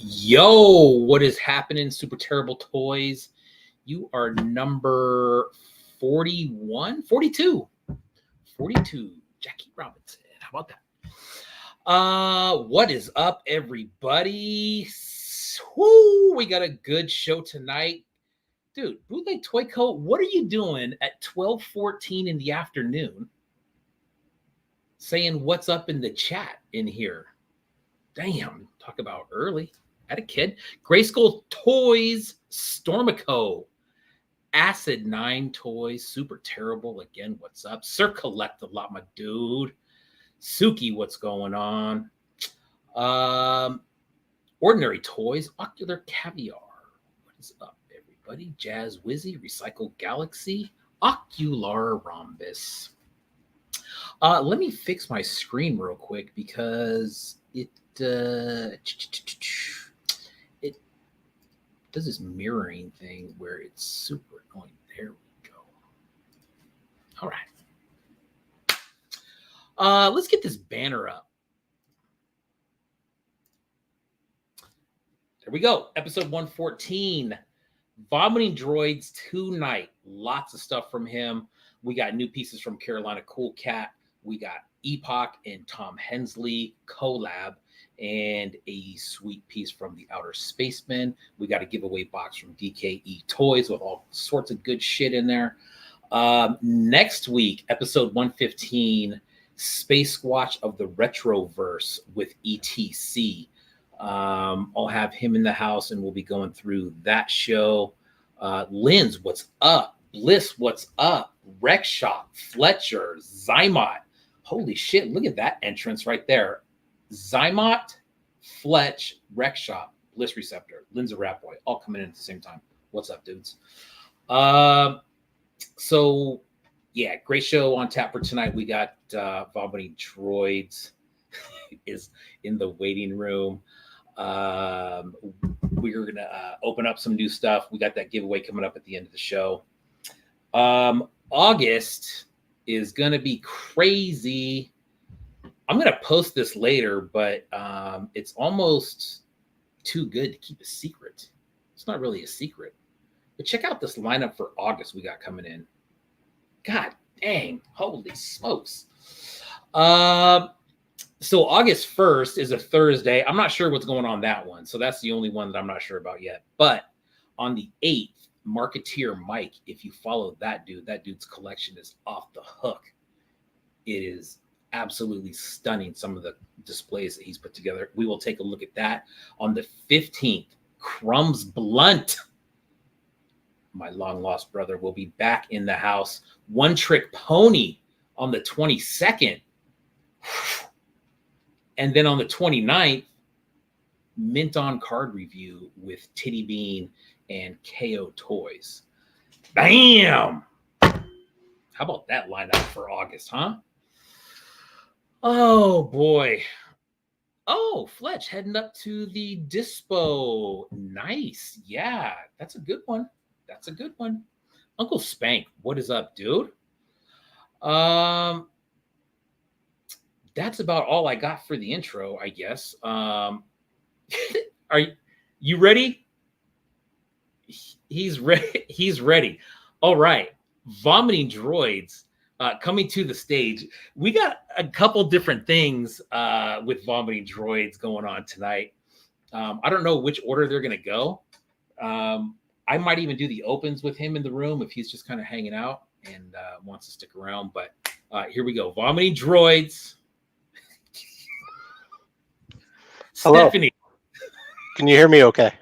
Yo, what is happening, Super Terrible Toys? You are number 41, 42. 42, Jackie Robinson. How about that? What is up, everybody? Woo, we got a good show tonight. Dude, Bootleg Toy Co., what are you doing at 12:14 in the afternoon saying what's up in the chat in here? Damn, talk about early. Had a kid. Grayskull Toys, Stormico, Acid 9 Toys, Super Terrible. Again, what's up? Sir Collect a lot, my dude. Suki, what's going on? Ordinary Toys, Ocular Caviar. What is up, everybody? Jazz Wizzy, Recycle Galaxy, Ocular Rhombus. Let me fix my screen real quick because it does this mirroring thing where it's super annoying. There we go. All right. Let's get this banner up. There we go. Episode 114. Vomiting Droids tonight. Lots of stuff from him. We got new pieces from Carolina Cool Cat. We got Epoch and Tom Hensley collab, and a sweet piece from the Outer Spacemen. We got a giveaway box from DKE Toys with all sorts of good shit in there. Next week, episode 115, Space Squatch of the Retroverse with ETC. I'll have him in the house, and we'll be going through that show. Linz, what's up? Bliss, what's up? Rec Shop, Fletcher, Zymot. Holy shit, look at that entrance right there. Zymot, Fletch, Rec Shop, Bliss Receptor, Linz a Rat Boy, all coming in at the same time. What's up, dudes? So, yeah, great show on tap for tonight. We got Vomiting Droids is in the waiting room. We're going to open up some new stuff. We got that giveaway coming up at the end of the show. August is going to be crazy. I'm going to post this later, but it's almost too good to keep a secret. It's not really a secret. But check out this lineup for August we got coming in. God dang. Holy smokes. So August 1st is a Thursday. I'm not sure what's going on that one. So that's the only one that I'm not sure about yet. But on the 8th, Marketeer Mike, if you follow that dude's collection is off the hook. It is absolutely stunning, some of the displays that he's put together. We will take a look at that. On the 15th, Crumbs Blunt, my long lost brother, will be back in the house. One Trick Pony on the 22nd. And then on the 29th, Mint on Card Review with Titty Bean and KO Toys. Bam! How about that lineup for August, huh? Oh, boy. Oh, Fletch heading up to the Dispo. Nice. Yeah, that's a good one. That's a good one. Uncle Spank, what is up, dude? That's about all I got for the intro, I guess. Are you ready? He's ready. He's ready. All right. Vomiting Droids coming to the stage. We got a couple different things with Vomiting Droids going on tonight. I don't know which order they're going to go. I might even do the opens with him in the room if he's just kind of hanging out and wants to stick around. But here we go. Vomiting Droids. Hello. Stephanie. Can you hear me okay?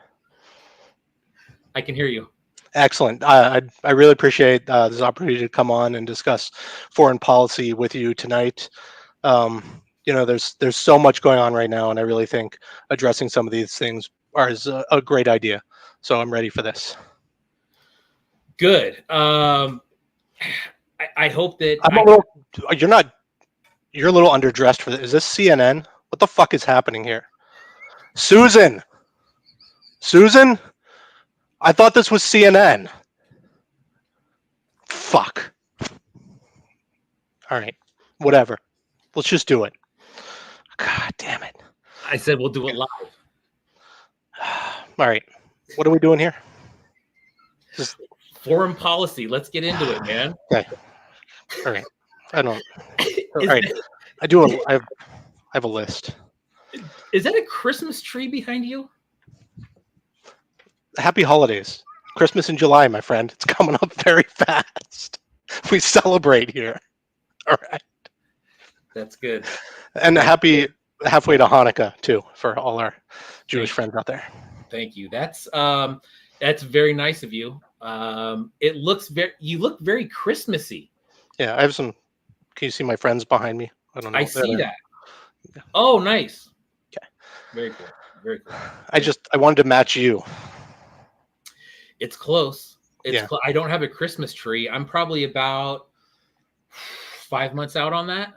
I can hear you. Excellent. I really appreciate this opportunity to come on and discuss foreign policy with you tonight. There's so much going on right now, and I really think addressing some of these things is a great idea. So I'm ready for this. Good. I hope that You're a little underdressed for this. Is this CNN? What the fuck is happening here? Susan, I thought this was CNN. Fuck. All right, whatever. Let's just do it. God damn it. I said we'll do it live. All right. What are we doing here? Just Foreign policy. Let's get into it, man. okay. All right. I don't. All Is right. I do. I have a list. is that a Christmas tree behind you? Happy holidays. Christmas in July, my friend. It's coming up very fast. We celebrate here. All right. That's good. And That's happy good. halfway to Hanukkah too for all our Jewish Thank you. friends out there. Thank you. That's very nice of you. It looks very you look very Christmassy. Yeah, I have some. Can you see my friends behind me? I don't I know. There, see there. that. Oh, nice. Okay. Very cool. Very cool. I wanted to match you. It's close. Yeah. I don't have a Christmas tree. I'm probably about 5 months out on that.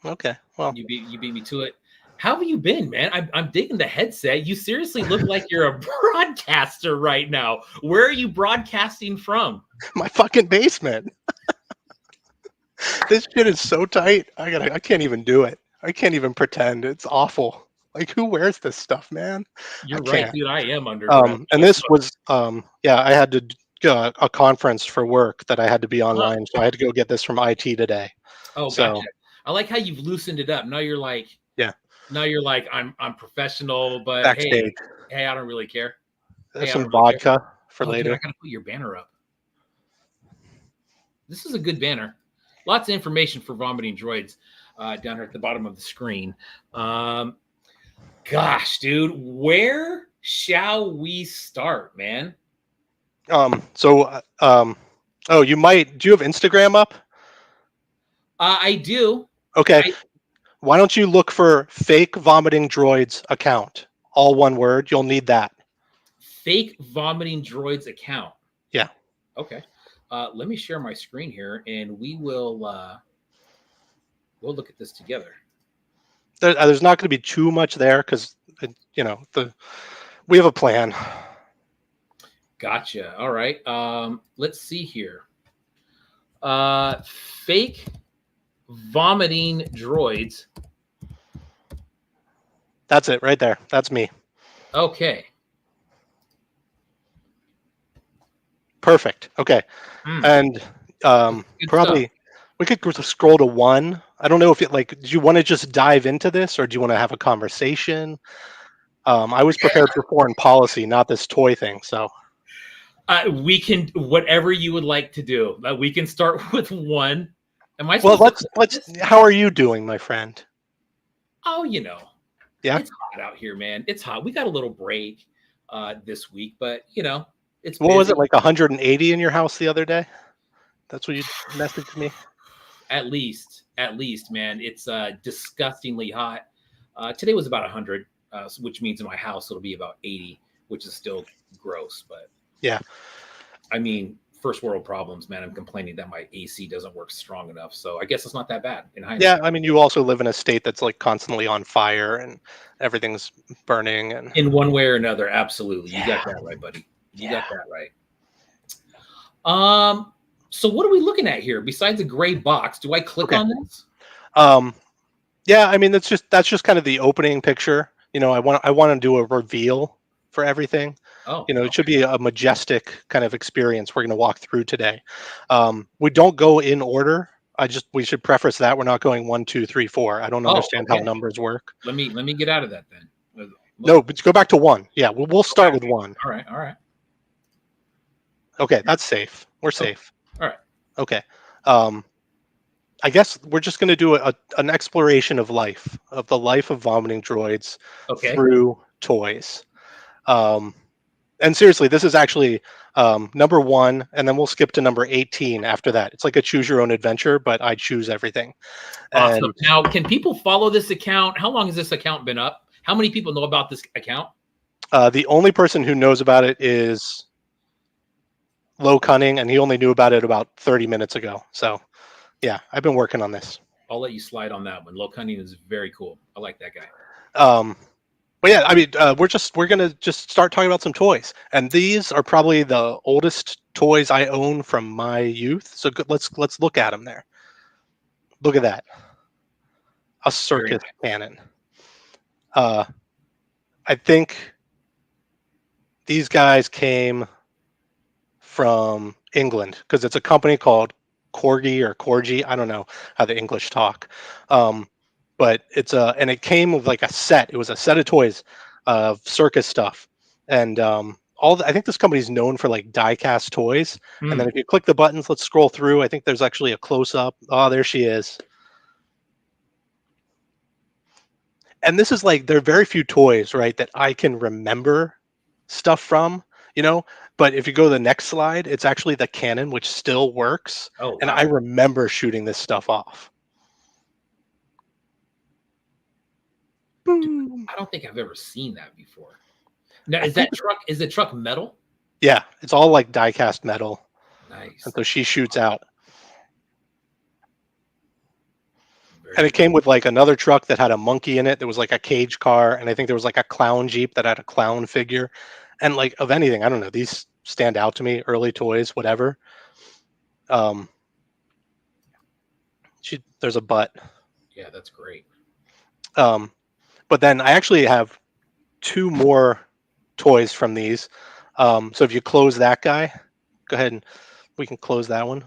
Okay. Well, You beat me to it. How have you been, man? I'm digging the headset. You seriously look like you're a broadcaster right now. Where are you broadcasting from? my fucking basement. This shit is so tight. I can't even do it. I can't even pretend. It's awful. Like who wears this stuff, man? I You're right, can't. dude. I am underdressed. And this was yeah, I had to a conference for work that I had to be Huh. online, so I had to go get this from IT today. Oh, So gotcha. I like how you've loosened it up. yeah, Now you're like, I'm professional, but backstage. hey, I don't really care. There's Hey, I some don't really care. vodka for Oh, dude, I later. gotta put your banner up. This is a good banner. Lots of information for vomiting droids down here at the bottom of the screen. Gosh, dude, where shall we start, man? So oh, you might. Do you have Instagram up? I do. Okay. I Why don't you look for fake vomiting droids account? All one word. You'll need that. fake vomiting droids account. Yeah. Okay. Let me share my screen here, and we'll look at this together. There's not going to be too much there because we have a plan. Gotcha. All right. Let's see here. Fake vomiting droids. That's it right there. That's me. Okay. Perfect. Okay. And probably stuff. we could scroll to one. I don't know if do you want to just dive into this or do you want to have a conversation? I was prepared for foreign policy, not this toy thing. So We can whatever you would like to do. We can start with one. Am I well, supposed let's. How are you doing, my friend? Oh, Yeah. it's hot out here, man. It's hot. We got a little break this week, but it's What was busy. it like 180 in your house the other day? That's what you messaged me. At least, man. It's disgustingly hot. Today was about 100, which means in my house it'll be about 80, which is still gross. But yeah, I mean, first world problems, man. I'm complaining that my AC doesn't work strong enough, so I guess it's not that bad in hindsight. yeah. I mean, you also live in a state that's like constantly on fire and everything's burning and In one way or another, absolutely. You got yeah. that right, buddy. You Yeah. got that right. So what are we looking at here? Besides a gray box, do I click Okay. on this? Yeah. I mean, that's just kind of the opening picture. I want to do a reveal for everything. Oh, It should be a majestic kind of experience we're going to walk through today. We don't go in order. We should preface that we're not going 1, 2, 3, 4. I don't understand how okay. numbers work. Let me get out of that then. No, but go back to 1. Yeah, we'll start with 1. All right. Okay, that's safe. We're safe. All right. Okay. I guess we're just going to do an exploration of the life of vomiting droids Okay. through toys. And seriously, this is actually number 1, and then we'll skip to number 18 after that. It's like a choose your own adventure, but I choose everything. Awesome. And Now, can people follow this account? How long has this account been up? How many people know about this account? the only person who knows about it is Low Cunning, and he only knew about it about 30 minutes ago. So, yeah, I've been working on this. I'll let you slide on that one. Low Cunning is very cool. I like that guy. But yeah, I mean, we're gonna just start talking about some toys, and these are probably the oldest toys I own from my youth. So let's look at them there. Look at that, a circus cannon. I think these guys came from England because it's a company called Corgi or Corgi. I don't know how the English talk. Um, but it's and it came with like a set. It was a set of toys of circus stuff. And I think this company's known for like die cast toys. And then Mm. if you click the buttons, let's scroll through. I think there's actually a close up. Oh, there she is. And this is like there are very few toys, right, that I can remember stuff from, you know. But if you go to the next slide, it's actually the cannon, which still works, Oh and I wow. remember shooting this stuff off. Dude, Boom. I don't think I've ever seen that before. Now, I is think, that truck? Is the truck metal? yeah, it's all like die cast metal, and Nice. so she shoots out. Very And it cool. came with like another truck that had a monkey in it. There was like a cage car, and I think there was like a clown jeep that had a clown figure. And like of anything, I don't know. These stand out to me. Early toys, whatever. Um, there's a butt. Yeah, that's great. Um, but then I actually have two more toys from these. So if you close that guy, go ahead and we can close that one.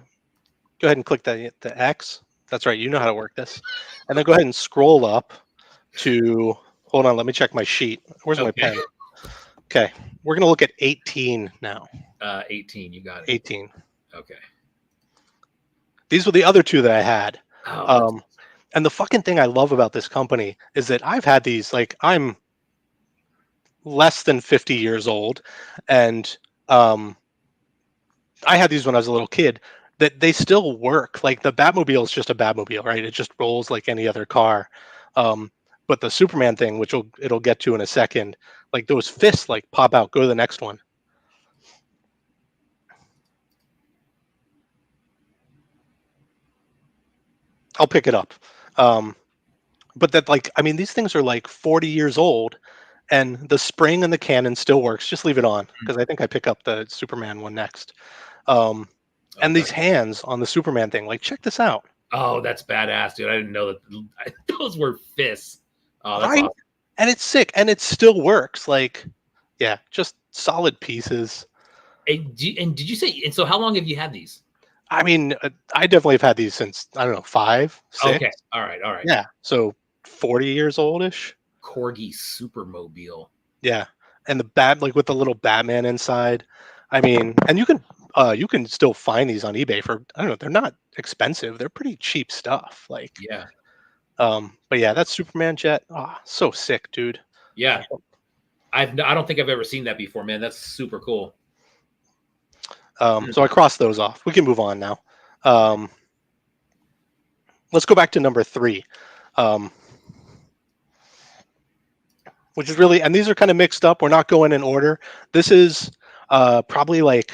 Go ahead and click the X. That's right. You know how to work this. And then go ahead and scroll up to. Hold on. Let me check my sheet. Where's my Okay. pen? Okay. We're gonna look at 18 now. 18. You got it. 18. Okay. These were the other two that I had. Oh, that's Um, and the fucking thing I love about this company is that I've had these. Like I'm less than 50 years old, and um, I had these when I was a little kid. That they still work. Like the Batmobile is just a Batmobile, right? It just rolls like any other car. Um, but the Superman thing, which it'll get to in a second, like those fists like pop out. Go to the next one. I'll pick it up. Um, but that like I mean these things are like 40 years old, and the spring and the cannon still works. Just leave it on because I think I pick up the Superman one next. Um, and okay. these hands on the Superman thing, like check this out. Oh, that's badass, dude. I didn't know that those were fists. Oh, that's Right? awesome. And it's sick and it still works. Like, yeah, just solid pieces. And did you say? And so, how long have you had these? I mean, I definitely have had these since I don't know, 5, 6. Okay. All right. All right. Yeah, so 40 years oldish. Corgi Supermobile. Yeah, and the bat like with the little Batman inside. I mean, and you can still find these on eBay for I don't know, they're not expensive. They're pretty cheap stuff. Like, Yeah. but yeah, that Superman jet, ah, so sick, dude. Yeah. I don't think I've ever seen that before, man. That's super cool. So I crossed those off. We can move on now. Um, let's go back to number 3, um, which is really, and these are kind of mixed up. We're not going in order. This is probably like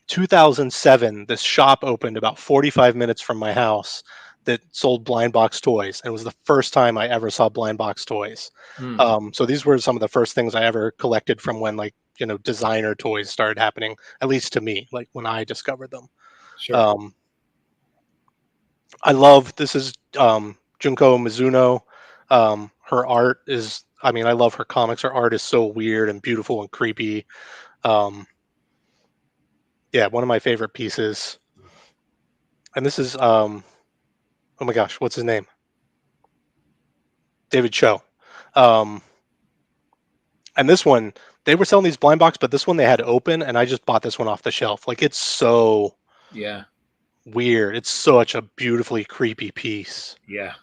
2007. This shop opened about 45 minutes from my house that sold blind box toys. And it was the first time I ever saw blind box toys. Hmm. So these were some of the first things I ever collected from when like, designer toys started happening, at least to me, like when I discovered them. Sure. Um, I love this is Junko Mizuno. Her art is I mean, I love her comics. Her art is so weird and beautiful and creepy. Um, yeah, one of my favorite pieces. And this is oh my gosh, what's his name? David Cho. Um, and this one, they were selling these blind box, but this one they had open, and I just bought this one off the shelf. Like it's so Yeah. weird. It's such a beautifully creepy piece. Yeah.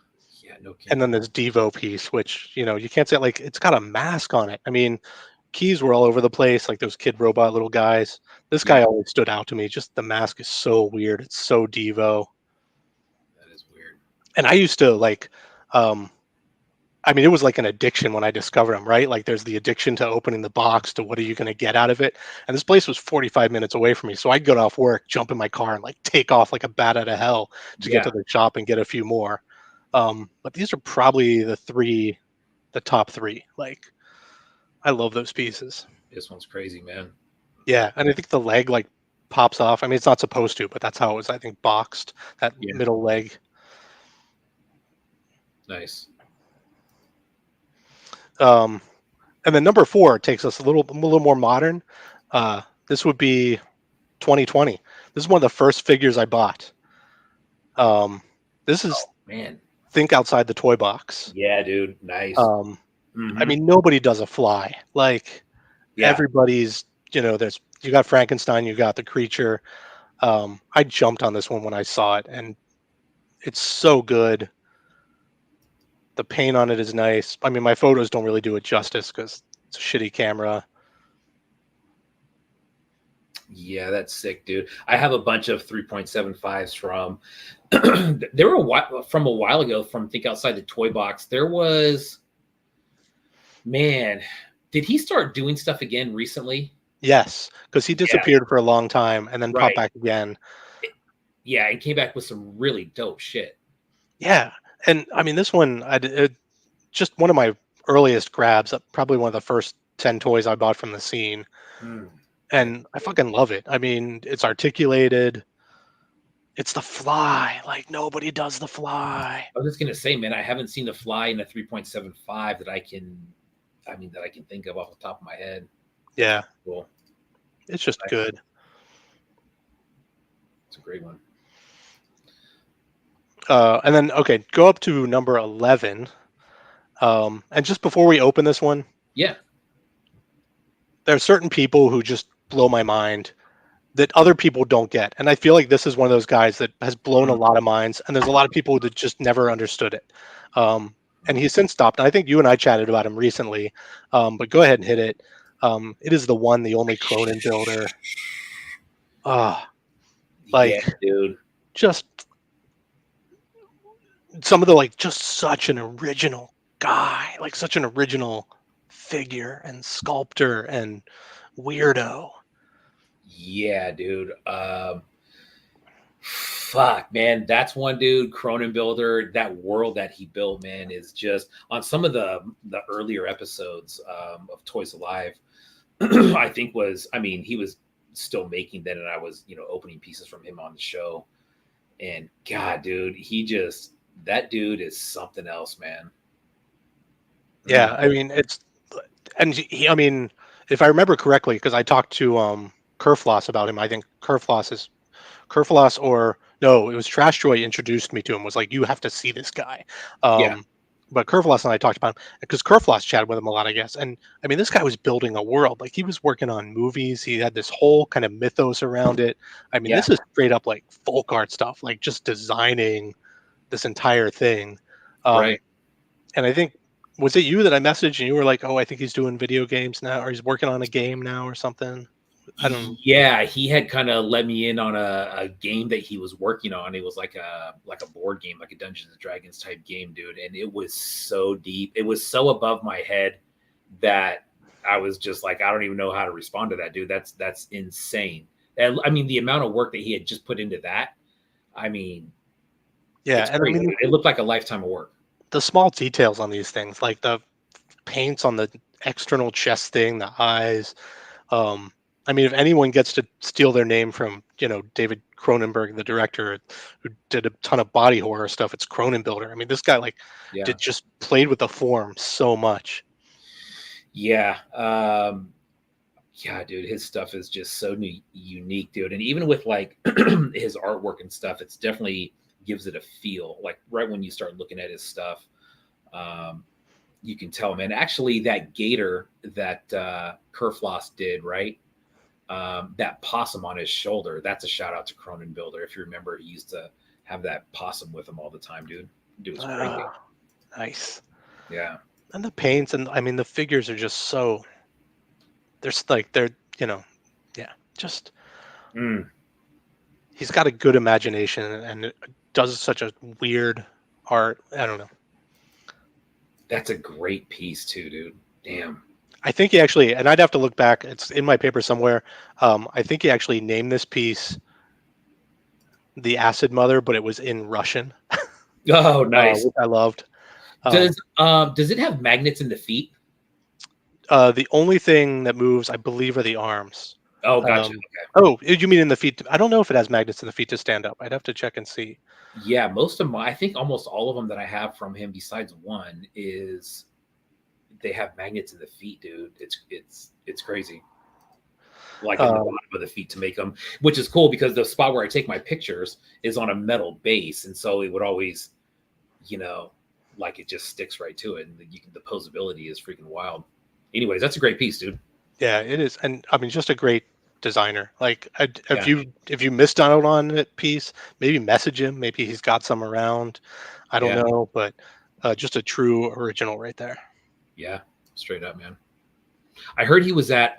Yeah. No And kidding. then this Devo piece, which you can't say like it's got a mask on it. I mean, keys were all over the place, like those kid robot little guys. This guy Yeah. always stood out to me. Just the mask is so weird. It's so Devo. That is weird. And I used to like, um, I mean, it was like an addiction when I discovered them, right? Like there's the addiction to opening the box to what are you going to get out of it? And this place was 45 minutes away from me. So I'd get off work, jump in my car and like take off like a bat out of hell to get Yeah. to the shop and get a few more. But these are probably the top 3. Like I love those pieces. This one's crazy, man. Yeah, and I think the leg like pops off. I mean, it's not supposed to, but that's how it was. I think boxed that Yeah. middle leg. Nice. Um, And then number 4 takes us a little more modern. This would be 2020. This is one of the first figures I bought. Um, this is Man. think outside the toy box. Yeah, dude. Nice. Um, I Hmm. mean, nobody does a fly. Like Yeah. everybody's, there's you got Frankenstein, you got the creature. I jumped on this one when I saw it, and it's so good. The paint on it is nice. I mean, my photos don't really do it justice because it's a shitty camera. Yeah, that's sick, dude. I have a bunch of 3.75s from there were from a while ago from Think Outside the Toy Box. There was, man, did he start doing stuff again recently? Yes, because he Yeah, disappeared for a long time and then popped right. back again. Yeah, and came back with some really dope shit. Yeah, and I mean, this one, just one of my earliest grabs. Probably one of the first 10 toys I bought from the scene, Mm, that's and I fucking love it. I mean, it's articulated. It's the Fly. Like nobody does the Fly. I was just gonna say, man, I haven't seen the Fly in a 3.75 that I can think of off the top of my head. Yeah, Cool. it's just Nice. good. It's a great one. And then okay, go up to number 11. And just before we open this one, Yeah. there are certain people who just blow my mind that other people don't get. And I feel like this is one of those guys that has blown a Mm. lot of minds, and there's a lot of people that just never understood it. And he's since stopped. And I think you and I chatted about him recently, but go ahead and hit it. It is the one, the only Cronin builder. Ah, Yeah, like dude. just some of the like just such an original guy, like such an original figure and sculptor and weirdo. Yeah, dude. Fuck, man, that's one dude. Cronin Builder, that world that he built, man, is just on some of the earlier episodes of Toys Alive. I think was, I mean, he was still making then, and I was, opening pieces from him on the show. And God, dude, that dude is something else, man. Mm. Yeah, I mean it's and I mean, if I remember correctly, because I talked to Kerfloss about him. I think Kerfloss or no, it was Trash Joy introduced me to him. Was like, you have to see this guy. Yeah, Um, but Kerfloss and I talked about him because Kerfloss chatted with him a lot, I guess. And I mean, this guy was building a world. Like he was working on movies. He had this whole kind of mythos around it. I mean, yeah, this is straight up like folk art stuff, like just designing this entire thing. Um, right. and I think was it you that I messaged and you were like, "Oh, I think he's doing video games now, or he's working on a game now, or something." I don't. Yeah, he had kind of let me in on a game that he was working on. It was like a board game, like a Dungeons and Dragons type game, dude. And it was so deep. It was so above my head that I was just like, I don't even know how to respond to that, dude. That's insane. And, I mean, the amount of work that he had just put into that. I mean, Yeah, it's and I crazy, mean dude. It looked like a lifetime of work. the small details on these things, like the paints on the external chest thing, the eyes. Um, I mean, if anyone gets to steal their name from, David Cronenberg, the director who did a ton of body horror stuff, it's Cronenbuilder. I mean, this guy like Yeah. did just played with the form so much. Yeah. Yeah, dude, his stuff is just so unique, dude. And even with like his artwork and stuff, it's definitely gives it a feel. Like right when you start looking at his stuff, um, you can tell, man. Actually, that gator that Kerfloss did, right? That possum on his shoulder, that's a shout out to Cronin Builder. If you remember, he used to have that possum with him all the time, dude. Dude was crazy. Ah, nice. Yeah. And the paints, and I mean, the figures are just so. They're you know, yeah, just Mm, he's got a good imagination and it does such a weird art. I don't know. that's a great piece too, dude. Damn. I think he actually, and I'd have to look back. It's in my paper somewhere. I think he actually named this piece the Acid Mother, but it was in Russian, Oh, nice. which I loved. Um, Does it have magnets in the feet? the only thing that moves, I believe, are the arms. Oh, gotcha. Um, oh, you mean in the feet? I don't know if it has magnets in the feet to stand up. I'd have to check and see. Yeah, most of my, I think almost all of them that I have from him, besides one, is they have magnets in the feet, dude. It's crazy. Like in the Um, bottom of the feet to make them, which is cool because the spot where I take my pictures is on a metal base, and so it would always, you know, like it just sticks right to it, and the posability is freaking wild. Anyways, that's a great piece, dude. yeah, it is, and I mean, just a great designer. Like, Yeah, if you missed out on that piece, maybe message him. Maybe he's got some around. I don't yeah, know, but just a true original right there. yeah. Straight up, man. I heard he was at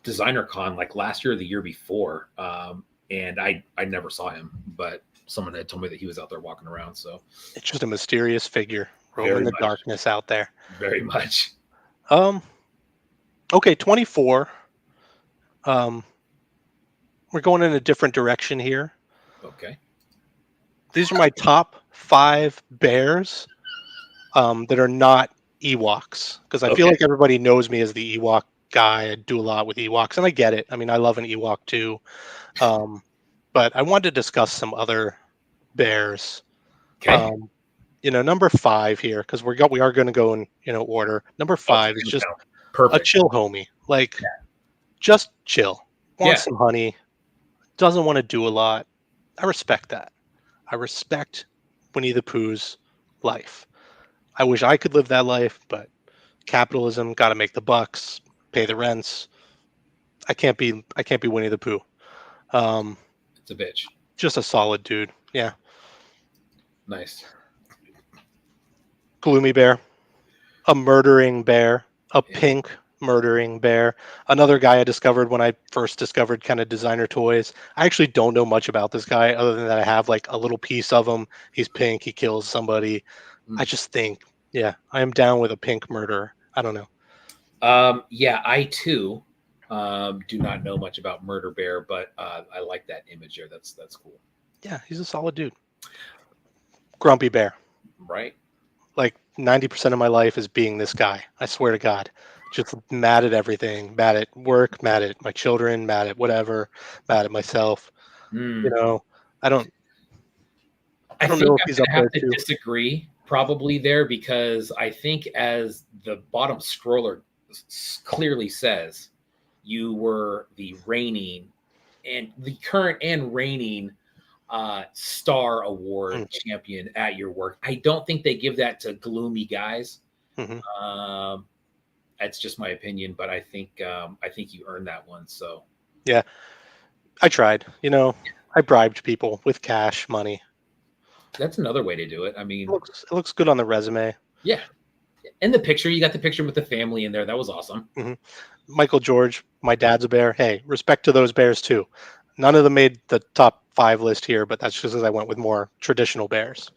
Designer Con like last year or the year before, and I never saw him, but someone had told me that he was out there walking around. So It's just a mysterious figure roaming very the much, darkness out there. very much. Um, okay, 24. Um, we're going in a different direction here. Okay, These are my top 5 bears that are not Ewoks, because I feel okay, like everybody knows me as the Ewok guy. I do a lot with Ewoks, and I get it. I mean, I love an Ewok too. Um, but I wanted to discuss some other bears. okay. Um, number 5 here, because we are going to go in order. Number Okay, 5 is here we just go. a Perfect. chill homie, like just chill, wants Yeah, some honey, doesn't want to do a lot. I respect that. I respect Winnie the Pooh's life. I wish I could live that life, but capitalism got to make the bucks, pay the rents. I can't be Winnie the Pooh. Um, it's a bitch. just a solid dude. Yeah, Nice. gloomy bear, a murdering bear, a Yeah. pink murdering bear. Another guy I discovered when I first discovered kind of designer toys. I actually don't know much about this guy other than that I have like a little piece of him. He's pink. He kills somebody. I Mm. just think, yeah, I am down with a pink murderer. I don't know. Yeah, I too do not know much about Murder Bear, but I like that image there. That's cool. Yeah, he's a solid dude. Grumpy bear. Right? Like 90% of my life is being this guy. I swear to God. Just mad at everything, mad at work, mad at my children, mad at whatever, mad at myself. You Mm. know, I don't I I don't think know if I'm he's up gonna there have to too. disagree probably there because I think as the bottom scroller clearly says, you were the reigning and the current and reigning Star Award Mm, champion at your work. I don't think they give that to gloomy guys. mhm. Um, that's just my opinion, but I think you earned that one. So Yeah, I tried. I bribed people with cash money. that's another way to do it. I It mean, looks good on the resume. yeah. And the picture, you got the picture with the family in there. That was awesome. Mhm. Michael George, my dad's a bear. Hey, respect to those bears too. None of them made the top 5 list here, but that's just because I went with more traditional bears.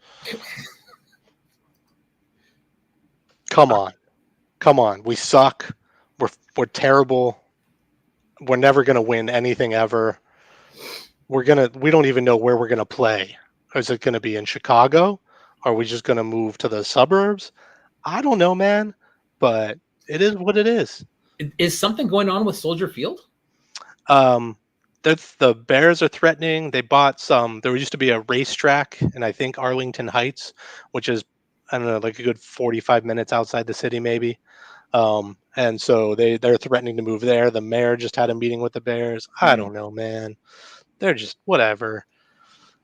Come on. Come on. We suck. We're terrible. We're never going to win anything ever. We don't even know where we're going to play. Is it going to be in Chicago? Are we just going to move to the suburbs? I don't know, man, but it is what it is. Is something going on with Soldier Field? Um, the Bears are threatening. They bought some. There used to be a racetrack in I think Arlington Heights, which is I don't know, like a good 45 minutes outside the city, maybe. And so they're threatening to move there. The mayor just had a meeting with the Bears. I Hmm. don't know, man. They're just whatever.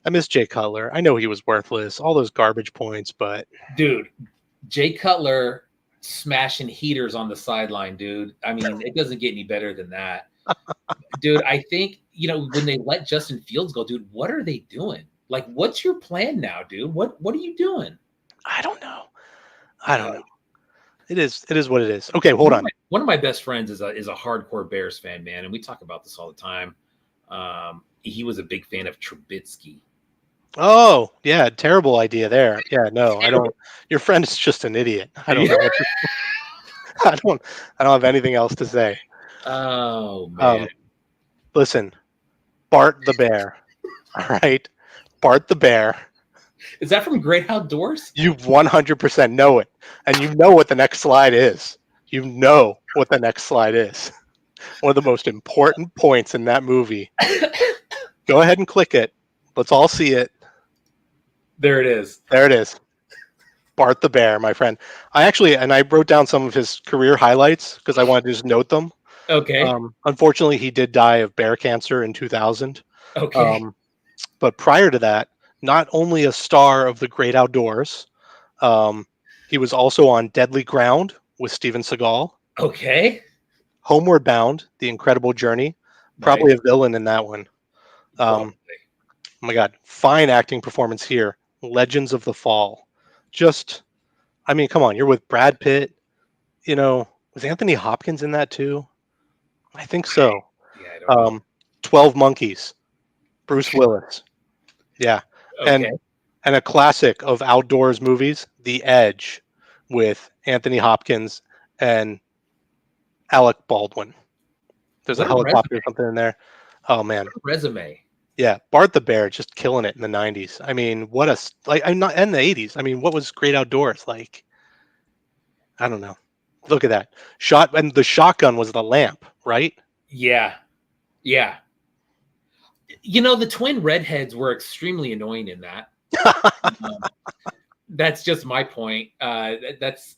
I miss Jay Cutler. I know he was worthless, all those garbage points, but Dude, Jay Cutler smashing heaters on the sideline, dude. I mean, it doesn't get any better than that. Dude, I think, when they let Justin Fields go, dude, what are they doing? Like, what's your plan now, dude? What are you doing? I don't know. I don't know. It is what it is. Okay, hold One of on. my one of my best friends is a hardcore Bears fan, man, and we talk about this all the time. He was a big fan of Trubisky. Oh, yeah, terrible idea there. Yeah, no, I don't. Your friend is just an idiot. I don't know what to, I don't I don't have anything else to say. Oh man, Um, listen, Bart the bear. All right, Bart the bear. is that from Great Outdoors? You 100% know it, and you know what the next slide is. You know what the next slide is. One of the most important points in that movie. Go ahead and click it. Let's all see it. There it is. There it is. Bart the Bear, my friend. I wrote down some of his career highlights because I wanted to just note them. Okay. Unfortunately, he did die of bear cancer in 2000. Okay. Um, but prior to that, not only a star of the great outdoors, um, he was also on Deadly Ground with Steven Seagal, Okay. Homeward Bound, The Incredible Journey, probably Nice. a villain in that one. Probably. Oh my God, fine acting performance here. Legends of the Fall. Just, I mean, come on, you're with Brad Pitt. Was Anthony Hopkins in that too? I think so. Yeah, I don't know. Um, 12 Monkeys, Bruce Willis. Yeah. Okay. And and a classic of outdoors movies, The Edge, with Anthony Hopkins and Alec Baldwin. There's a What a resume. helicopter or something in there. Oh man. Resume. Yeah, Bart the Bear just killing it in the 90s. I mean, like I'm not in the 80s. I mean, what was great outdoors like? I don't know. Look at that. And the shotgun was the lamp, right? Yeah. Yeah. The twin redheads were extremely annoying in that. Um, that's just my point. That's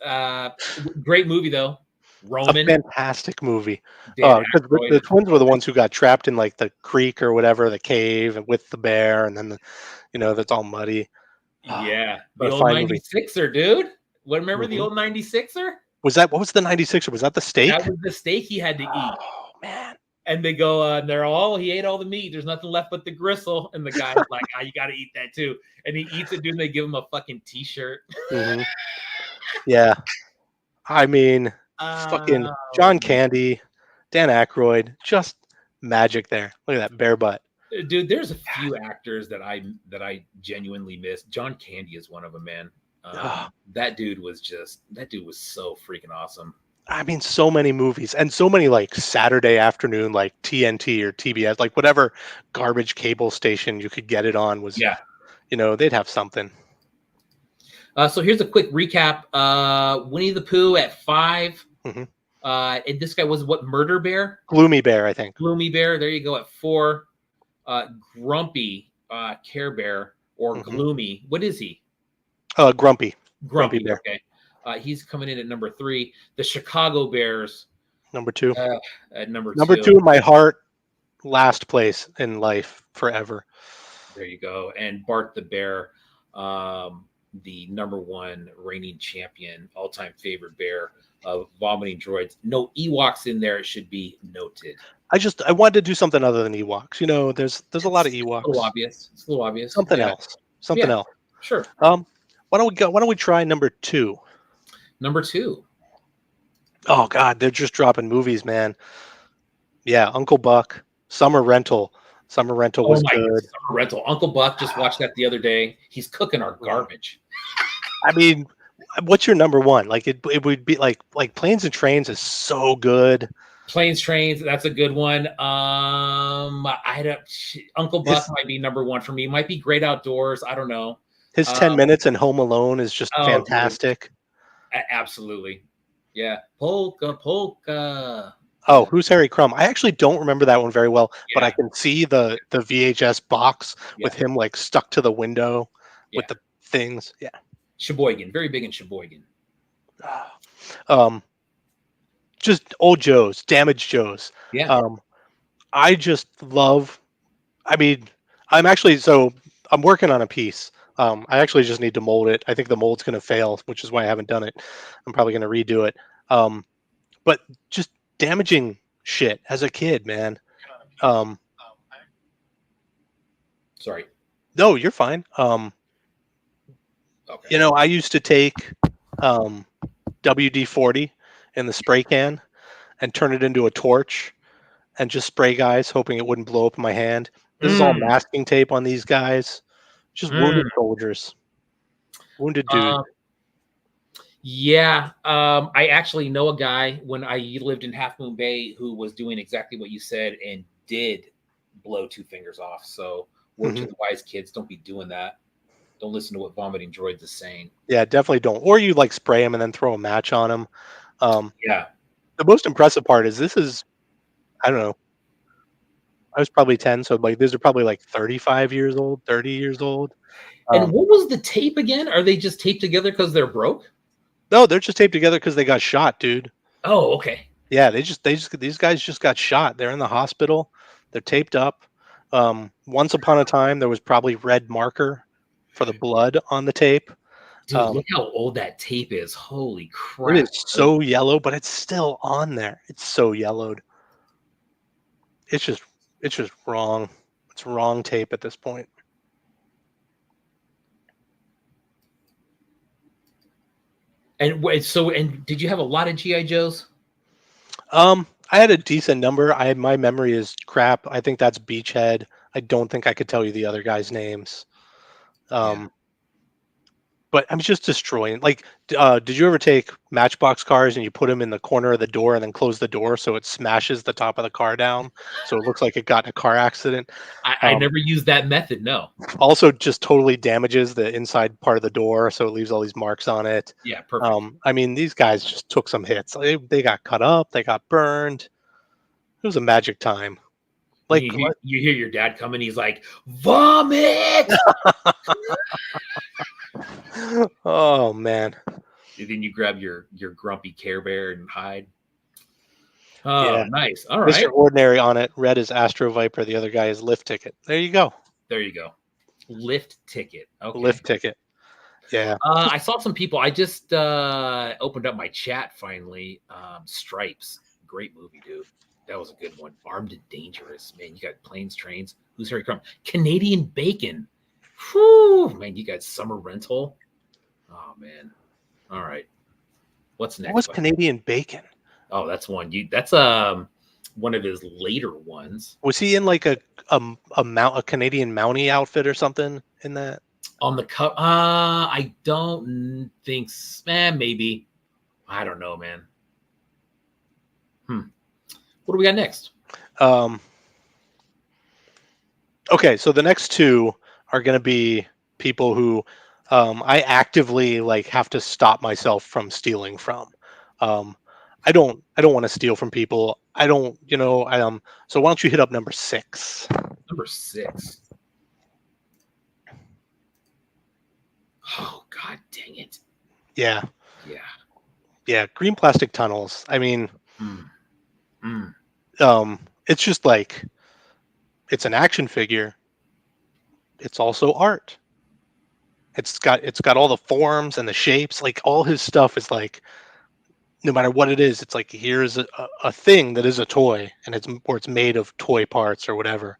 great movie though. A Roman, fantastic movie. Dan Because Aykroyd the as twins were the Roman. ones who got trapped in like the creek or whatever, the cave, and with the bear, and then that's all muddy. Yeah, What the a old fine movie. 96er, dude. Remember the Mhm. old 96er? What was the 96er? Was that the That steak? was the steak he had to eat. Oh man. And they go, they're all, he ate all the meat. There's nothing left but the gristle. And the guy's like, you got to eat that too. And he eats it, dude. And they give him a fucking t-shirt. Hmm. Yeah. I mean, fucking Oh, John Candy, Dan Aykroyd, just magic there. Look at that bare butt. dude, there's a few actors that I genuinely miss. John Candy is one of them, man. Ugh. That dude was so freaking awesome. I mean, so many movies and so many like Saturday afternoon, like TNT or TBS, like whatever garbage cable station you could get it on was, Yeah. they'd have something. So here's a quick recap. Winnie the Pooh at 5. Mhm. And this guy was what, Murder Bear? Gloomy Bear, I think. Gloomy Bear. There you go at 4. Grumpy Care Bear or Mhm. Gloomy. What is he? Grumpy Bear. Okay. He's coming in at number 3. The Chicago Bears Number 2. at number Number 2. 2 in my heart, last place in life forever. There you go. And Bart the Bear, the number 1 reigning champion, all-time favorite bear of vomiting droids. No Ewoks in there. It should be noted. I wanted to do something other than Ewoks. There's a lot of Ewoks. It's a little obvious. Something Yeah. else. Something else. Sure. Why don't we try number 2? Number 2. Oh God, they're just dropping movies, man. Yeah, Uncle Buck, Summer Rental. Summer Rental was good. Summer Rental. Uncle Buck just watched that the other day. He's cooking our garbage. I mean, what's your number 1? Like it would be like Planes and Trains is so good. Planes, Trains, that's a good one. Uncle Buck might be number 1 for me. Might be Great Outdoors. I don't know. His 10 minutes in Home Alone is just fantastic. Dude. Absolutely. Yeah. Polka. Oh, Who's Harry Crumb? I actually don't remember that one very well, but I can see the VHS box with him like stuck to the window with the things. Yeah. Sheboygan, very big in Sheboygan. Just old Joe's, Damaged Joe's. Yeah. I just love. I mean, I'm working on a piece. I actually just need to mold it. I think the mold's going to fail, which is why I haven't done it. I'm probably going to redo it. But just damaging shit as a kid, man. Sorry. No, you're fine. Okay. I used to take WD-40 in the spray can and turn it into a torch and just spray guys, hoping it wouldn't blow up in my hand. This is all masking tape on these guys. Just wounded soldiers. Wounded dudes. Yeah. I actually know a guy when I lived in Half Moon Bay who was doing exactly what you said and did blow 2 fingers off. So word to the wise kids, don't be doing that. Don't listen to what Vomiting Droids is saying. Yeah, definitely don't. Or you like spray them and then throw a match on them. Yeah. The most impressive part is I don't know. I was probably 10, so like these are probably like 35 years old, 30 years old. And Um, what was the tape again? Are they just taped together because they're broke? no, they're just taped together because they got shot, dude. Oh, okay. Yeah, they just these guys just got shot. They're in the hospital. They're taped up. Once upon a time, there was probably red marker for the blood on the tape. Dude, Um, look how old that tape is. Holy it is crap. so yellow, but it's still on there. It's so yellowed. It's just it's just wrong. It's wrong tape at this point. And did you have a lot of GI Joes? I had a decent number. My memory is crap. I think that's Beachhead. I don't think I could tell you the other guys' names. Yeah. Um, but I'm just destroying. Like, did you ever take Matchbox cars and you put them in the corner of the door and then close the door so it smashes the top of the car down, so it looks like it got in a car accident? I Um, never used that method. No. Also, just totally damages the inside part of the door, so it leaves all these marks on it. Yeah, perfect. I mean, these guys just took some hits. They got cut up. They got burned. It was a magic time. Like, You hear your dad coming, he's like, vomit. oh man, And then you grab your grumpy Care Bear and hide. Oh, yeah. nice. All Mr. right. Ordinary on it. Red is Astro Viper. The other guy is Lift Ticket. There you go. There you go. Lift ticket. Okay. Lift Ticket. Yeah. I saw some people. I just opened up my chat finally. Stripes. Great movie, dude. That was a good one. Armed and Dangerous. Man, you got planes, trains. Who's Harry Crumb? Canadian Bacon. Whew, man, you got Summer Rental. Oh man. All right. What's What next? was Canadian Bacon? Oh, that's one. That's one of his later ones. Was he in like a Canadian Mountie outfit or something in that? On the cup, I don't think. Maybe. I don't know, man. What do we got next? Um. Okay, so the next two are going to be people who I actively like have to stop myself from stealing from. Um, I don't want to steal from people. I don't, so why don't you hit up number 6? Number 6. Oh God, dang it! Yeah. Yeah. Yeah, green plastic tunnels. I mean, Mm. Mm. it's just like it's an action figure. It's also art. It's got all the forms and the shapes. Like all his stuff is like no matter what it is, it's like here's a thing that is a toy and it's made of toy parts or whatever,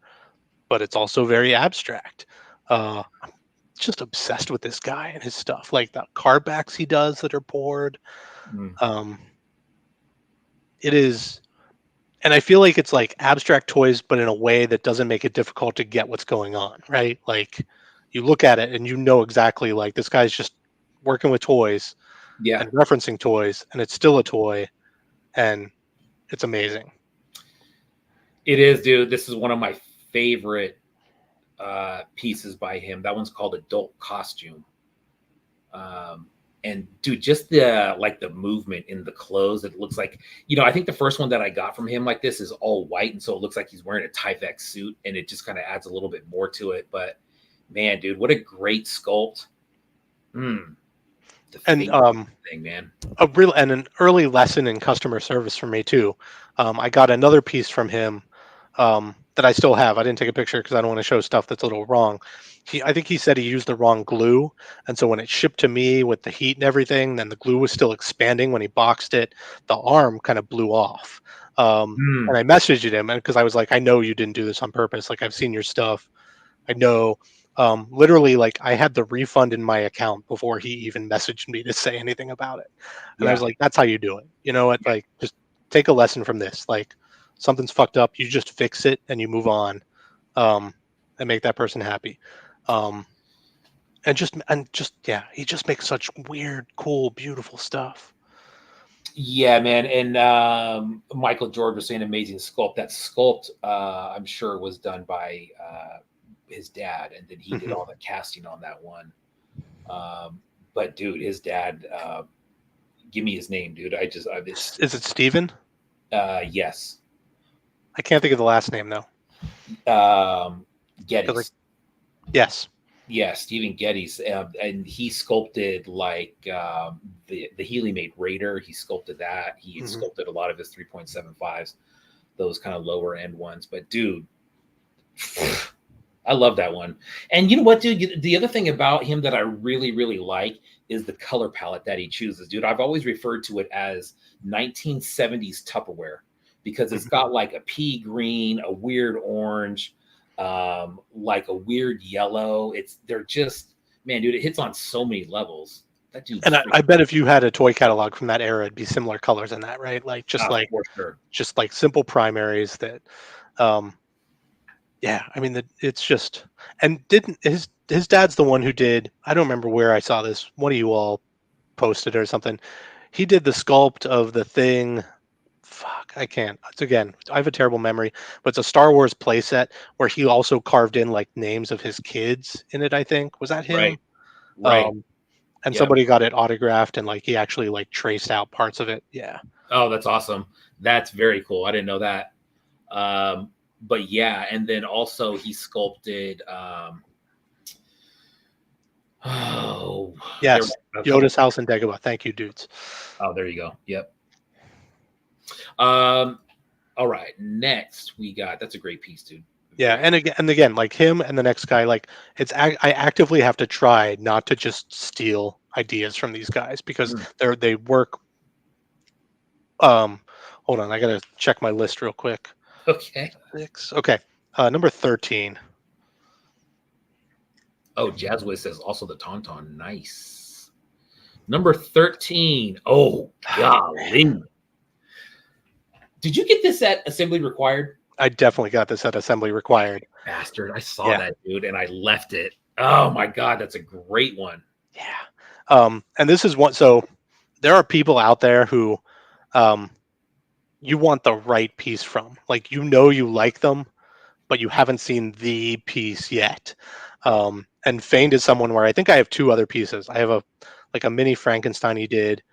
but it's also very abstract. I'm just obsessed with this guy and his stuff, like the card backs he does that are poured. Mm. Um, it is, and I feel like it's like abstract toys, but in a way that doesn't make it difficult to get what's going on, right? Like you look at it and you know exactly like this guy's just working with toys Yeah, and referencing toys, and it's still a toy, and it's amazing. it is, dude. This is one of my favorite pieces by him. That one's called Adult Costume. Um, and dude, just the movement in the clothes. It looks like, I think the first one that I got from him like this is all white, and so it looks like he's wearing a Tyvek suit, and it just kind of adds a little bit more to it. But man, dude, what a great sculpt. Mm, the And thing, man. an early lesson in customer service for me too. I got another piece from him that I still have. I didn't take a picture because I don't want to show stuff that's a little wrong. I think he said he used the wrong glue, and so when it shipped to me with the heat and everything, then the glue was still expanding. When he boxed it, the arm kind of blew off. And Mm, I messaged him because I was like, I know you didn't do this on purpose. Like I've seen your stuff. I know. Literally, like I had the refund in my account before he even messaged me to say anything about it. And I yeah. was like, that's how you do it. You know what? Like, just take a lesson from this. Like, something's fucked up. You just fix it and you move on, and make that person happy. Um, yeah, he just makes such weird, cool, beautiful stuff. Yeah, man. And Michael George was saying amazing sculpt. That sculpt, I'm sure, was done by his dad, and then he did Mhm. all the casting on that one. But dude, his dad, give me his name, dude. Is it Steven? Yes. I can't think of the last name though. Like, Geddes. yes. Yeah, Stephen Geddes, and he sculpted like the Healy made Raider. He sculpted that. He had Hmm. sculpted a lot of his 3.75s, those kind of lower end ones. But dude, I love that one. And you know what, dude? The other thing about him that I really, really like is the color palette that he chooses, dude. I've always referred to it as 1970s Tupperware because it's Hmm. got like a pea green, a weird orange, like a weird yellow. They're just, man, dude, it hits on so many levels. That dude's And I freaking bet if you had a toy catalog from that era, it'd be similar colors in that, right? Like for sure. just like simple primaries that, um, yeah. I mean, it's just, and didn't his dad's the one who did. I don't remember where I saw this. One of you all posted or something. He did the sculpt of the thing. Fuck, I can't. It's again, I have a terrible memory, but it's a Star Wars playset where he also carved in like names of his kids in it. I think was that Right, him. right. Um, and Yep. somebody got it autographed and like he actually like traced out parts of it. Yeah. Oh, that's awesome. That's very cool. I didn't know that. Um, but yeah, and then also he sculpted. Oh, there Yes. were a couple. Yoda's house in Dagobah. Thank you, dudes. Oh, there you go. Yep. Um. All right. Next, we got. That's a great piece, dude. Yeah, Very. and again, like him and the next guy, like I actively have to try not to just steal ideas from these guys because Mm. they work. Um, hold on, I gotta check my list real quick. Okay. Six. Okay, number 13. Oh, Jazzwiz says also the Tauntaun. Nice. Number 13. Oh, golly. Did you get this at Assembly Required? I definitely got this at assembly required. Bastard. I saw Yeah, that, dude, and I left it. Oh my god, that's a great one. yeah. And this is one. So there are people out there who, um, you want the right piece from. Like you like them, but you haven't seen the piece yet. And Feigned is someone where I think I have two other pieces. I have a mini Frankenstein he did,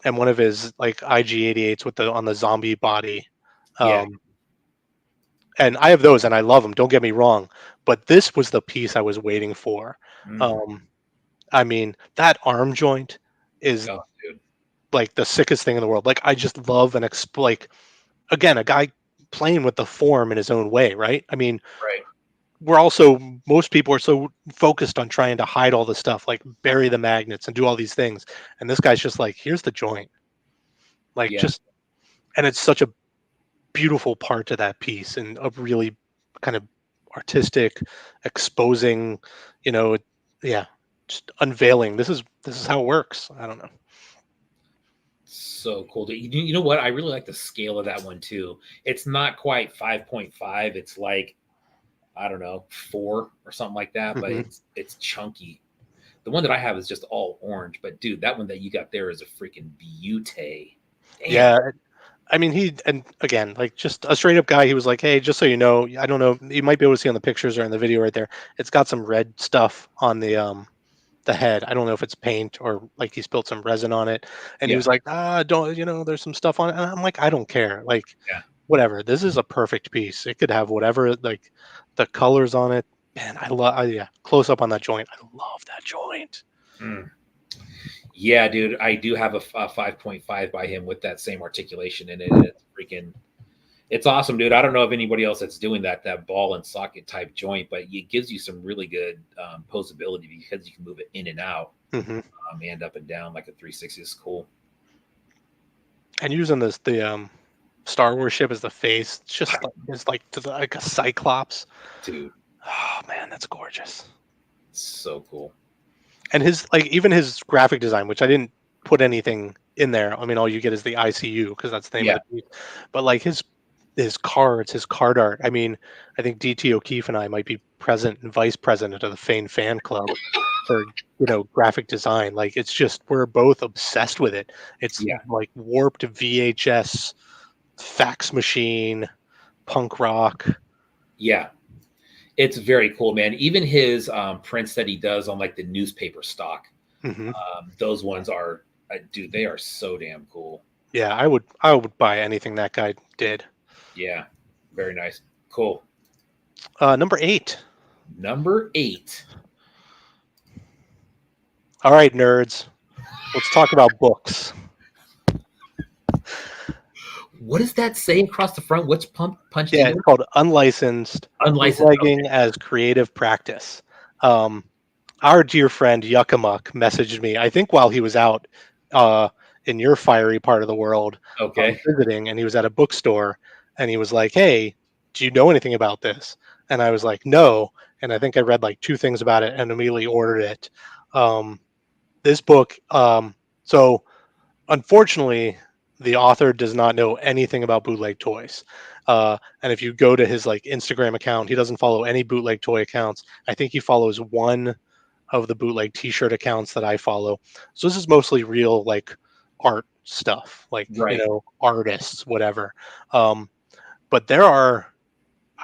and one of his like IG-88s with the on the zombie body. Yeah. Um, and I have those, and I love them. Don't get me wrong, but this was the piece I was waiting for. Mm. Um, I mean, that arm joint is Oh, dude. like the sickest thing in the world. Like I just love like again a guy playing with the form in his own way, right? I mean, Right. we're also most people are so focused on trying to hide all the stuff, like bury the magnets and do all these things, and this guy's just like, here's the joint, like Yeah. just, and it's such a beautiful part to that piece and a really kind of artistic, exposing, you know, yeah, just unveiling. This is how it works. I don't know. So cool. You know what? I really like the scale of that one too. It's not quite 5.5. It's like, I don't know, 4 or something like that, but Hmm. it's chunky. The one that I have is just all orange, but dude, that one that you got there is a freaking beauty. Damn. Yeah, I mean, and again, like just a straight up guy. He was like, "Hey, just so you know, I don't know, you might be able to see on the pictures or in the video right there. It's got some red stuff on the head. I don't know if it's paint or like he spilled some resin on it." And he Yeah. was like, don't, there's some stuff on it." And I'm like, "I don't care. Like, Yeah. whatever. This is a perfect piece. It could have whatever, like the colors on it." Man, yeah, close up on that joint. I love that joint. Mm. Yeah, dude, I do have a 5.5 by him with that same articulation in it. And it's freaking, it's awesome, dude. I don't know of anybody else that's doing that ball and socket type joint, but it gives you some really good posability because you can move it in and out, Hmm. and up and down like a 360 is cool. And using the Star Wars ship as the face, just like it's like a Cyclops. Dude, Oh man, that's gorgeous. so cool. And his like even his graphic design, which I didn't put anything in there. I mean, all you get is the ICU because that's the name of Yeah, the piece. But like his cards, his card art. I mean, I think DT O'Keefe and I might be president and vice president of the Fane fan club for graphic design. Like it's just we're both obsessed with it. It's yeah, like warped VHS fax machine punk rock. yeah. It's very cool, man. Even his prints that he does on like the newspaper stock, Hmm. those ones are, dude, they are so damn cool. Yeah, I would buy anything that guy did. Yeah, very nice. Cool. Number 8. Number 8. All right, nerds. Let's talk about books. What does that say across the front? What's punched Yeah, into it's it? called unlicensed Unlicensed. bootlegging as creative practice. Um, our dear friend Yuckamuck messaged me, I think while he was out uh, in your fiery part of the world Okay. visiting, and he was at a bookstore, and he was like, "Hey, do you know anything about this?" And I was like, "No," and I think I read like 2 things about it and immediately ordered it. Um, this book, so unfortunately, the author does not know anything about bootleg toys. And if you go to his like Instagram account, he doesn't follow any bootleg toy accounts. I think he follows one of the bootleg T-shirt accounts that I follow. So this is mostly real like art stuff, like Right. artists, whatever. Um, but there are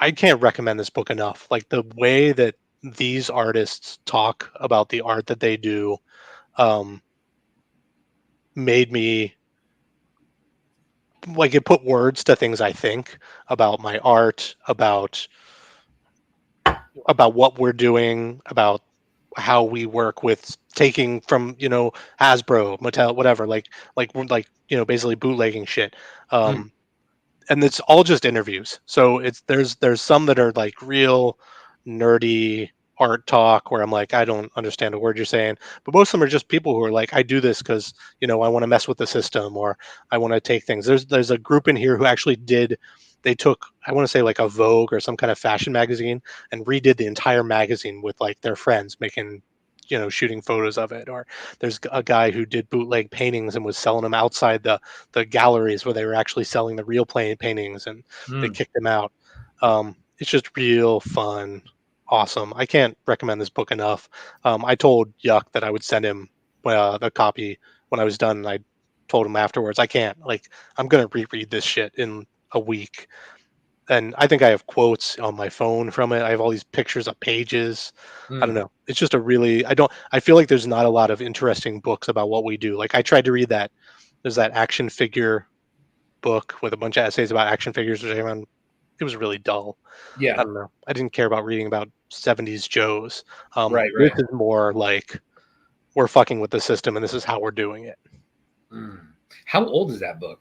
I can't recommend this book enough. Like the way that these artists talk about the art that they do um, made me like it put words to things I think about my art, about what we're doing, about how we work with taking from Hasbro, Mattel, whatever, like we're like basically bootlegging shit. Mm. Um, and it's all just interviews. So it's there's some that are like real nerdy art talk where I'm like, I don't understand a word you're saying, but most of them are just people who are like, I do this because I want to mess with the system or I want to take things. There's a group in here who actually they took, I want to say like a Vogue or some kind of fashion magazine and redid the entire magazine with like their friends making shooting photos of it. Or there's a guy who did bootleg paintings and was selling them outside the galleries where they were actually selling the real paintings, and they Mm. kicked them out. It's just real fun, awesome. I can't recommend this book enough. I told Yuck that I would send him the copy when I was done, and I told him afterwards, I can't. Like, I'm gonna reread this shit in a week, and I think I have quotes on my phone from it. I have all these pictures of pages. I don't Mm. know. It's just a really I feel like there's not a lot of interesting books about what we do. Like I tried to read that. There's that action figure book with a bunch of essays about action figures, which I found it was really dull. Yeah. I don't know. I didn't care about reading about 70s Joes. Right. This Right. is more like we're fucking with the system and this is how we're doing it. Mm. How old is that book?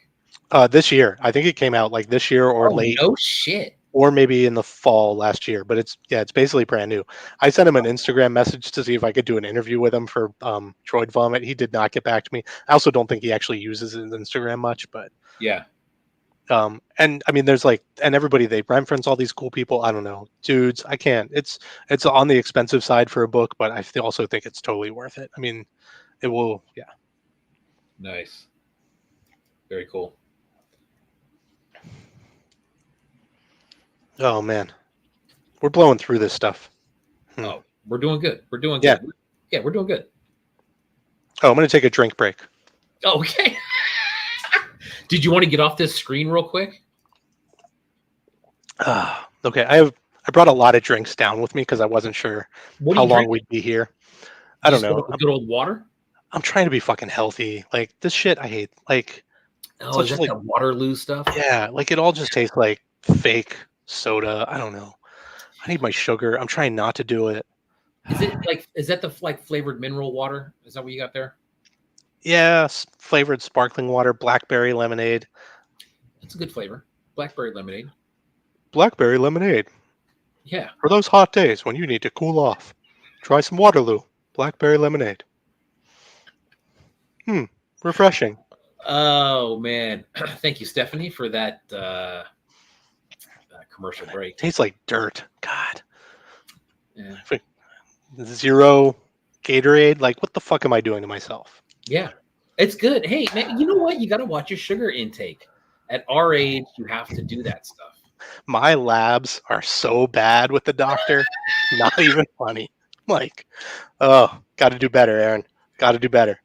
This year, I think it came out like this year or Oh, late, no shit. or maybe in the fall last year. But it's basically brand new. I sent him an Instagram message to see if I could do an interview with him for Droid Vomit. He did not get back to me. I also don't think he actually uses his Instagram much, but Yeah. and I mean there's like, and everybody, they reference all these cool people. I don't know, dudes, I can't. It's on the expensive side for a book, but also think it's totally worth it. I mean, it will. Yeah. Nice. Very cool. Oh man, we're blowing through this stuff. Oh, we're doing good. We're doing Yeah. good. Yeah, we're doing good. Oh, I'm gonna take a drink break. Okay. Did you want to get off this screen real quick? Okay, I brought a lot of drinks down with me because I wasn't sure What are how you long drinking? we'd be here. I You don't just know. want a good old water? I'm trying to be fucking healthy. Like this shit I hate. Like Oh, is such that like, that Waterloo stuff? yeah, like it all just tastes like fake soda. I don't know. I need my sugar. I'm trying not to do it. Is it like is that the like flavored mineral water? Is that what you got there? Yeah, flavored sparkling water, blackberry lemonade. It's a good flavor. Blackberry lemonade. Blackberry lemonade. Yeah. For those hot days when you need to cool off, try some Waterloo. Blackberry lemonade. Hmm, refreshing. Oh man. Thank you, Stephanie, for that commercial break. Tastes like dirt. God. Yeah. Zero Gatorade. Like, what the fuck am I doing to myself? Yeah. It's good. Hey, man, you know what? You got to watch your sugar intake. At our age, you have to do that stuff. My labs are so bad with the doctor. Not even funny. Like, oh, got to do better, Aaron. Got to do better.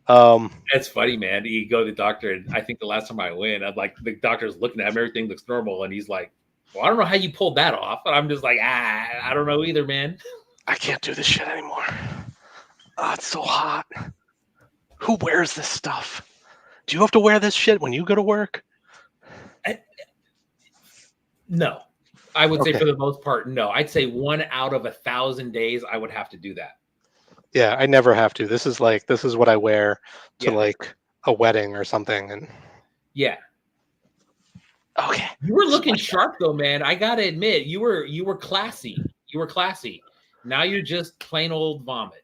Um, That's funny, man. You go to the doctor, and I think the last time I went, I'm like, the doctor's looking at him, everything looks normal, and he's like, "Well, I don't know how you pulled that off." And I'm just like, I don't know either, man. I can't do this shit anymore. Oh, it's so hot. Who wears this stuff? Do you have to wear this shit when you go to work? I, no, I would say Okay. for the most part, no. I'd say 1 out of 1,000 days, I would have to do that. Yeah, I never have to. This is what I wear to Yeah. like a wedding or something. And Yeah. okay, You were looking splash that. sharp though, man. I gotta admit, you were classy. You were classy. Now you're just plain old vomit.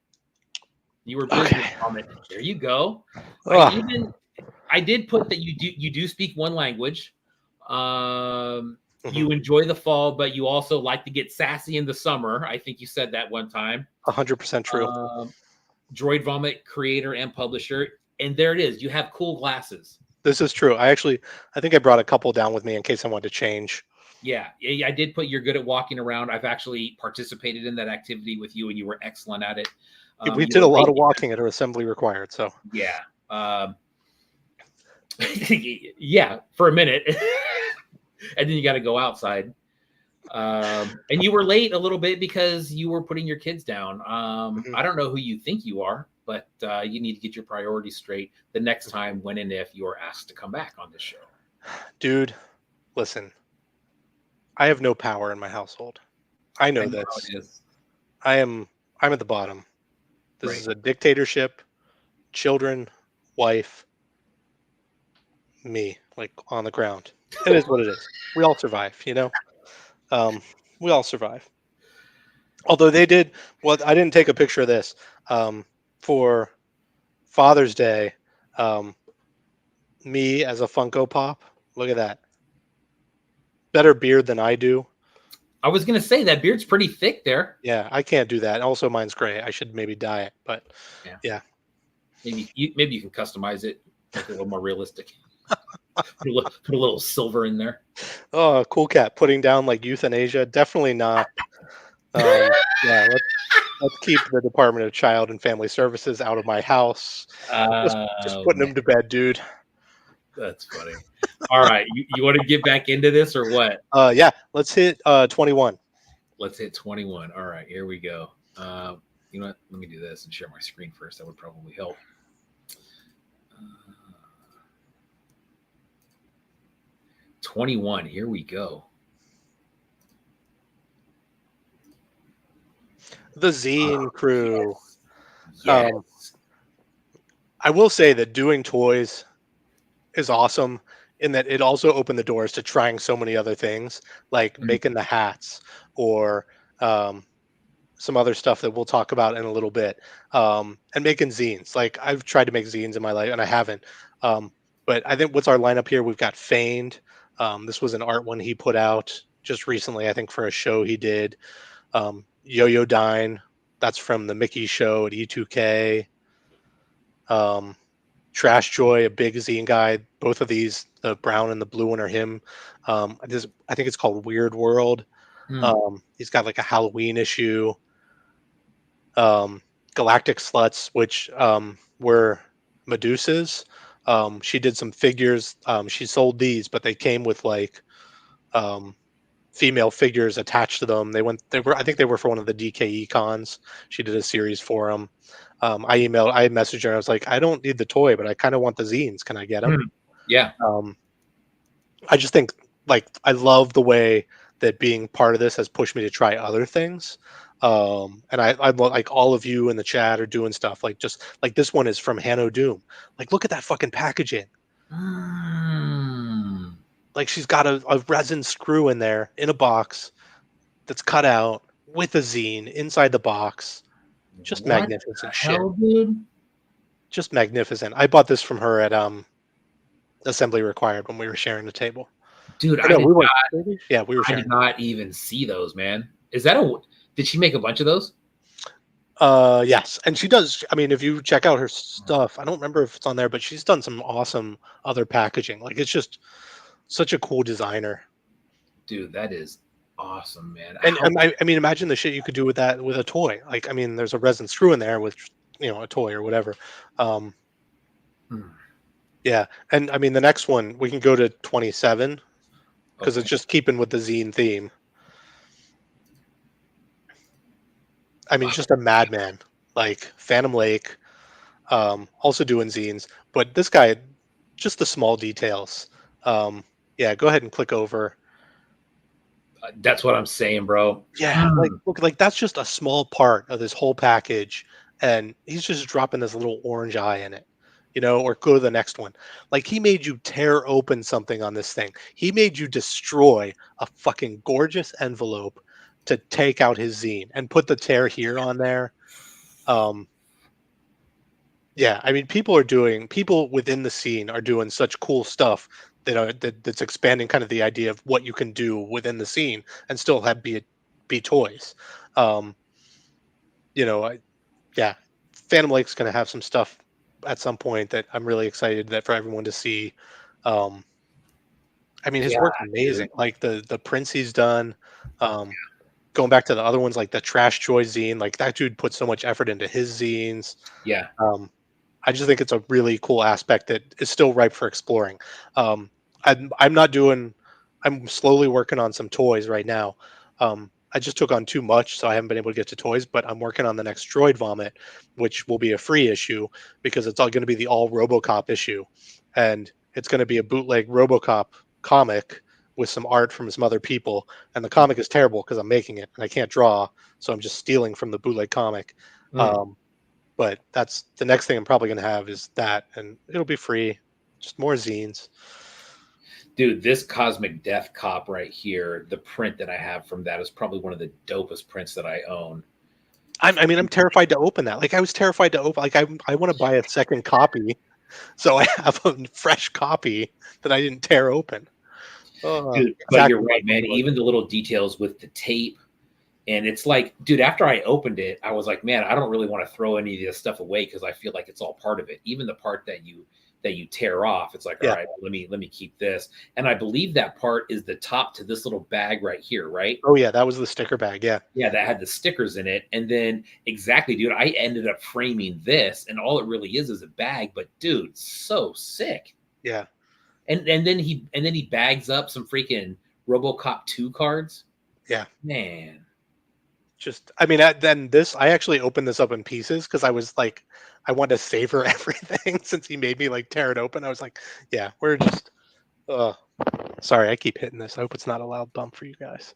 You were business Okay. vomit. There you go. I Oh, even I did put that you do speak one language. mhm. You enjoy the fall, but you also like to get sassy in the summer. I think you said that one time. 100% true. Um, Droid Vomit creator and publisher, and there it is. You have cool glasses. This is true. I think I brought a couple down with me in case I wanted to change. Yeah, I did put you're good at walking around. I've actually participated in that activity with you, and you were excellent at it. We You did were a lot late of walking at our assembly required, so yeah. Yeah, for a minute. And then you got to go outside. And you were late a little bit because you were putting your kids down. mhm. I don't know who you think you are, but you need to get your priorities straight the next time when and if you are asked to come back on this show. Dude, listen. I have no power in my household. I I know know how this. it is. I am I'm at the bottom. This Right. is a dictatorship. Children, wife, me, like on the ground. It is what it is. We all survive, you know. Um, we all survive. Although they did, well, I didn't take a picture of this. For Father's Day, um, me as a Funko Pop. Look at that. Better beard than I do. I was gonna say that beard's pretty thick there. Yeah, I can't do that. Also, mine's gray. I should maybe dye it, but Yeah. yeah. Maybe you can customize it, make it a little more realistic. Put a little silver in there. Oh, cool cat putting down like euthanasia. Definitely not. Yeah, let's keep the Department of Child and Family Services out of my house. Just Oh putting man, them to bed, dude. that's funny. All right, you want to get back into this or what? Yeah, let's hit 21. Let's hit 21. All right, here we go. You know what? Let me do this and share my screen first. That would probably help. Uh, 21. Here we go. The Zine crew. Yes. Um, Yes. I will say that doing toys is awesome in that it also opened the doors to trying so many other things, like Mm, making the hats or um, some other stuff that we'll talk about in a little bit, and making zines. Like I've tried to make zines in my life, and I haven't. Um, but I think what's our lineup here? We've got Feigned. This was an art one he put out just recently, I think, for a show he did. Yo-Yo Dine. That's from the Mickey show at E2K. Um, Trash Joy, a big zine guy. Both of these, the brown and the blue one, are him. I think it's called Weird World. mm, He's got like a Halloween issue. um, Galactic Sluts, which were Medusa's. She did some figures. She sold these, but they came with like um, female figures attached to them. They were, I think they were for one of the DKE cons. She did a series for them. I messaged her. I was like, I don't need the toy, but I kind of want the zines. Can I get them? mm. Yeah. Um, I just think like I love the way that being part of this has pushed me to try other things. And like all of you in the chat are doing stuff like just like this one is from Hanno Doom. Like, look at that fucking packaging. Mm. Like she's got a resin screw in there in a box that's cut out with a zine inside the box. Just What the magnificent shit. hell, dude? Just magnificent. I bought this from her at Assembly Required when we were sharing the table. Dude, Or no, we weren't. Maybe? Yeah, we were I sharing. did not even see those, man. Is that a? Did she make a bunch of those? Yes, and she does. I mean, if you check out her stuff, I don't remember if it's on there, but she's done some awesome other packaging. Like it's just such a cool designer. Dude, that is awesome, man. And I mean, imagine the shit you could do with that with a toy. Like, I mean, there's a resin screw in there with a toy or whatever. Um, Hmm, yeah, and I mean, the next one we can go to 27 because okay. it's just keeping with the zine theme. I mean, just a madman like Phantom Lake. Also doing zines, but this guy, just the small details. Um, yeah, go ahead and click over. That's what I'm saying, bro. Yeah, like look, like that's just a small part of this whole package, and he's just dropping this little orange eye in it, or go to the next one. Like he made you tear open something on this thing. He made you destroy a fucking gorgeous envelope to take out his zine and put the tear here on there. Um, yeah, I mean, people within the scene are doing such cool stuff that's expanding kind of the idea of what you can do within the scene and still have be toys. Um, yeah, Phantom Lake's going to have some stuff at some point that I'm really excited that for everyone to see. Um, I mean, his Yeah, work's dude. amazing. Like the prints he's done. Um, Going back to the other ones, like the Trash Joy zine, like that dude put so much effort into his zines. Yeah. Um, I just think it's a really cool aspect that is still ripe for exploring. Um, I'm not doing. I'm slowly working on some toys right now. I just took on too much, so I haven't been able to get to toys. But I'm working on the next Droid Vomit, which will be a free issue because it's all going to be the all RoboCop issue, and it's going to be a bootleg RoboCop comic with some art from some other people. And the comic is terrible because I'm making it and I can't draw, so I'm just stealing from the bootleg comic. Mm. Um, but that's the next thing I'm probably going to have is that, and it'll be free. Just more zines. Dude, this Cosmic Death Cop right here, the print that I have from that is probably one of the dopest prints that I own. I mean, I'm terrified to open that. Like, I was terrified to open. Like, I want to buy a second copy, so I have a fresh copy that I didn't tear open. Dude, but you're Exactly. right, man. Even the little details with the tape. And it's like, dude, after I opened it, I was like, man, I don't really want to throw any of this stuff away because I feel like it's all part of it. Even the part that you tear off, it's like, all Yeah. right, let me keep this. And I believe that part is the top to this little bag right here, right? Oh yeah, that was the sticker bag. Yeah. Yeah, that had the stickers in it. And then exactly, dude, I ended up framing this, and all it really is a bag. But dude, so sick. Yeah. And then he bags up some freaking RoboCop 2 cards. Yeah. Man. Just, I mean, then this, I actually opened this up in pieces because I was like, I wanted to savor everything since he made me like tear it open. I was like, yeah, we're just, sorry, I keep hitting this. I hope it's not a loud bump for you guys.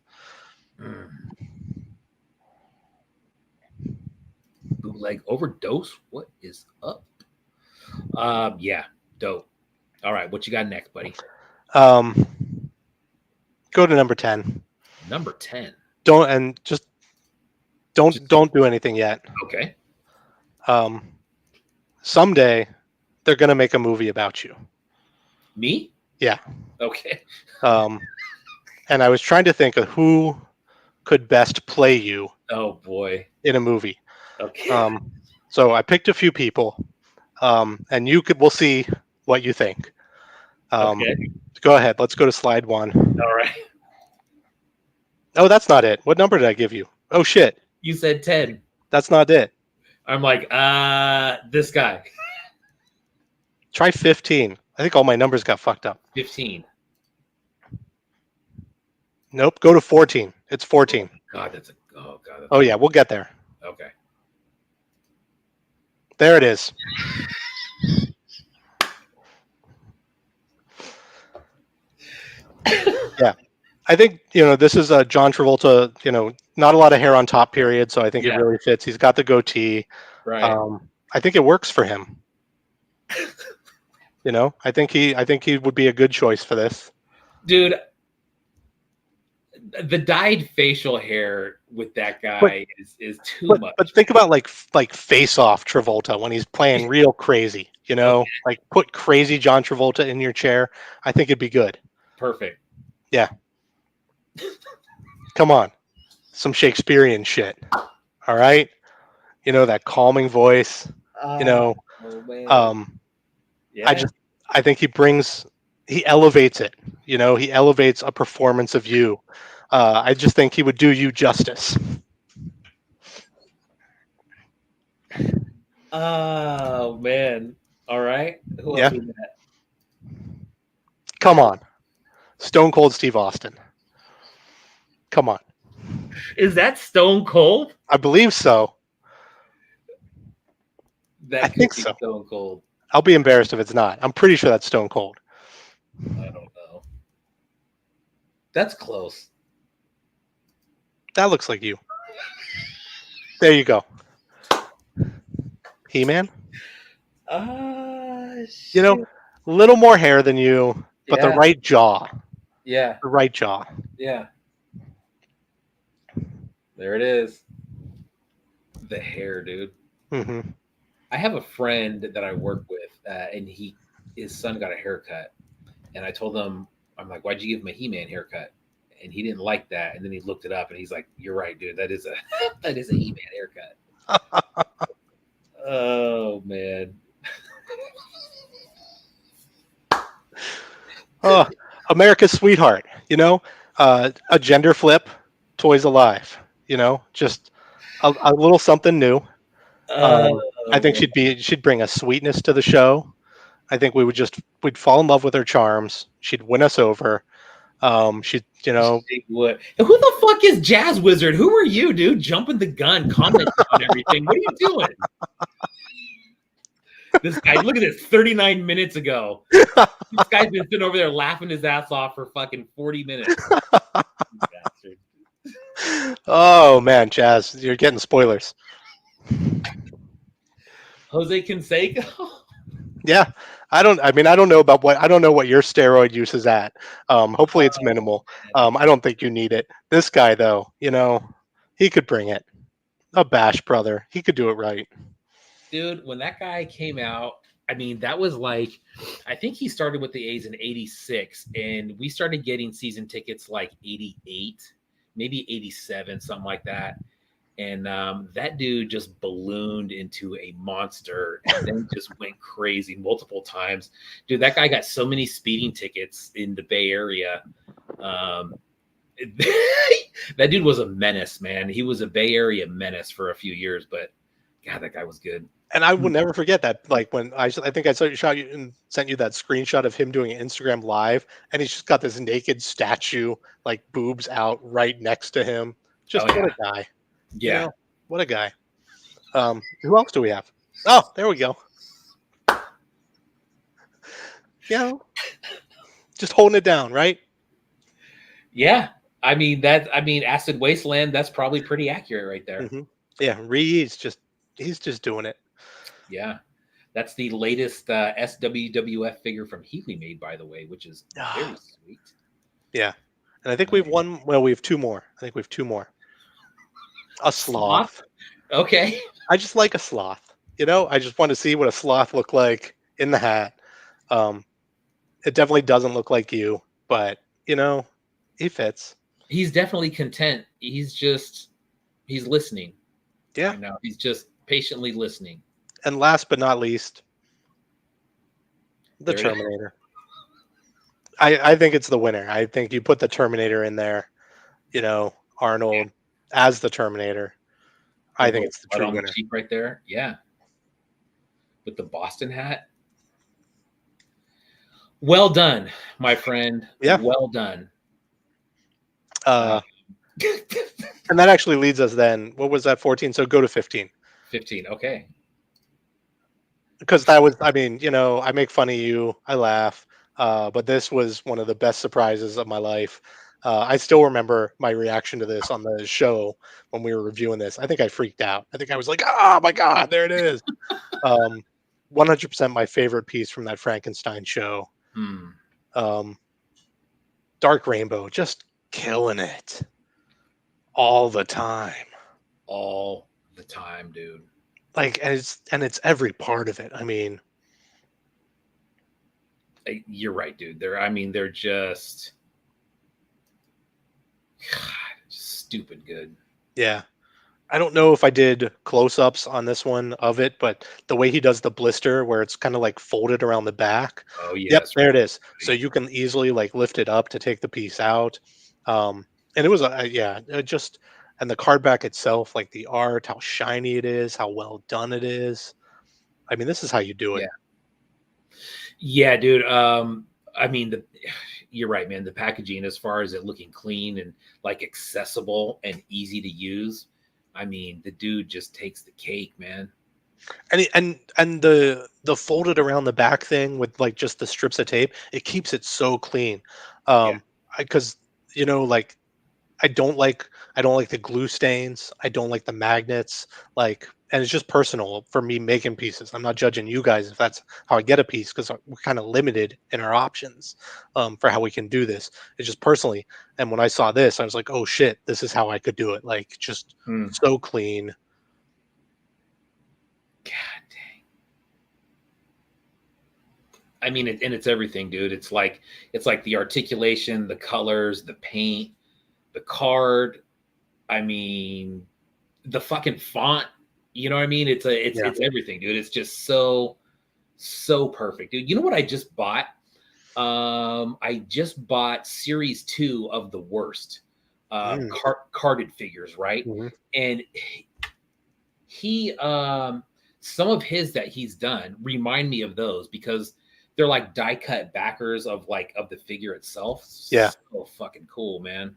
Bootleg overdose. What is up? Yeah, dope. All right, what you got next, buddy? Um, Go to number 10. Number 10. Just don't do anything yet. Okay. Someday they're gonna make a movie about you. Me? Yeah. Okay. And I was trying to think of who could best play you Oh boy. in a movie. Okay. So I picked a few people, and we'll see what you think. Okay. Go ahead. Let's go to slide 1. All right. Oh, that's not it. What number did I give you? Oh shit, You said 10. that's not it. I'm like, this guy. Try 15. I think all my numbers got fucked up. 15. Nope. Go to 14. It's 14. God, that's oh god. Oh yeah, we'll get there. Okay. There it is. Yeah. I think, this is a John Travolta, not a lot of hair on top period, so I think it really fits. He's got the goatee. Right. I think it works for him. I think he would be a good choice for this. Dude, the dyed facial hair with that guy is too much. But think about like Face Off Travolta when he's playing real crazy, Okay. like put crazy John Travolta in your chair. I think it'd be good. Perfect. Yeah. Come on. Some Shakespearean shit. All right. That calming voice, Oh, man. Yeah. I think he elevates it. He elevates a performance of you. I just think he would do you justice. Oh man. All right. Who else we got? Come on. Stone Cold Steve Austin. Come on. Is that Stone Cold? I believe so. That I think could be so. Stone Cold. I'll be embarrassed if it's not. I'm pretty sure that's Stone Cold. I don't know. That's close. That looks like you. There you go. He-Man. You know, Shit. a little more hair than you, but the Yeah, right jaw. yeah, The right jaw. yeah. There it is. The hair, dude. Hmm. I have a friend that I work with, and his son got a haircut, and I told him, I'm like, why'd you give him a He-Man haircut? And he didn't like that, and then he looked it up, and he's like, you're right, dude. That is a that is a He-Man haircut. Oh man. Oh, America's sweetheart. A gender flip, toys alive. Just a little something new. Um, I think Oh, she'd bring a sweetness to the show. I think we'd fall in love with her charms. She'd win us over. She'd, what? Who the fuck is Jazz Wizard? Who are you, dude? Jumping the gun, commenting on everything. What are you doing? This guy, look at this, 39 minutes ago. This guy's been sitting over there laughing his ass off for fucking 40 minutes. Bastard. Oh man, Jazz, you're getting spoilers. Jose Canseco? Yeah, I don't know I don't know what your steroid use is at. Hopefully it's minimal. I don't think you need it. This guy though, he could bring it. A Bash brother, he could do it right. Dude, when that guy came out, I mean, that was like, I think he started with the A's in 86, and we started getting season tickets like 88, maybe 87, something like that. And that dude just ballooned into a monster and then just went crazy multiple times. Dude, that guy got so many speeding tickets in the Bay Area. Um, that dude was a menace, man. He was a Bay Area menace for a few years, but God, that guy was good. And I will never forget that. Like when I think I saw you shot you and sent you that screenshot of him doing an Instagram live, and he's just got this naked statue, like boobs out, right next to him. Oh Just what yeah, a guy, yeah. what a guy. Who else do we have? Oh, there we go. Yeah, just holding it down, right? Yeah. I mean Acid Wasteland, that's probably pretty accurate right there. Hmm. Yeah, he's just doing it. Yeah. That's the latest SWWF figure from Healy made, by the way, which is very Ah, sweet. yeah, and I think Uh, we've one. Well, we have two more. I think we have two more. A Sloth. sloth. Okay. I just like a sloth. I just want to see what a sloth look like in the hat. Um, it definitely doesn't look like you, but he fits. He's definitely content. He's listening Yeah. right now. He's just patiently listening. And last but not least, the There it is. Terminator. I think it's the winner. I think you put the Terminator in there, Arnold as the Terminator. The I think little it's the butt true on the winner. cheek right there. Yeah. With the Boston hat. Well done, my friend. Yeah. Well done. Uh, Uh, and that actually leads us then. What was that? 14. So go to 15. 15. Okay. Because that was, I mean, I make fun of you, I laugh, but this was one of the best surprises of my life. I still remember my reaction to this on the show when we were reviewing this. I think I freaked out. I think I was like, "Oh my god, there it is!" 100% my favorite piece from that Frankenstein show. Hmm. Um, Dark Rainbow, just killing it all the time. All the time, dude. Like, and it's every part of it. I mean, You're right, dude. They're just, God, just stupid good. yeah. I don't know if I did close-ups on this one of it, but the way he does the blister where it's kind of like folded around the back. Oh Yep, yes, there it is. So right. you can easily like lift it up to take the piece out. And it was yeah, just and the card back itself, like the art, how shiny it is, how well done it is. I mean, this is how you do it. Yeah, yeah, dude. You're right, man. The packaging, as far as it looking clean and like accessible and easy to use, I mean, the dude just takes the cake, man. And the folded around the back thing with like just the strips of tape, it keeps it so clean. Yeah, Because like I don't like the glue stains. I don't like the magnets. Like, and it's just personal for me making pieces. I'm not judging you guys if that's how I get a piece because we're kind of limited in our options for how we can do this. It's just personally. And when I saw this, I was like, oh shit, this is how I could do it. Like, just Mm. so clean. God dang. I mean, and it's everything, dude. It's like the articulation, the colors, the paint, the card. I mean, the fucking font. You know what I mean? Yeah. It's everything, dude. It's just so perfect, dude. You know what I just bought? I just bought series 2 of the worst Mm, carded figures, right? mhm. And he some of his that he's done remind me of those because they're like die cut backers of like of the figure itself. Yeah. So fucking cool, man.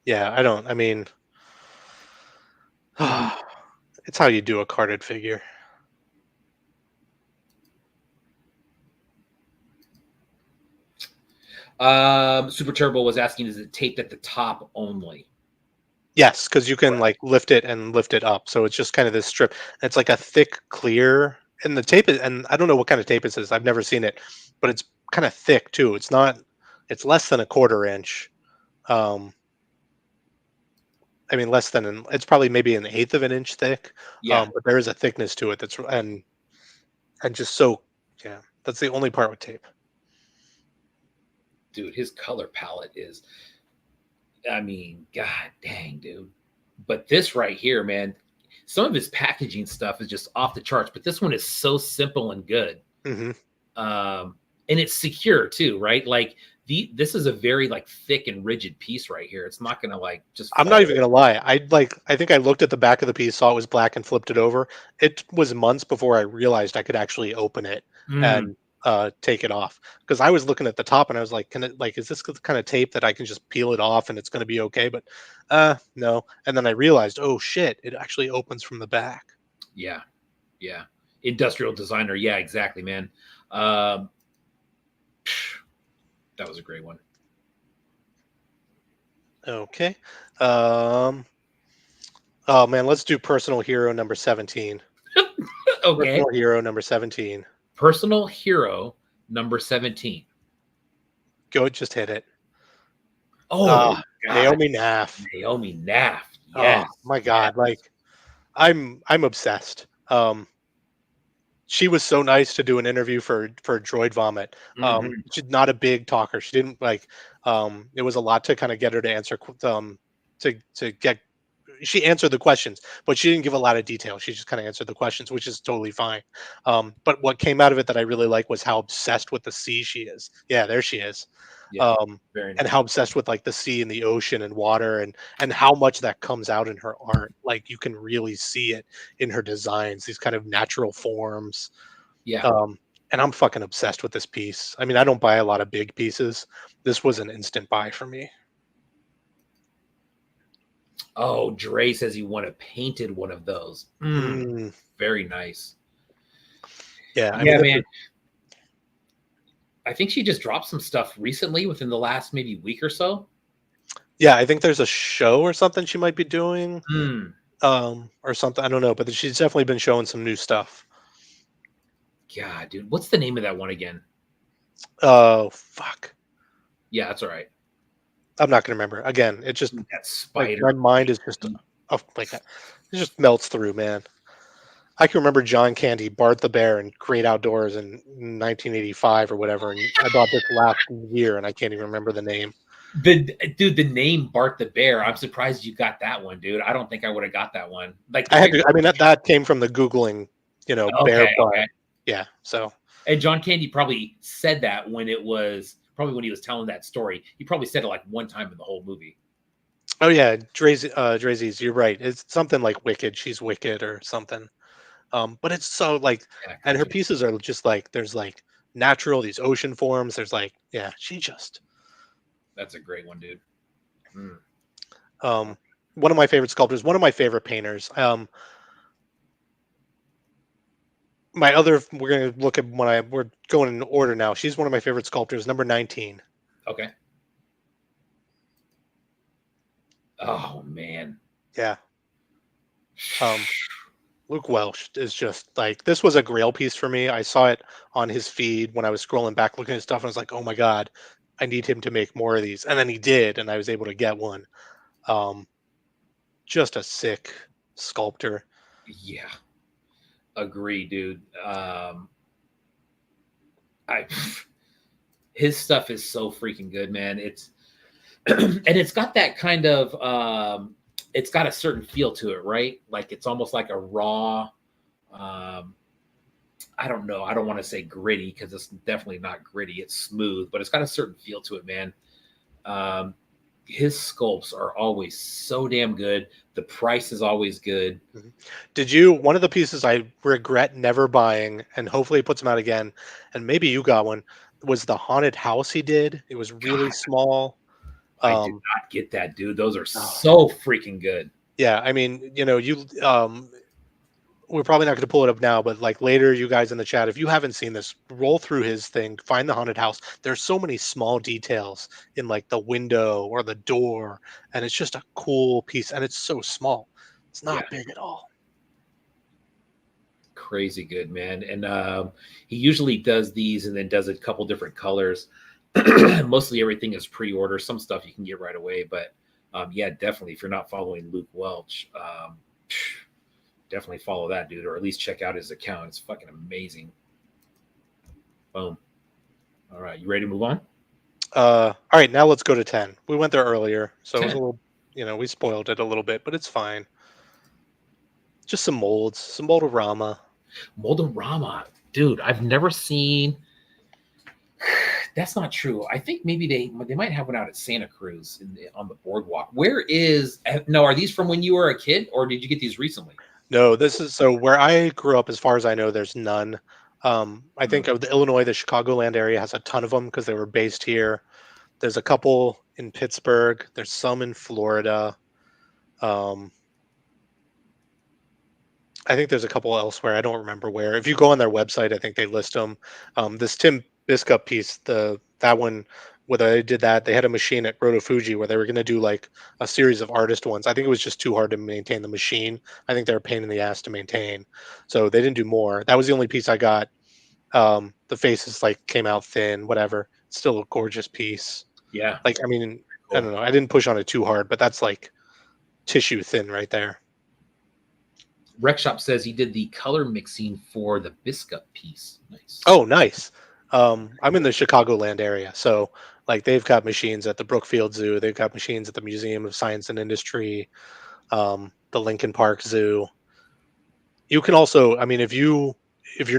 Yeah. I mean, Mm. it's how you do a carded figure. Super Turbo was asking, is it taped at the top only? Yes, because you can Correct. like lift it and lift it up. So it's just kind of this strip. It's like a thick, clear, and the tape is, and I don't know what kind of tape this is. I've never seen it, but it's kind of thick too. It's not, it's less than a quarter inch. Um, I mean, less than it's probably maybe an eighth of an inch thick. Yeah, But there is a thickness to it that's, and just so, yeah, that's the only part with tape. dude, his color palette is, I mean, god dang, dude. But this right here, man, some of his packaging stuff is just off the charts, but this one is so simple and good. Hmm. And it's secure too, right? Like this is a very like thick and rigid piece right here. It's not gonna like just I'm not fall. even gonna lie. I think I looked at the back of the piece, saw it was black, and flipped it over. It was months before I realized I could actually open it Mm, and take it off. Because I was looking at the top and I was like, can it like is this the kind of tape that I can just peel it off and it's gonna be okay? But no. And then I realized, oh shit, it actually opens from the back. yeah, yeah. Industrial designer, yeah, exactly, man. Um, that was a great one. Okay. Um oh man, let's do personal hero number 17. Okay, Personal hero number 17. personal hero number 17. Go, just hit it. Oh God, Naomi Naff. Naomi Naff. Oh Yes, my yes. god, like I'm obsessed. She was so nice to do an interview for Droid Vomit. Hmm. She's not a big talker. She didn't like. It was a lot to kind of get her to answer. To get. She answered the questions, but she didn't give a lot of detail. She just kind of answered the questions, which is totally fine. But what came out of it that I really like was how obsessed with the sea she is. Yeah, there she is. Yeah, Um, very and how nice. obsessed with like the sea and the ocean and water and how much that comes out in her art. Like you can really see it in her designs, these kind of natural forms. Yeah. Um, and I'm fucking obsessed with this piece. I mean, I don't buy a lot of big pieces. This was an instant buy for me. Oh, Dre says he want a painted one of those. Mm, Very nice. yeah, I mean, Yeah, man. I think she just dropped some stuff recently within the last maybe week or so. yeah, I think there's a show or something she might be doing, Mm. or something. I don't know, but she's definitely been showing some new stuff. God, dude, what's the name of that one again? Oh fuck, Yeah, that's all right. I'm not gonna remember. Again, it just That like spider. my mind is just like it just melts through, man. I can remember John Candy, Bart the Bear, and Great Outdoors in 1985 or whatever, and I bought this last year, and I can't even remember the name. The name Bart the Bear. I'm surprised you got that one, dude. I don't think I would have got that one. Like the I had figure. to. I mean, that came from the googling, bear Okay, butt. okay. Yeah. So. And John Candy probably said that when it was probably when he was telling that story. He probably said it like one time in the whole movie. Oh yeah, Drazy's. You're right. It's something like Wicked. She's Wicked or something. But it's so like, Yeah, and her gotcha. pieces are just like there's like natural these ocean forms. There's like yeah, she just That's a great one, dude. Mm. um one of my favorite sculptors, one of my favorite painters. My other we're gonna look at when we're going in order now. She's one of my favorite sculptors, number 19. Okay. Oh man. Yeah. Um, Luke Welch is just like, this was a Grail piece for me. I saw it on his feed when I was scrolling back looking at stuff, and I was like, oh my god, I need him to make more of these. And then he did, and I was able to get one. Um, just a sick sculptor. Yeah, agree, dude. I his stuff is so freaking good, man. It's and it's got that kind of it's got a certain feel to it, right? Like it's almost like a raw um I don't know. I don't want to say gritty because it's definitely not gritty. It's smooth, but it's got a certain feel to it, man. Um, his sculpts are always so damn good. The price is always good. Mhm. Did you one of the pieces I regret never buying, and hopefully he puts them out again, and maybe you got one, was the haunted house he did. It was really God, small. I did Um, not get that, dude. Those are oh, so freaking good. yeah, I mean, we're probably not going to pull it up now, but like later, you guys in the chat, if you haven't seen this, roll through his thing, find the haunted house. There's so many small details in like the window or the door, and it's just a cool piece, and it's so small. It's Yeah, not big at all. crazy good, man. And he usually does these and then does a couple different colors. Mostly everything is pre-order. Some stuff you can get right away, but yeah, definitely. If you're not following Luke Welch, definitely follow that dude, or at least check out his account. It's fucking amazing. Boom. All right, you ready to move on? All right, now let's go to 10. We went there earlier, so it was a 10. little, we spoiled it a little bit, but it's fine. Just some molds, some moldorama. Moldorama. Dude, I've never seen. That's not true. I think maybe they might have one out at Santa Cruz on the boardwalk. Where is no? Are these from when you were a kid, or did you get these recently? No, this is so where I grew up. As far as I know, there's none. I Mm, think of the Illinois, the Chicagoland area has a ton of them because they were based here. There's a couple in Pittsburgh. There's some in Florida. Um, I think there's a couple elsewhere. I don't remember where. If you go on their website, I think they list them. This Tim Biscup piece, the that one, where they did that, they had a machine at Roto Fuji where they were going to do like a series of artist ones. I think it was just too hard to maintain the machine. I think they're a pain in the ass to maintain, so they didn't do more. That was the only piece I got. The faces like came out thin, whatever. Still a gorgeous piece. yeah, Like, I mean, I cool. don't know. I didn't push on it too hard, but that's like tissue thin right there. Rec Shop says he did the color mixing for the Biscuit piece. Nice. Oh, nice. I'm in the Chicagoland area, so like they've got machines at the Brookfield Zoo. They've got machines at the Museum of Science and Industry, the Lincoln Park Zoo. You can also, I mean, if you're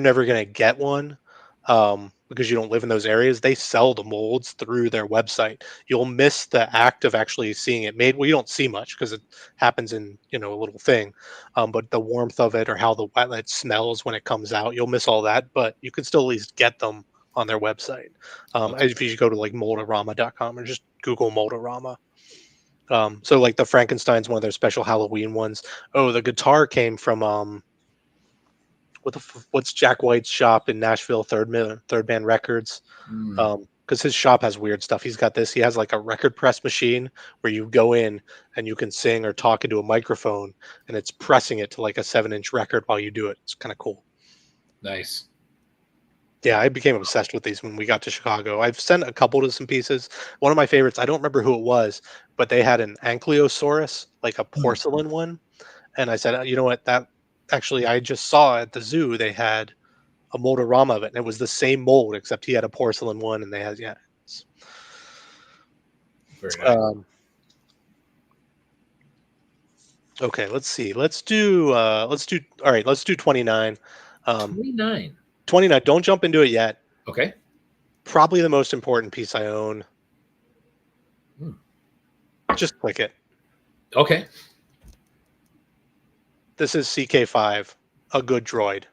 never gonna get one, because you don't live in those areas, they sell the molds through their website. You'll miss the act of actually seeing it made. Well, you don't see much because it happens in a little thing, but the warmth of it or how the wetlet smells when it comes out, you'll miss all that. But you can still at least get them on their website. Okay. If you go to like moldorama.com or just Google Moldorama. So like the Frankenstein's one of their special Halloween ones. Oh, the guitar came from what's Jack White's shop in Nashville, Third Man Records. Mm, Because his shop has weird stuff. He's got this. He has like a record press machine where you go in and you can sing or talk into a microphone, and it's pressing it to like a 7-inch record while you do it. It's kind of cool. nice. Yeah, I became obsessed with these when we got to Chicago. I've sent a couple to some pieces. One of my favorites, I don't remember who it was, but they had an ankylosaurus, like a Mm, porcelain one. And I said, you know what? That actually, I just saw at the zoo, they had a moldorama of it, and it was the same mold except he had a porcelain one, and they had very nice. Um, okay, let's see. Let's do all right. Let's do 29. 29. 29. Don't jump into it yet. Okay. Probably the most important piece I own. Mm, Just click it. okay. This is CK5, a good droid.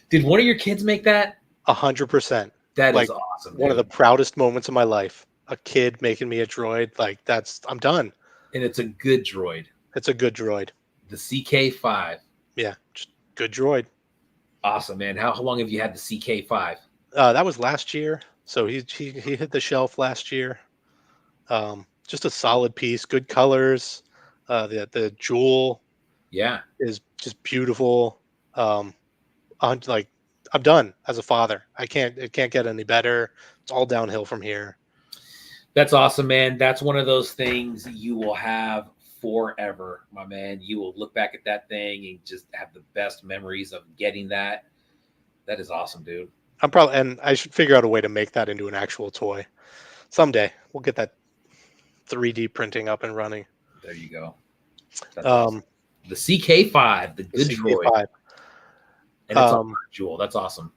Did one of your kids make that? 100%. That is Like awesome, one of the dude. proudest moments of my life. A kid making me a droid. Like I'm done. And it's a good droid. It's a good droid. The CK5. Yeah, just good droid. Awesome, man. How long have you had the CK5? That was last year, so he hit the shelf last year. just a solid piece, good colors. The jewel Yeah. is just beautiful. Um, like I'm done as a father. It can't get any better. It's all downhill from here. That's awesome, man. That's one of those things you will have forever, my man. You will look back at that thing and just have the best memories of getting that. That is awesome, dude. And I should figure out a way to make that into an actual toy someday. We'll get that 3D printing up and running. There you go. That's awesome. Um, The CK5, the the good droid, CK5. and it's a Um, jewel. That's awesome.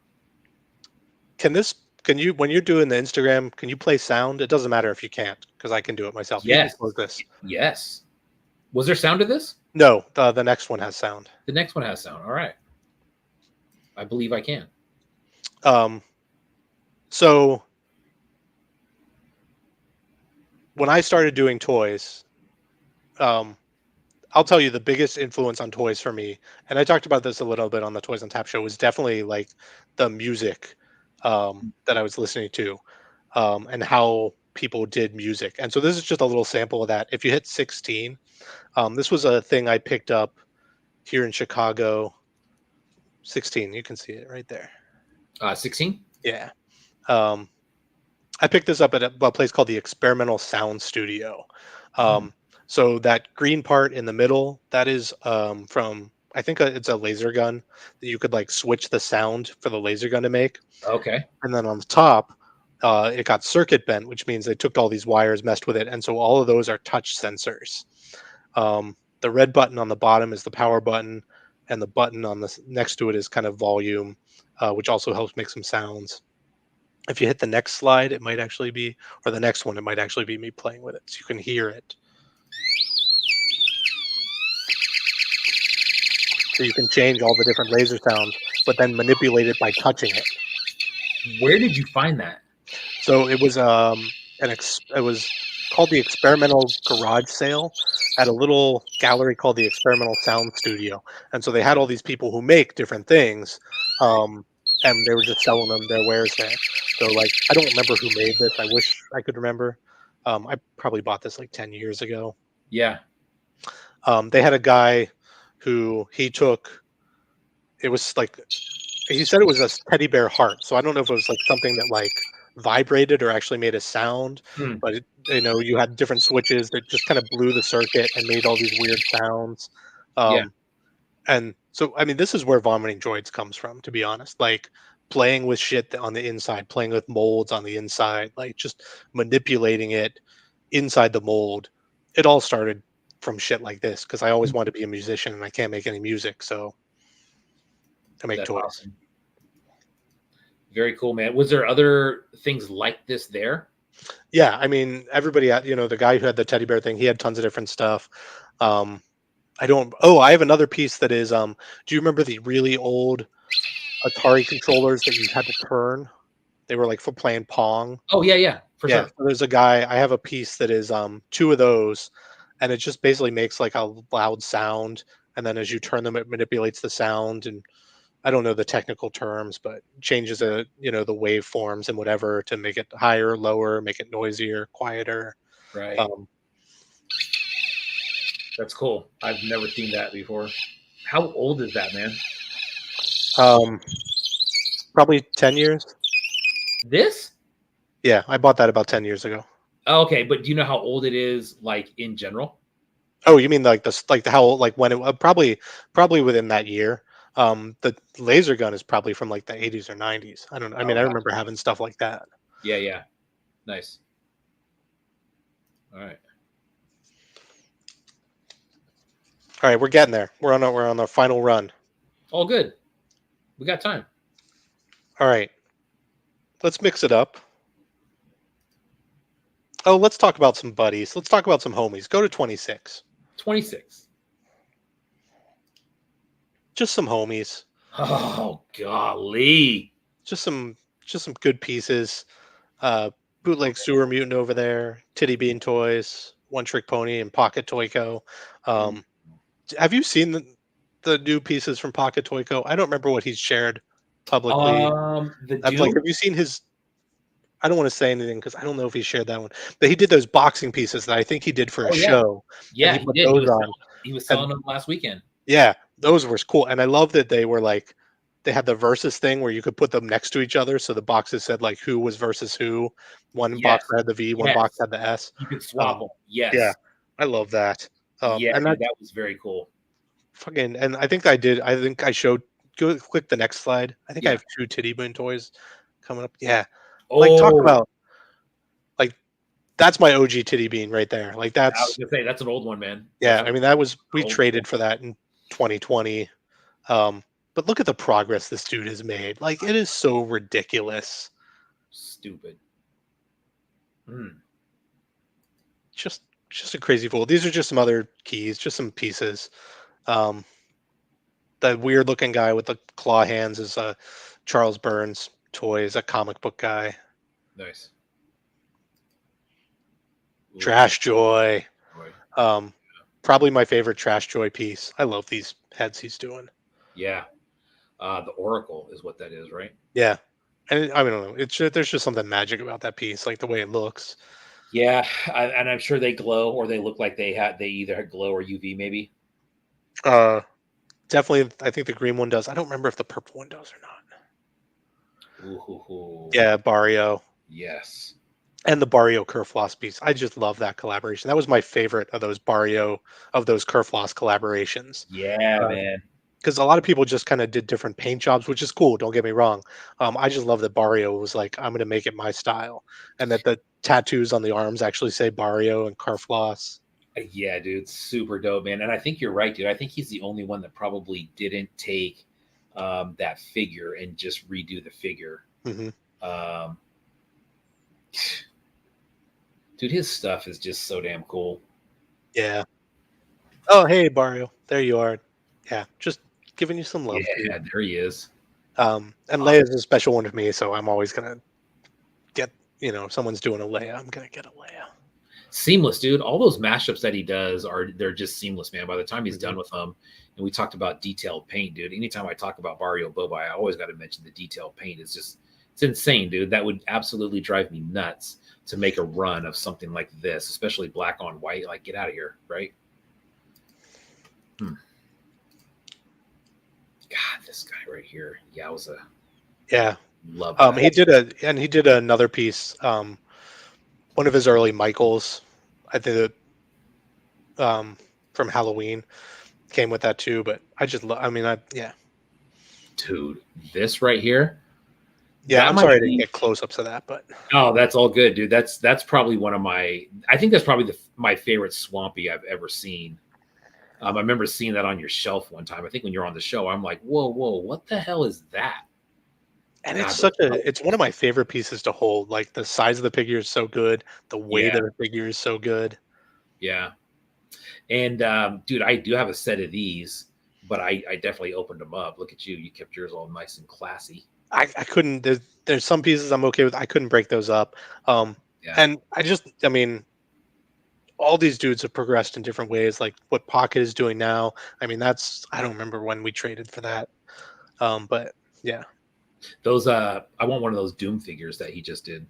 can this? Can you, when you're doing the Instagram, can you play sound? It doesn't matter if you can't, because I can do it myself. You can Yes. close this. Yes. Was there sound to this? No, the next one has sound. The next one has sound. All right. I believe I can. Um, so when I started doing toys, um, I'll tell you the biggest influence on toys for me, and I talked about this a little bit on the Toys on Tap show, was definitely like the music that I was listening to, and how people did music. And so this is just a little sample of that. If you hit 16, this was a thing I picked up here in Chicago. 16, you can see it right there. 16? Yeah. Um, I picked this up at a place called the Experimental Sound Studio. Um, so that green part in the middle, that is from, I think it's a laser gun that you could like switch the sound for the laser gun to make. Okay. And then on the top, it got circuit bent, which means they took all these wires, messed with it, and so all of those are touch sensors. The red button on the bottom is the power button, and the button on the next to it is kind of volume, which also helps make some sounds. If you hit the next slide, it might actually be, or the next one, it might actually be me playing with it, so you can hear it. So you can change all the different laser sounds, but then manipulate it by touching it. Where did you find that? So it was it was called the Experimental Garage Sale at a little gallery called the Experimental Sound Studio, and so they had all these people who make different things, um, and they were just selling them their wares there. So like I don't remember who made this. I wish I could remember. I probably bought this like 10 years ago. Yeah. They had a guy who he took. It was like he said it was a teddy bear heart. So I don't know if it was like something that like vibrated or actually made a sound, Hmm. but you had different switches that just kind of blew the circuit and made all these weird sounds. Yeah. Um, and so I mean, this is where vomiting droids comes from, to be honest. Like playing with shit on the inside, playing with molds on the inside, like just manipulating it inside the mold. It all started from shit like this because I always wanted to be a musician and I can't make any music, so I make That's toys. awesome. Very cool, man. Was there other things like this there? Yeah, I mean, everybody had, the guy who had the teddy bear thing, he had tons of different stuff. Um, I don't, oh, I have another piece that is, do you remember the really old Atari controllers that you had to turn? They were like for playing Pong. Oh, yeah, yeah, for Yeah, sure. so there's a guy, I have a piece that is, two of those, and it just basically makes like a loud sound. And then as you turn them, it manipulates the sound. And I don't know the technical terms, but changes the waveforms and whatever to make it higher, lower, make it noisier, quieter. Right. Um, That's cool. I've never seen that before. How old is that, man? um, Probably 10 years. This? Yeah, I bought that about 10 years ago. Oh, okay, but do you know how old it is, like in general? Oh, you mean like how like when it probably within that year. The laser gun is probably from like the 80s or 90s. I don't know. I mean, Oh, I gotcha. remember having stuff like that. Yeah, yeah. Nice. All right. All right, we're getting there. We're on the final run. All good. We got time. All right. Let's mix it up. Oh, let's talk about some buddies. Let's talk about some homies. Go to 26. 26. Just some homies. Oh, golly. Just some good pieces. Bootleg Sewer Mutant over there, Titty Bean Toys, One Trick Pony, and Pocket Toyco. Have you seen the new pieces from Pocket Toyco? I don't remember what he's shared publicly. The I'm like, Doom? have you seen his? I don't want to say anything because I don't know if he shared that one, but he did those boxing pieces that I think he did for a Oh yeah, show, and yeah, he he put did. those on. He was And selling them last weekend. yeah, those were cool. And I love that they were like, they had the versus thing where you could put them next to each other. So the boxes said like who was versus who. One box Yes, had the V, one box yes, had the S. you could swap them. Yeah, Yes, I love that. yeah, And dude, that's that was very cool. fucking, and I think I did. I think I showed, go click the next slide. I think I Yeah. have 2 Titty Boon toys coming up. Yeah. Like talk Oh, about like that's my OG Titty Bean right there. Like I was that's gonna say that's an old one, man. That's yeah, an I mean that was we old school. traded for that in 2020. But look at the progress this dude has made. Like it is so ridiculous. Stupid. Hmm. Just just a crazy fool. These are just some other keys, just some pieces. Um the weird looking guy with the claw hands is Charles Burns toys, a comic book guy. Nice. Look at Trash Joy. boy. Um Probably my favorite Trash Joy piece. I love these heads he's doing. Yeah. The Oracle is what that is, right? Yeah. And I don't know. It's just, there's just something magic about that piece, like the way it looks. Yeah, and I'm sure they glow or they look like they either had glow or UV maybe. Uh, Definitely, I think the green one does. I don't remember if the purple one does or not. Ooh, hoo, hoo. Yeah, Barrio Yes. and the Barrio Kerfloss piece. I just love that collaboration. That was my favorite of those Barrio of those Kerfloss collaborations. Yeah, man. Because a lot of people just kind of did different paint jobs, which is cool. Don't get me wrong. I just love that Barrio was like, I'm going to make it my style, and that the tattoos on the arms actually say Barrio and Kerfloss. Yeah, dude, super dope, man. And I think you're right, dude. I think he's the only one that probably didn't take that figure and just redo the figure. Hmm. Um, dude, his stuff is just so damn cool. Yeah. Oh, hey, Barrio. There you are. Yeah, just giving you some love, dude. Yeah, there he is. And Awesome. Leia's a special one to me, so I'm always gonna get, if someone's doing a Leia, I'm gonna get a Leia. Seamless, dude. All those mashups that he does they're just seamless, man. By the time he's Hmm. done with them, and we talked about detailed paint, dude. Anytime I talk about Barrio Boba, I always got to mention the detailed paint. It's insane, dude. That would absolutely drive me nuts to make a run of something like this, especially black on white. Like, get out of here, right? Hmm. God, this guy right here, Yowza, Yeah. love that. He did another piece. One of his early Michaels, I think that from Halloween came with that too. But I just love. I mean, yeah. Dude, this right here, Yeah, that I'm might sorry I didn't be. get close ups of that, but Oh, that's all good, dude. That's probably one of my. I think that's probably my favorite Swampy I've ever seen. I remember seeing that on your shelf one time. I think when you're on the show, I'm like, whoa, whoa, what the hell is that? and God, those it's one of my favorite pieces to hold. Like the size of the figure is so good, the weight yeah, of the figure is so good. yeah. And dude, I do have a set of these, but I definitely opened them up. Look at you. You kept yours all nice and classy. I couldn't. There's some pieces I'm okay with. I couldn't break those up. Um, Yeah. and I mean, all these dudes have progressed in different ways. Like what Pocket is doing now. I mean, I don't remember when we traded for that. But yeah. Those I want one of those Doom figures that he just did.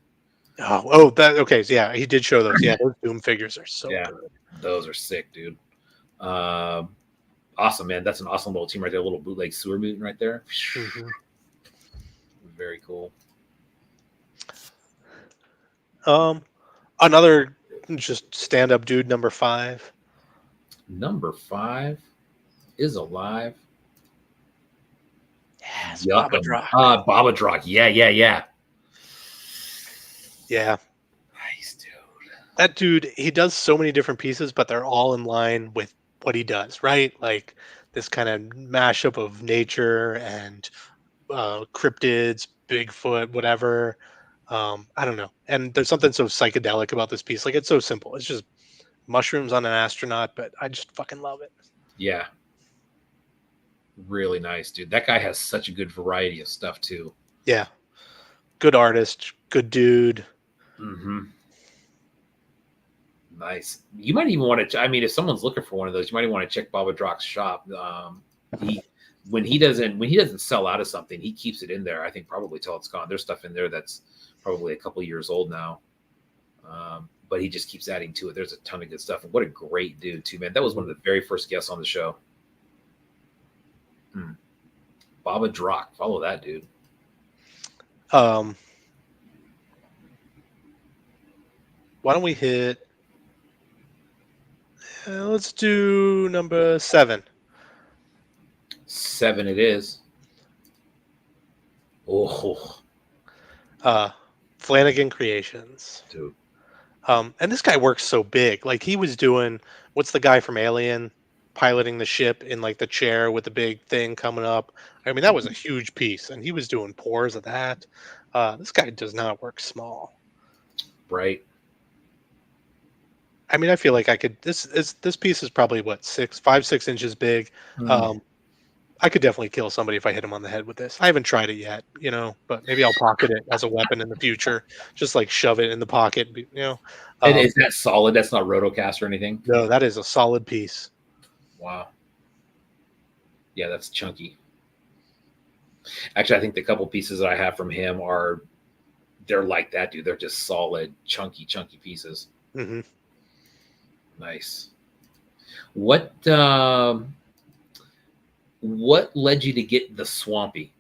That okay. So yeah, he did show those. Yeah, those Doom figures are so Yeah. good. Those are sick, dude. Awesome, man. That's an awesome little team right there. A little bootleg sewer mutant right there. Hmm. Very cool. Another just stand up dude, number 5. Number 5 is alive. Yes, Baba Yuckum. Drock. Baba Drock. Yeah, yeah, yeah. Yeah, Nice, dude. that dude, he does so many different pieces, but they're all in line with what he does, right? Like this kind of mashup of nature and cryptids, Bigfoot, whatever. I don't know. And there's something so psychedelic about this piece. Like it's so simple. It's just mushrooms on an astronaut, but I just fucking love it. Yeah. Really nice, dude. That guy has such a good variety of stuff too. Yeah. Good artist, good dude. Mm-hmm. Nice. You might even want to. I mean, if someone's looking for one of those, you might even want to check Baba Drock's shop. He when he doesn't sell out of something, he keeps it in there. I think probably till it's gone. There's stuff in there that's probably a couple years old now. But he just keeps adding to it. There's a ton of good stuff. And what a great dude, too, man. That was one of the very first guests on the show. Baba Drock. Follow that dude. Why don't we hit? Let's do number 7. 7 it is. Oh, Flanagan Creations. dude. And this guy works so big. Like he was doing, what's the guy from Alien piloting the ship in like the chair with the big thing coming up? I mean, that was a huge piece, and he was doing pours of that. This guy does not work small. Right. I mean, I feel like I could. This piece is probably what 5, 6 inches big. I could definitely kill somebody if I hit him on the head with this. I haven't tried it yet, but maybe I'll pocket it as a weapon in the future. Just like shove it in the pocket, And is that solid? That's not rotocast or anything? No, that is a solid piece. Wow. Yeah, that's chunky. Actually, I think the couple pieces that I have from him they're like that, dude. They're just solid, chunky pieces. Mm-hmm. Nice. What led you to get the Swampy?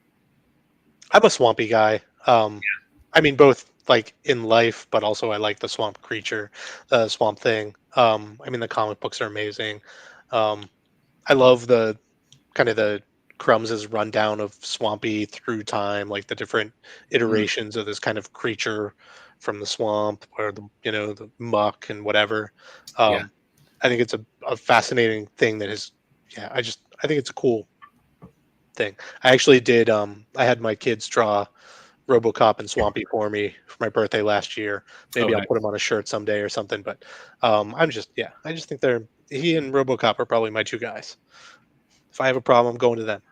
I'm a swampy guy. I mean, both like in life, but also I like the swamp creature, swamp thing. I mean, the comic books are amazing. I love the kind of the Crumbs' rundown of Swampy through time, like the different iterations of this kind of creature from the swamp or the muck and whatever. Yeah. I think it's a fascinating thing that is, I think it's a cool thing. I actually did. I had my kids draw RoboCop and Swampy for me for my birthday last year. Maybe I'll put them on a shirt someday or something. But I just think he and RoboCop are probably my two guys. If I have a problem, I'm going to them.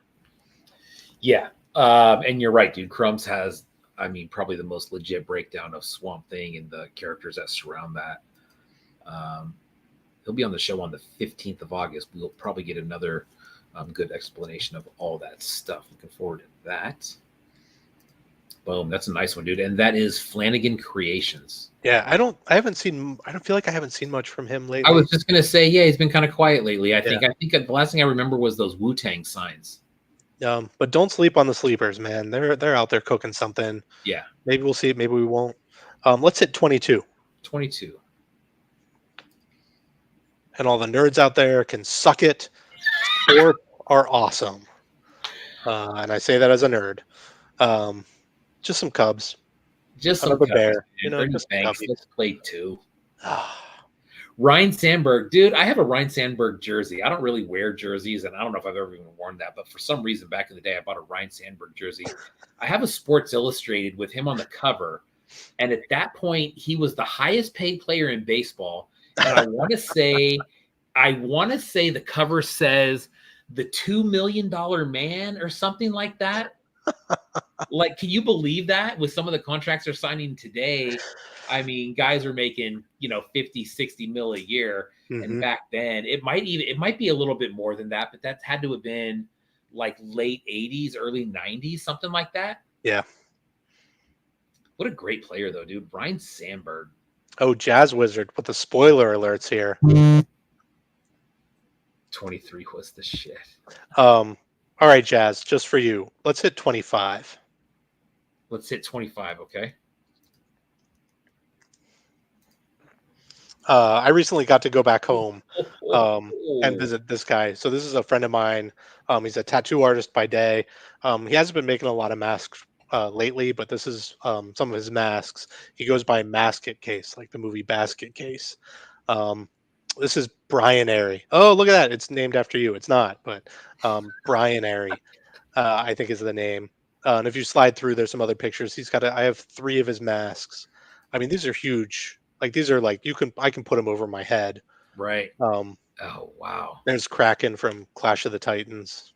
Yeah. And you're right, dude. Crumbs has, I mean, probably the most legit breakdown of Swamp Thing and the characters that surround that. He'll be on the show on the 15th of August. We'll probably get another good explanation of all that stuff. Looking forward to that. Boom. That's a nice one, dude. And that is Flanagan Creations. Yeah, I don't feel like I haven't seen much from him lately. I was just going to say, yeah, he's been kind of quiet lately. I think the last thing I remember was those Wu-Tang signs. But don't sleep on the sleepers, man. They're out there cooking something. Yeah. Maybe we'll see it. Maybe we won't. Let's hit 22. 22. And all the nerds out there can suck it. Sports are awesome. And I say that as a nerd. Just some Cubs. Just another some bear. Just Banks. Let's play 2. Ryan Sandberg, dude. I have a Ryan Sandberg jersey. I don't really wear jerseys, and I don't know if I've ever even worn that. But for some reason, back in the day, I bought a Ryan Sandberg jersey. I have a Sports Illustrated with him on the cover, and at that point, he was the highest paid player in baseball. And I want to say the cover says the $2 million man or something like that. Like, can you believe that with some of the contracts they're signing today? I mean, guys are making, 50, 60 mil a year. Mm-hmm. And back then it might be a little bit more than that, but that had to have been like late 80s, early 90s, something like that. Yeah. What a great player though, dude. Ryan Sandberg. Oh, Jazz Wizard with the spoiler alerts here. 23 was the shit. All right, Jazz, just for you. Let's hit 25. Let's hit 25, okay? I recently got to go back home and visit this guy. So this is a friend of mine. He's a tattoo artist by day. He hasn't been making a lot of masks lately, but this is some of his masks. He goes by Basket Case, like the movie Basket Case. This is Brian Airy. Oh, look at that. It's named after you. It's not, but Brian Airy, I think is the name. And if you slide through, there's some other pictures. I have 3 of his masks. I mean, these are huge. Like these are like I can put them over my head. Right. Oh wow. There's Kraken from Clash of the Titans.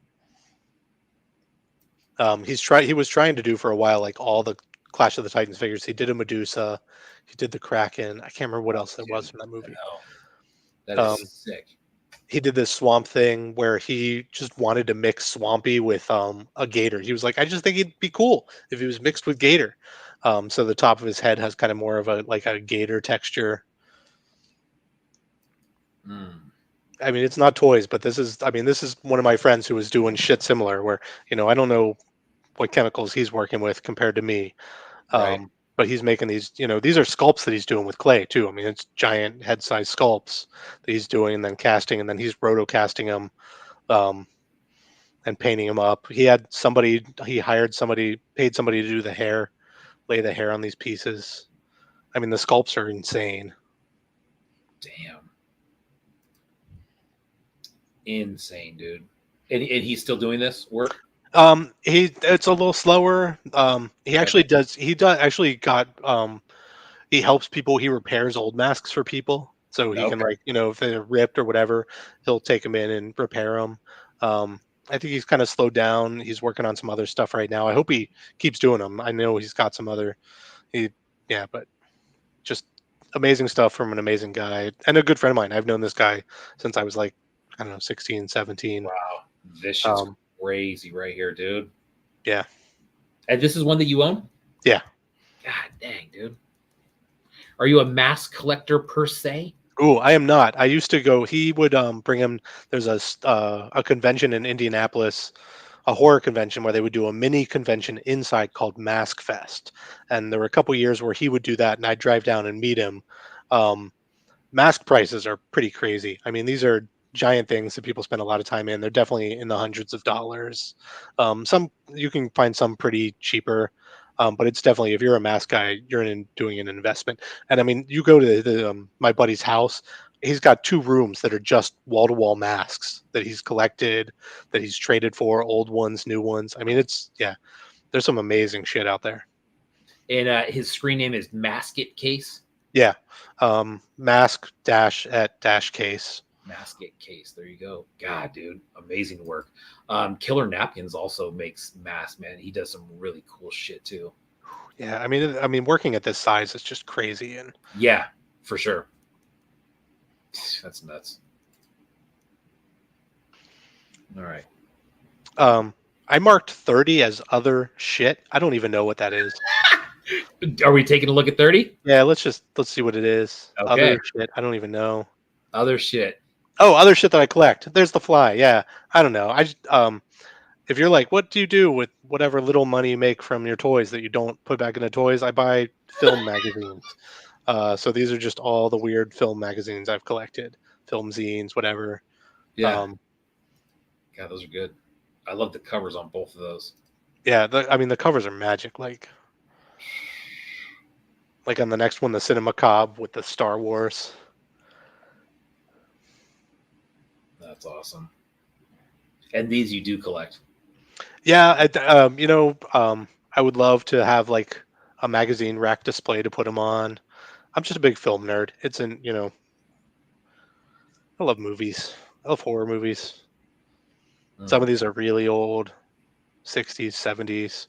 He was trying to do for a while like all the Clash of the Titans figures. He did a Medusa. He did the Kraken. I can't remember what else there was from that movie. That is sick. He did this swamp thing where he just wanted to mix Swampy with a gator. He was like, I just think he'd be cool if he was mixed with gator. So the top of his head has kind of more of a like a gator texture. I mean, it's not toys, but this is one of my friends who was doing shit similar where, I don't know what chemicals he's working with compared to me. Right. But he's making these are sculpts that he's doing with clay too. I mean, it's giant head size sculpts that he's doing and then casting, and then he's roto casting them, um, and painting them up. He hired somebody, paid somebody to do the hair, lay the hair on these pieces. I mean, the sculpts are insane. Damn. Insane, dude. And he's still doing this work? It's a little slower. He Okay. actually does. He does actually got. He helps people. He repairs old masks for people, so he can Okay. like if they're ripped or whatever, he'll take them in and repair them. I think he's kind of slowed down. He's working on some other stuff right now. I hope he keeps doing them. I know he's got some other. He yeah, but just amazing stuff from an amazing guy and a good friend of mine. I've known this guy since I was like I don't know 16, 17. Wow. This shit's Um, crazy right here, dude. yeah, And this is one that you own? yeah. God dang, dude. Are you a mask collector per se? Oh, I am not. I used to go. He would bring him. There's a convention in Indianapolis, a horror convention where they would do a mini convention inside called Mask Fest, and there were a couple years where he would do that, and I'd drive down and meet him. Um, Mask prices are pretty crazy. I mean, these are giant things that people spend a lot of time in. They're definitely in the hundreds of dollars. Some you can find some pretty cheaper, but it's definitely if you're a mask guy, you're doing an investment. And I mean, you go to my buddy's house. He's got 2 rooms that are just wall to wall masks that he's collected, that he's traded for, old ones, new ones. I mean, yeah, there's some amazing shit out there. And his screen name is Masket Case. Yeah, mask dash at dash case. Masket Case. There you go. God, dude, amazing work. Killer Napkins also makes masks, man. He does some really cool shit too. Yeah, I mean, working at this size is just crazy, and Yeah, for sure. That's nuts. All right. I marked 30 as other shit. I don't even know what that is. Are we taking a look at 30? Yeah, let's see what it is. Okay. Other shit. I don't even know. Other shit. Oh, other shit that I collect. There's the fly. Yeah, I don't know. If you're like, what do you do with whatever little money you make from your toys that you don't put back into toys? I buy film magazines. So these are just all the weird film magazines I've collected, film zines, whatever. Yeah. Um, God, those are good. I love the covers on both of those. yeah, I mean the covers are magic. Like on the next one, the Cinema Cobb with the Star Wars. That's awesome. And these you do collect. Yeah, I would love to have like a magazine rack display to put them on. I'm just a big film nerd. I love movies. I love horror movies. Some of these are really old, 60s, 70s.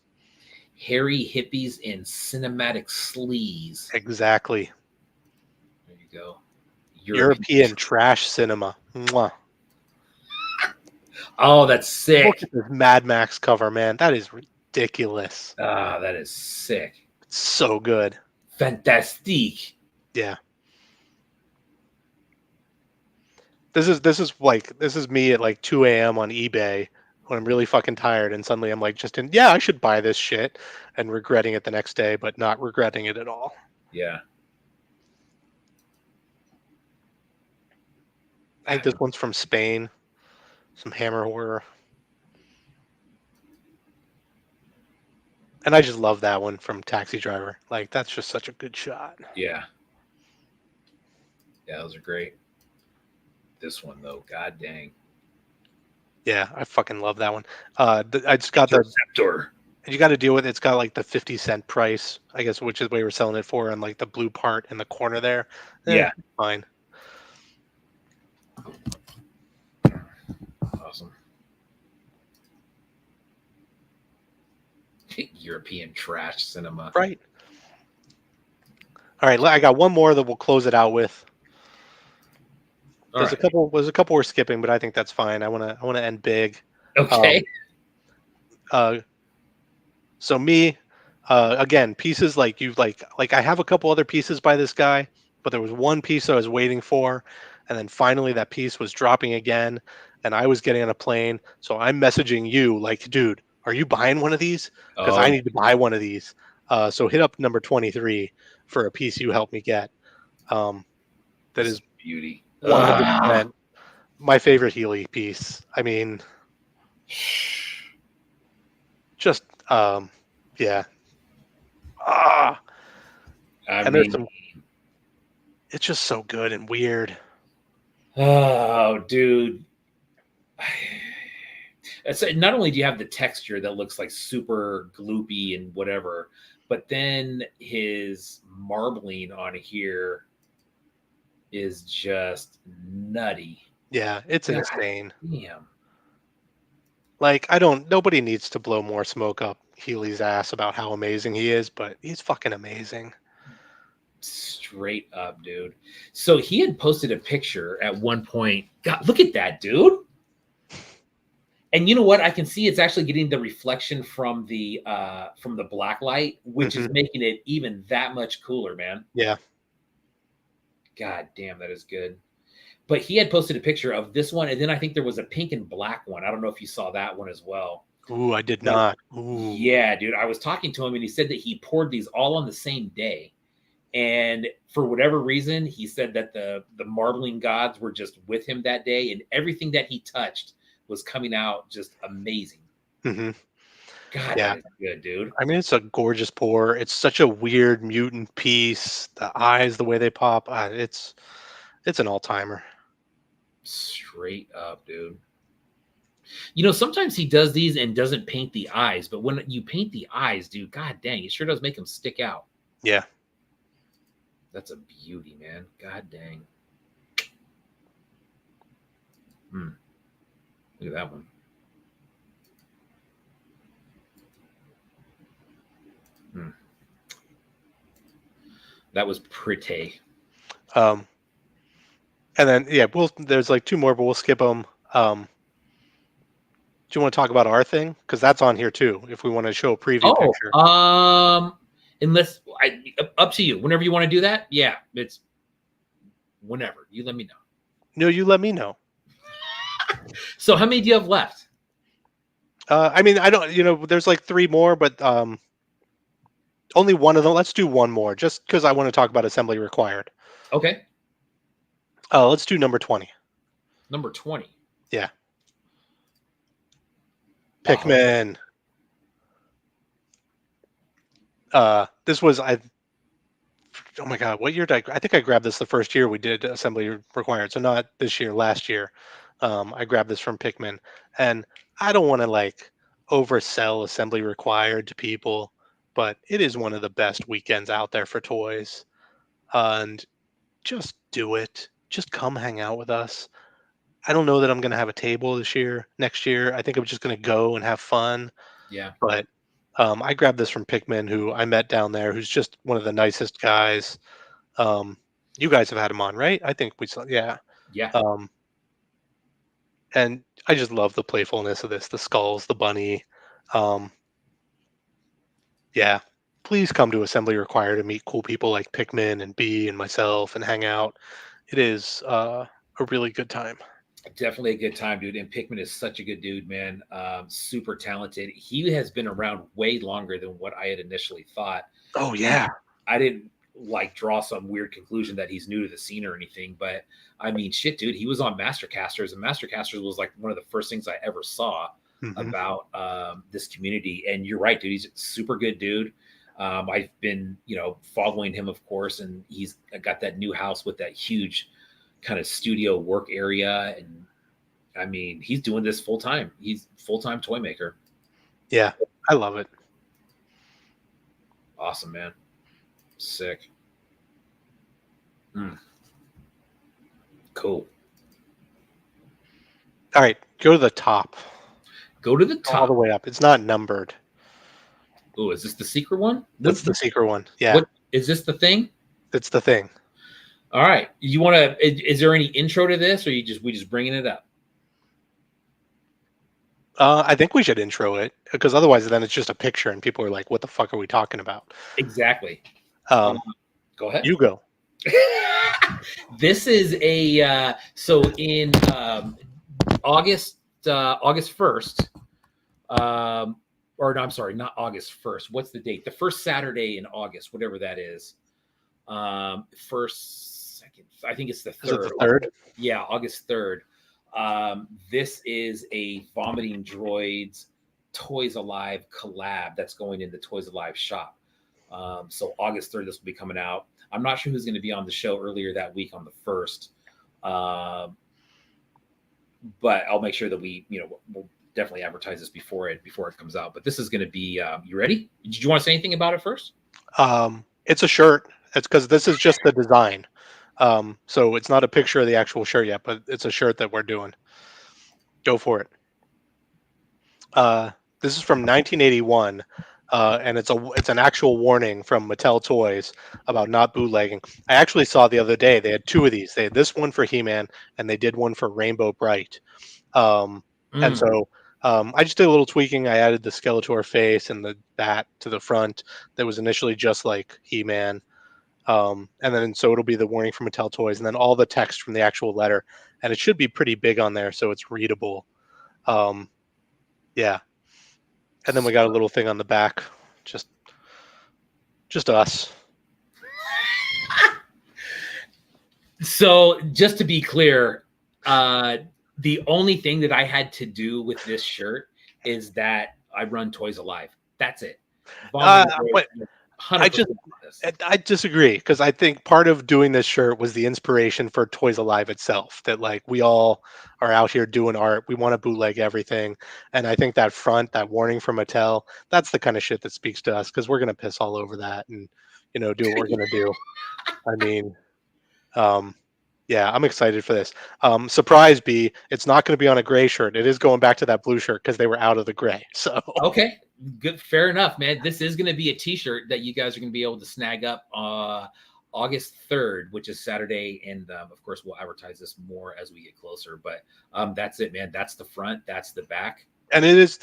Hairy hippies and cinematic sleaze. Exactly. There you go. European trash cinema. Mwah. Oh, that's sick. Look at this Mad Max cover, man. That is ridiculous. Ah, that is sick. It's so good. Fantastique. Yeah. This is me at like 2 a.m. on eBay when I'm really fucking tired, and suddenly I'm like yeah, I should buy this shit, and regretting it the next day, but not regretting it at all. Yeah. I think this one's from Spain. Some Hammer horror. And I just love that one from Taxi Driver. Like, that's just such a good shot. Yeah. Yeah, those are great. This one though, god dang. Yeah, I fucking love that one. I just got Interceptor. You got to deal with it. It's got like the 50-cent price, I guess, which is what we were selling it for, and like the blue part in the corner there. Yeah, fine. Awesome. European trash cinema. Right. All right, I got one more that we'll close it out with. There's a couple we're skipping, but I think that's fine. I want to end big. Okay. So me, Again, pieces like you like I have a couple other pieces by this guy, but there was one piece I was waiting for, and then finally that piece was dropping again, and I was getting on a plane, so I'm messaging you like, dude, are you buying one of these? Because Oh, I need to buy one of these. So hit up number 23 for a piece you helped me get. Um, that this is is beauty. 100% my favorite Healy piece. I mean, just yeah. Ah, I and there's mean, some. It's just so good and weird. oh, dude. It's not only do you have the texture that looks like super gloopy and whatever, but then his marbling on here is just nutty. Yeah, it's God insane. damn. Like, I don't nobody needs to blow more smoke up Healy's ass about how amazing he is, but he's fucking amazing. Straight up, dude. So he had posted a picture at one point. God, look at that, dude. And you know what? I can see it's actually getting the reflection from the black light, which is Mhm. making it even that much cooler, man. Yeah. God damn, that is good. But he had posted a picture of this one, and then I think there was a pink and black one. I don't know if you saw that one as well. Ooh, I did But not. Ooh. yeah, dude, I was talking to him, and he said that he poured these all on the same day. And for whatever reason, he said that the marbling gods were just with him that day, and everything that he touched was coming out just amazing. Mhm. God, that Yeah. is good, dude. I mean, it's a gorgeous pour. It's such a weird mutant piece. The eyes, the way they pop, it's an all-timer. Straight up, dude. You know, sometimes he does these and doesn't paint the eyes, but when you paint the eyes, dude, god dang, it sure does make them stick out. Yeah. That's a beauty, man. God dang. Hmm. Look at that one. Hmm. That was pretty. Um and then yeah, there's like two more, but we'll skip them. Do you want to talk about our thing? Because that's on here too. If we want to show a preview Oh, picture. unless up to you. Whenever you want to do that, yeah, it's whenever. You let me know. No, you let me know. So, how many do you have left? I mean, I don't. There's like three more, but only one of them. Let's do one more, just because I want to talk about assembly required. Okay, Let's do number 20. number 20. Yeah, Oh, Pikmin. This was I. Oh my god, what year did I think I grabbed this the first year we did assembly required. So not this year, last year. I grabbed this from Pikmin, and I don't want to like oversell assembly required to people, but it is one of the best weekends out there for toys. And just do it. Just come hang out with us. I don't know that I'm going to have a table this year. Next year, I think I'm just going to go and have fun. yeah, But I grabbed this from Pikmin, who I met down there, who's just one of the nicest guys. Um, you guys have had him on, right? I think we saw, yeah. yeah. Um, and I just love the playfulness of this, the skulls, the bunny. Um, yeah. Please come to Assembly Required to meet cool people like Pikmin and B and myself and hang out. It is a really good time. Definitely a good time, dude. And Pikmin is such a good dude, man. Super talented. He has been around way longer than what I had initially thought. Oh And yeah. I didn't like draw some weird conclusion that he's new to the scene or anything, but I mean, shit, dude, he was on Mastercasters, and Mastercasters was like one of the first things I ever saw Hmm. about this community. And you're right, dude. He's a super good dude. I've been, following him, of course, and he's got that new house with that huge kind of studio work area. And I mean, he's doing this full time. He's full time toy maker. Yeah, I love it. Awesome, man. Sick. Mm, cool. All right, go to the top, Go to the all the top. way up. It's not numbered. Oh, is this the secret one? That's the secret one. Yeah, What is this the thing? it's the thing. All right. You want to? Is there any intro to this, or we just bringing it up? I think we should intro it because otherwise, then it's just a picture, and people are like, "What the fuck are we talking about?" Exactly. Um, Um, Go ahead. you go. This is a so in August August 1st, or no, I'm sorry, not August 1st. What's the date? The first Saturday in August, whatever that is. First, second, I think it's the Is it the third. third? Yeah, August 3rd. This is a Vomiting Droids Toys Alive collab that's going in the Toys Alive shop. So August 3rd, this will be coming out. I'm not sure who's going to be on the show earlier that week on the 1st. Um, but I'll make sure that we'll definitely advertise this before it comes out. But this is going to be. You ready? Did you want to say anything about it first? It's a shirt. It's because this is just the design. So it's not a picture of the actual shirt yet, but it's a shirt that we're doing. Go for it. Uh, this is from 1981, and it's an actual warning from Mattel Toys about not bootlegging. I actually saw the other day they had two of these. They had this one for He-Man, and they did one for Rainbow Bright. Um, and Mm. so I just did a little tweaking. I added the Skeletor face and the bat to the front that was initially just like He-Man. And then so it'll be the warning from Mattel Toys, and then all the text from the actual letter, and it should be pretty big on there, so it's readable. Um, yeah, and then we got a little thing on the back, just just us. So just to be clear, the only thing that I had to do with this shirt is that I run Toys Alive. That's it. Uh, Vomiting but Droids, I 100% just on this. I disagree because I think part of doing this shirt was the inspiration for Toys Alive itself. That like we all are out here doing art. We want to bootleg everything, and I think that front, that warning from Mattel, that's the kind of shit that speaks to us because we're gonna piss all over that and do what we're gonna do. I mean, um, yeah, I'm excited for this. Surprise B, it's not going to be on a gray shirt. It is going back to that blue shirt because they were out of the gray. So Okay, good, fair enough, man. This is going to be a T-shirt that you guys are going to be able to snag up August 3rd, which is Saturday, and of course we'll advertise this more as we get closer. But that's it, man. That's the front. That's the back. and it's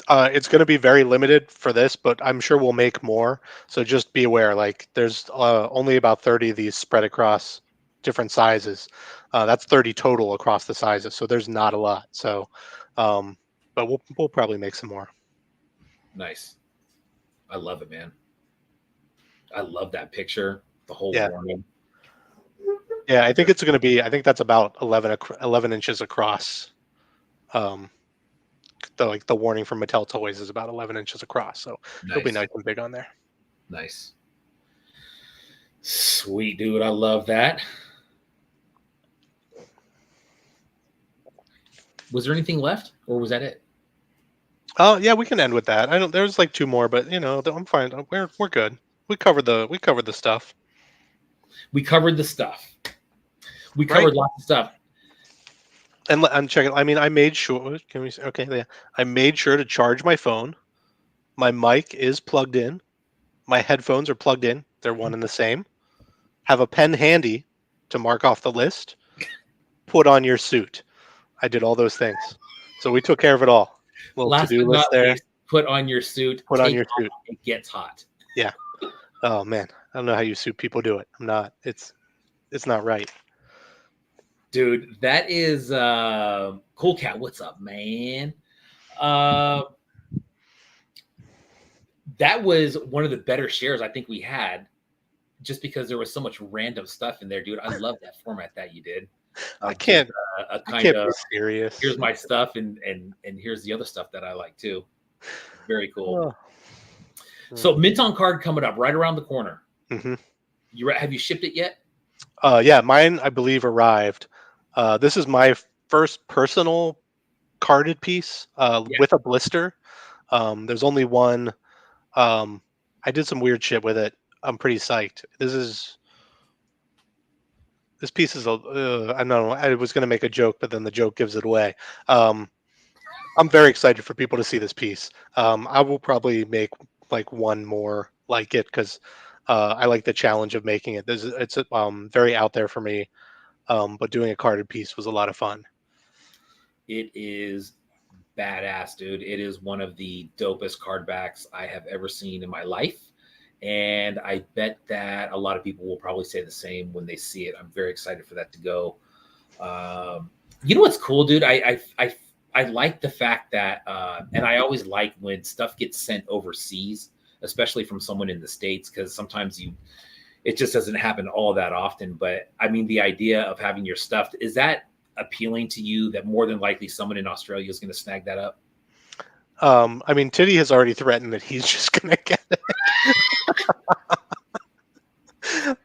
going to be very limited for this, but I'm sure we'll make more. So just be aware, like there's only about 30 of these spread across different sizes. That's 30 total across the sizes. So there's not a lot. So, but we'll probably make some more. Nice. I love it, man. I love that picture. The whole Yeah. warning. Yeah, I think it's going to be. I think that's about 11 inches across. Um, the warning from Mattel Toys is about 11 inches across, so it'll be Nice. nice and big on there. Nice. Sweet, dude. I love that. Was there anything left, or was that it? Oh yeah, we can end with that. I don't. There's like two more, but I'm fine. We're good. We covered the stuff, We covered the stuff. We right? covered lots of stuff. And check it. I mean, I made sure. Can we? Okay, yeah. I made sure to charge my phone. My mic is plugged in. My headphones are plugged in. They're one and the same. Have a pen handy to mark off the list. Put on your suit. I did all those things. So we took care of it all. Little Last to-do but not list there. least, put on your suit. Put on Take your off. suit. It gets hot. Yeah. Oh man, I don't know how you suit people do it. I'm not. It's not right. Dude, that is Cool Cat. What's up, man? Uh, that was one of the better shares I think we had, just because there was so much random stuff in there, dude. I love that format that you did I of just can't. a I kind can't of be serious. here's my stuff and here's the other stuff that I like too. Very cool. Oh. So mint on card coming up right around the corner. Mm-hmm. Have you shipped it yet? Yeah, mine I believe arrived. This is my first personal carded piece Yeah. with a blister. There's only one. Um, I did some weird shit with it. I'm pretty psyched. This piece is I don't know. I was gonna make a joke, but then the joke gives it away. Um, I'm very excited for people to see this piece. I will probably make like one more like it because I like the challenge of making it. It's very out there for me, but doing a carded piece was a lot of fun. It is badass, dude. It is one of the dopest card backs I have ever seen in my life. And I bet that a lot of people will probably say the same when they see it. I'm very excited for that to go. Um, you know what's cool, dude? I like the fact that, and I always like when stuff gets sent overseas, especially from someone in the States, because sometimes it just doesn't happen all that often. But I mean, the idea of having your stuff, is that appealing to you, that more than likely someone in Australia is going to snag that up? I mean, Titty has already threatened that he's just gonna get it.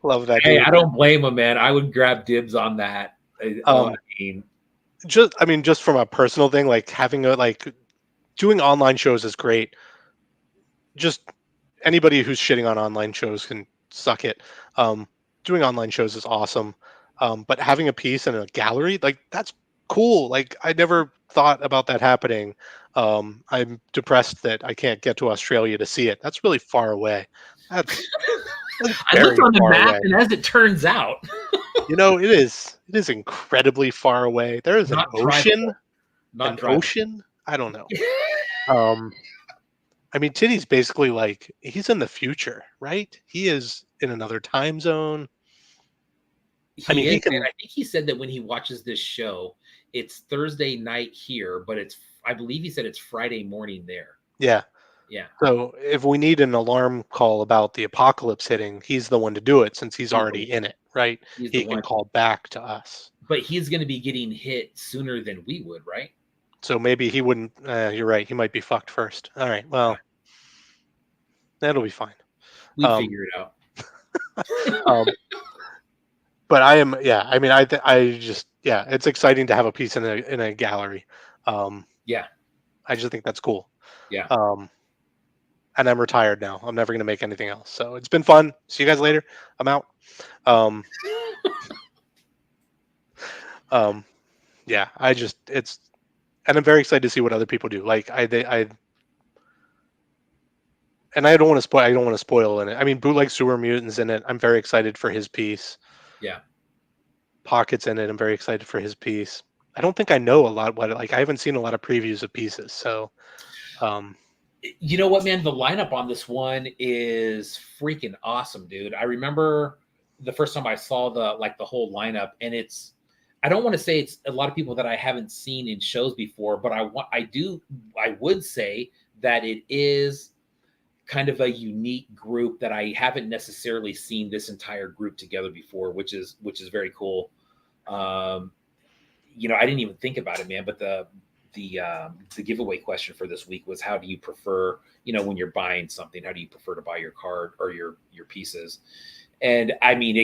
Love that Hey, dude. I don't blame him, man. I would grab dibs on that. I Um, mean, just from a personal thing, like having a like doing online shows is great. Just anybody who's shitting on online shows can suck it. Um, Doing online shows is awesome. But having a piece in a gallery, like that's cool. Like I never thought about that happening. I'm depressed that I can't get to Australia to see it. That's really far away. That's that's I looked very on the far map, away. and as it turns out, You know, it is. It is incredibly far away. There is an not ocean. drivable. Not An drivable. ocean? I don't know. Um, I mean, Titty's basically like he's in the future, right? He is in another time zone. I mean, He is, he man. can. I think he said that when he watches this show, it's Thursday night here, but I believe he said it's Friday morning there. Yeah. Yeah, So if we need an alarm call about the apocalypse hitting, he's the one to do it since he's he's the already in it, right? he's the He can one. call back to us. But he's going to be getting hit sooner than we would, right? So maybe he wouldn't. You're right. He might be fucked first. All right. Yeah, Well, that'll be fine. we'd Um, figure it out. um, but I am. Yeah. I mean, I just. Yeah. It's exciting to have a piece in a gallery. Um, Yeah, I just think that's cool. yeah. Um, and I'm retired now. I'm never gonna make anything else. So it's been fun. See you guys later. I'm out. Um, um, yeah, I just it's and I'm very excited to see what other people do. Like I and I don't want to spoil. I don't want to spoil in it. I mean, bootleg sewer mutants in it. I'm very excited for his piece. Yeah. Pockets in it. I'm very excited for his piece. I don't think I know a lot. What like I haven't seen a lot of previews of pieces. So um, You know what, man? The lineup on this one is freaking awesome, dude. I remember the first time I saw the whole lineup, and I don't want to say it's a lot of people that I haven't seen in shows before, but I would say that it is kind of a unique group that I haven't necessarily seen this entire group together before, which is very cool. Um, I didn't even think about it, man. But the giveaway question for this week was, how do you prefer, when you're buying something, how do you prefer to buy your card or your pieces? And I mean,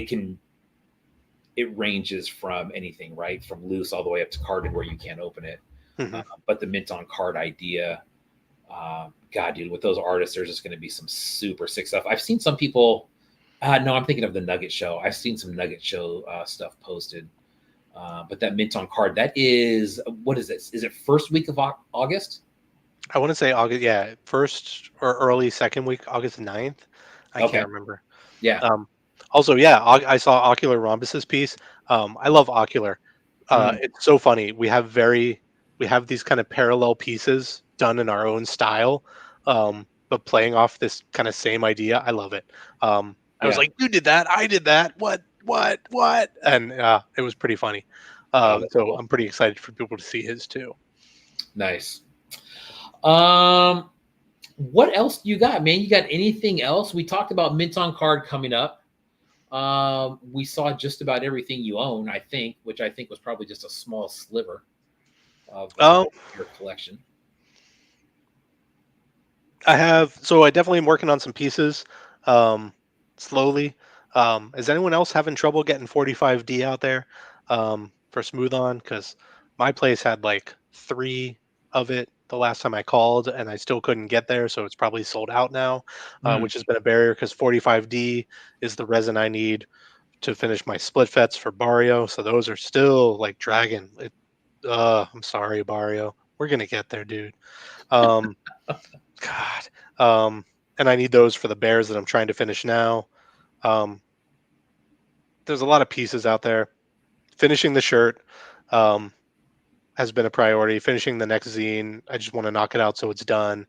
it ranges from anything, right, from loose all the way up to carded where you can't open it. mhm. But the mint on card idea, God, dude, with those artists, there's just going to be some super sick stuff. I've seen some people. No, I'm thinking of the Nugget Show. I've seen some Nugget Show stuff posted. But that mint on card, that is, what is this? Is it first week of August? I want to say August. Yeah, first or early second week, August 9th. I Okay. can't remember. Yeah. Um, Also, yeah, I saw Ocular Rhombus's piece. I love Ocular. Mm, It's so funny. We have these kind of parallel pieces done in our own style, but playing off this kind of same idea. I love it. I was yeah. like, "You did that. I did that. What?" And it was pretty funny. Oh, that's So cool. I'm pretty excited for people to see his too. Nice. Um, what else do you got, man? You got anything else? We talked about mint on card coming up. We saw just about everything you own, I think, which I think was probably just a small sliver of Um, your collection. I definitely am working on some pieces, um, slowly. Is anyone else having trouble getting 45D out there, for smooth on? Because my place had like three of it the last time I called, and I still couldn't get there, so it's probably sold out now, Mm, which has been a barrier because 45D is the resin I need to finish my split fets for Barrio. So those are still like dragging. I'm sorry, Barrio. We're gonna get there, dude. Um, God. And I need those for the bears that I'm trying to finish now. Um, there's a lot of pieces out there. Finishing the shirt. Um, has been a priority. Finishing the next zine, I just want to knock it out so it's done.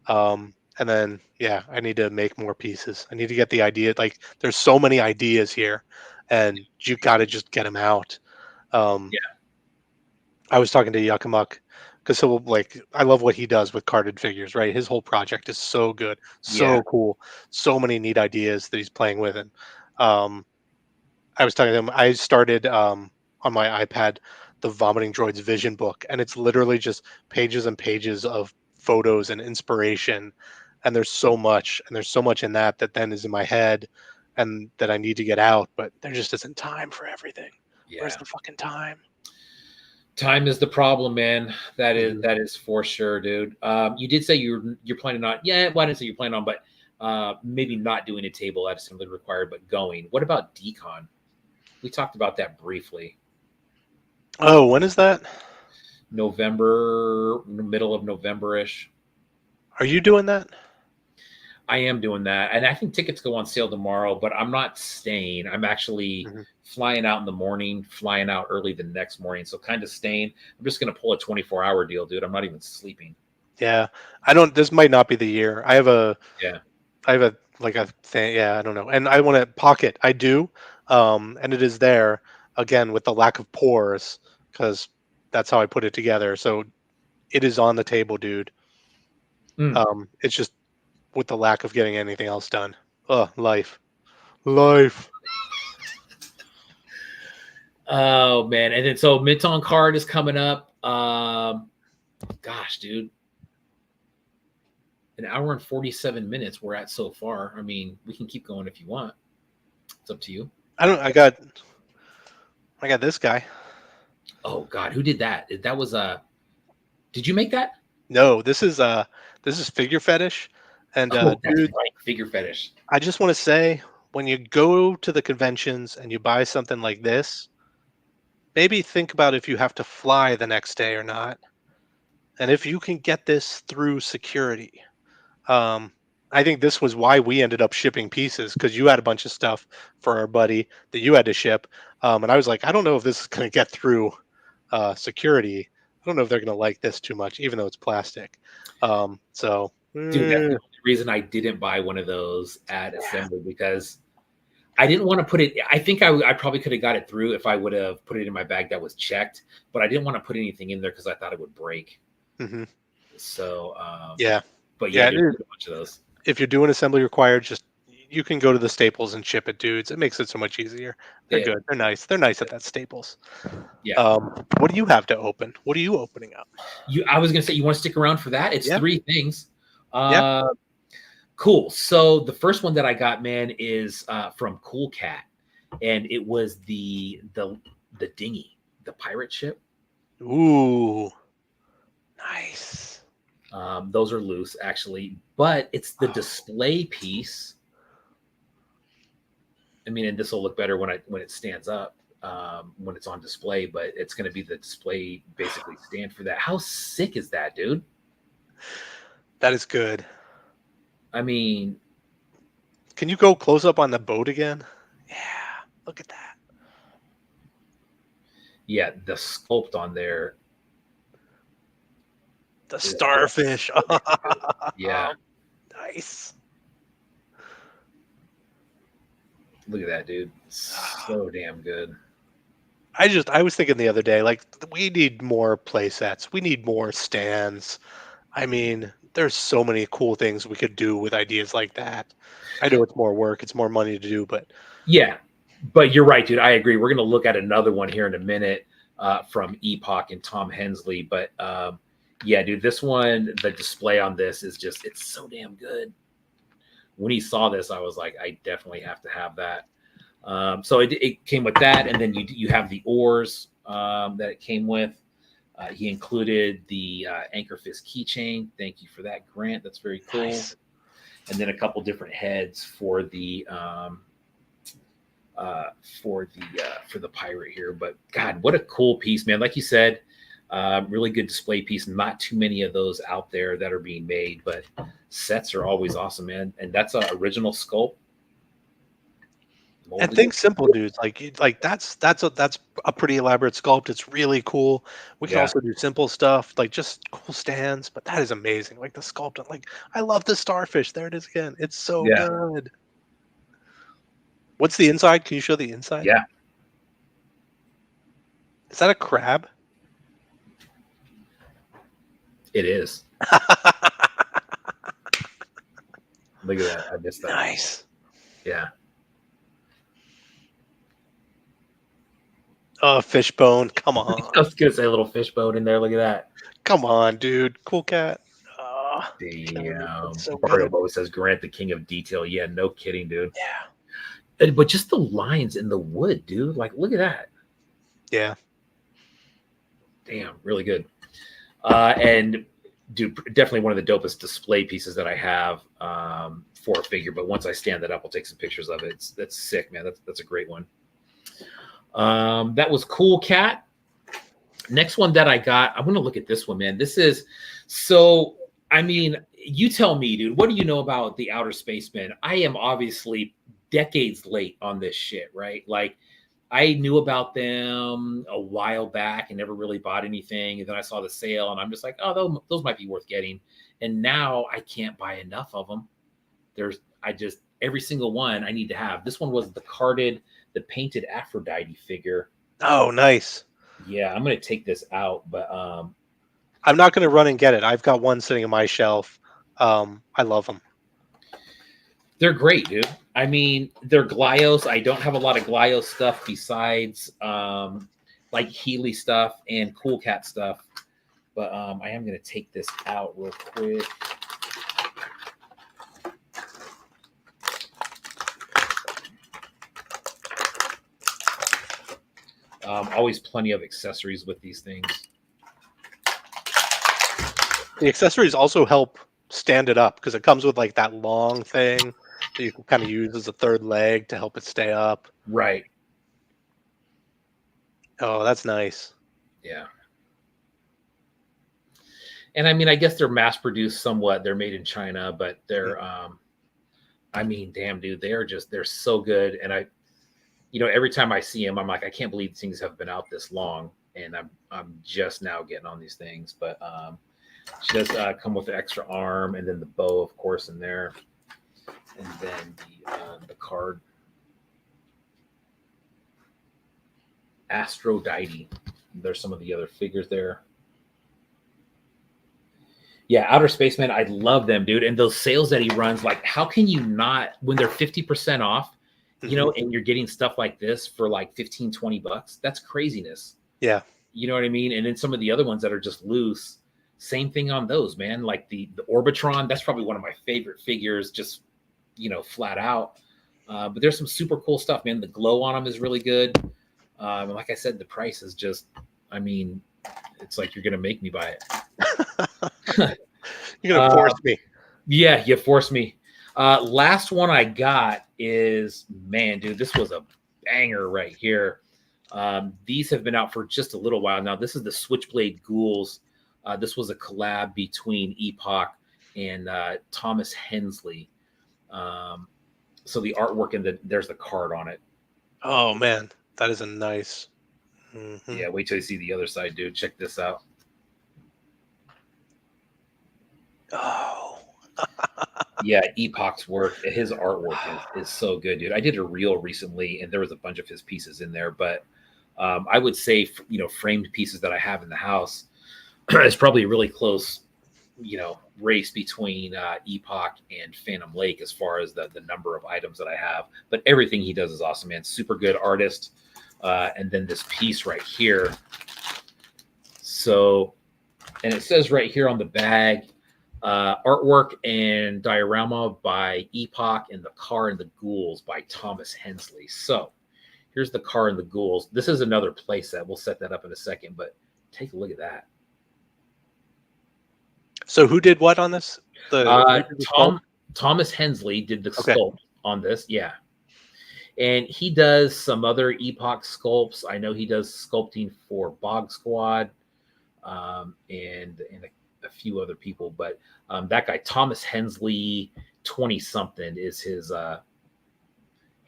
And then yeah, I need to make more pieces. I need to get the idea. Like there's so many ideas here, and you got to just get them out. Um, Yeah. I was talking to Yakamuk because he'll like I love what he does with carded figures. Right, his whole project is so good, Yeah. so cool, so many neat ideas that he's playing with, and um, I was telling them I started on my iPad the Vomiting Droids Vision book, and it's literally just pages and pages of photos and inspiration. And there's so much in that that then is in my head, and that I need to get out. But there just isn't time for everything. Where's Yeah. the fucking time? Time is the problem, man. That is Mhm. that is for sure, dude. You did say you're planning on, yeah, well, I didn't say you're planning on, but maybe not doing a table at assembly required, but going. What about decon? We talked about that briefly. Oh, when is that? November, middle of November-ish. Are you doing that? I am doing that, and I think tickets go on sale tomorrow. But I'm not staying. I'm actually Mhm. flying out in the morning, flying out early the next morning. So kind of staying. I'm just gonna pull a 24-hour deal, dude. I'm not even sleeping. Yeah, I don't. This might not be the year. Yeah. I have a like a thing. Yeah, I don't know. And I want to pocket. I do, and it is there again with the lack of pores because that's how I put it together. So it is on the table, dude. Mm. It's just with the lack of getting anything else done. Life, life. Oh man, and then so Minton card is coming up. Gosh, dude, an hour and 47 minutes we're at so far. I mean, we can keep going if you want. It's up to you. I don't. I got this guy. Oh God, who did that? That was Did you make that? No, this is figure fetish, and Oh, that's dude, right, figure fetish. I just want to say when you go to the conventions and you buy something like this, maybe think about if you have to fly the next day or not, and if you can get this through security. Um, I think this was why we ended up shipping pieces because you had a bunch of stuff for our buddy that you had to ship, and I was like, I don't know if this is going to get through security. I don't know if they're going to like this too much, even though it's plastic. So Dude, that's the yeah, only reason I didn't buy one of those at assembly because I didn't want to put it. I think I probably could have got it through if I would have put it in my bag that was checked, but I didn't want to put anything in there because I thought it would break. hmm So, yeah, but yeah, yeah. dude, a bunch of those. If you're doing assembly required, just you can go to the Staples and ship it, dudes. It makes it so much easier. They're Yeah, good. They're nice. They're nice at that Staples. yeah. What do you have to open? What are you opening up? I was gonna say you want to stick around for that. It's Yeah, three things. yeah. Uh, cool. So the first one that I got, man, is from Cool Cat, and it was the dinghy, the pirate ship. Ooh, nice. Those are loose, actually, but it's the display piece. I mean, and this will look better when it stands up, when it's on display. But it's going to be the display basically stand for that. How sick is that, dude? That is good. I mean, Can you go close up on the boat again? Yeah, look at that. yeah, the sculpt on there The is just starfish. so damn good. Yeah, Nice. look at that, dude. So damn good. I was thinking the other day, like we need more play sets. We need more stands. I mean, there's so many cool things we could do with ideas like that. I know it's more work, it's more money to do, but Yeah, but you're right, dude. I agree. We're going to look at another one here in a minute from Epoch and Tom Hensley. But yeah, dude, this one, the display on this is just, it's so damn good. When he saw this, I was like, I definitely have to have that. So it came with that. And then you have the oars that it came with. He included the Anchor Fist keychain. Thank you for that, Grant. That's very cool. nice. And then a couple different heads for the for the pirate here. But God, what a cool piece, man! Like you said, really good display piece. Not too many of those out there that are being made, but sets are always awesome, man. And that's a original sculpt. And molded. think simple, dudes. Like that's a pretty elaborate sculpt. It's really cool. We can Yeah, also do simple stuff, like just cool stands. But that is amazing. Like the sculpt. Like I love the starfish. There it is again. It's so yeah, good. What's the inside? Can you show the inside? yeah. Is that a crab? It is. Look at that. I missed that. Nice. Yeah. Oh, fishbone. Come I on. was gonna say a little fishbone in there. Look at that. Come on, dude. Cool cat. Oh, killing me. That's Damn. so Mario good. always says Grant the king of detail. Yeah, no kidding, dude. Yeah. But just the lines in the wood, dude. Like, look at that. Yeah. Damn, really good. And dude, definitely one of the dopest display pieces that I have for a figure. But once I stand that up, I'll take some pictures of it. That's sick, man. That's a great one. That was Cool Cat. Next one that I got, I'm gonna look at this one, man. This is so. I mean, you tell me, dude. What do you know about the Outer Spacemen? I am obviously decades late on this shit, right? Like, I knew about them a while back and never really bought anything. And then I saw the sale, and I'm just like, oh, those might be worth getting. And now I can't buy enough of them. I just every single one I need to have. This one was the painted Aphrodite figure. Oh, nice. Yeah, I'm gonna take this out, but I'm not going to run and get it. I've got one sitting on my shelf. I love them. they're great, dude. I mean, they're Glyos. I don't have a lot of Glyos stuff besides like Healy stuff and Cool Cat stuff, but I am gonna take this out real quick. Always plenty of accessories with these things. The accessories also help stand it up because it comes with like that long thing that you can kind of use as a third leg to help it stay up. Right. Oh, that's nice. Yeah. And I mean, I guess they're mass produced somewhat. They're made in China, but they're, I mean, damn, dude, they're so good. And every time I see them, I'm like, I can't believe these things have been out this long. And I'm just now getting on these things. But she does come with the extra arm and then the bow, of course, in there. And then the card. Aphrodite. There's some of the other figures there. Yeah, Outer Spaceman, I love them, dude. And those sales that he runs, like, how can you not, when they're 50% off, and you're getting stuff like this for like 15, $20? That's craziness. Yeah. You know what I mean? And then some of the other ones that are just loose, same thing on those, man. Like the Orbitron, that's probably one of my favorite figures, just, flat out. But there's some super cool stuff, man. The glow on them is really good. And like I said, the price is just, I mean, it's like you're going to make me buy it. You're going to force me. Yeah, you forced me. Last one I got is, man, dude, this was a banger right here. These have been out for just a little while now. This is the Switchblade Ghouls. This was a collab between Epoch and Thomas Hensley. So the artwork and there's the card on it. Oh, man. That is a nice. Mm-hmm. Yeah, wait till you see the other side, dude. Check this out. Oh. Yeah, Epoch's work, his artwork is so good, dude. I did a reel recently, and there was a bunch of his pieces in there, but I would say, framed pieces that I have in the house is probably a really close, race between Epoch and Phantom Lake as far as the number of items that I have. But everything he does is awesome, man. Super good artist. And then this piece right here. So, and it says right here on the bag, artwork and diorama by Epoch and the Car and the Ghouls by Thomas Hensley. So here's the Car and the Ghouls. This is another playset. We'll set that up in a second, but take a look at that. So who did what on this? Thomas Hensley did the sculpt on this. Yeah. And he does some other Epoch sculpts. I know he does sculpting for Bog Squad and a few other people. But that guy, Thomas Hensley, 20-something, is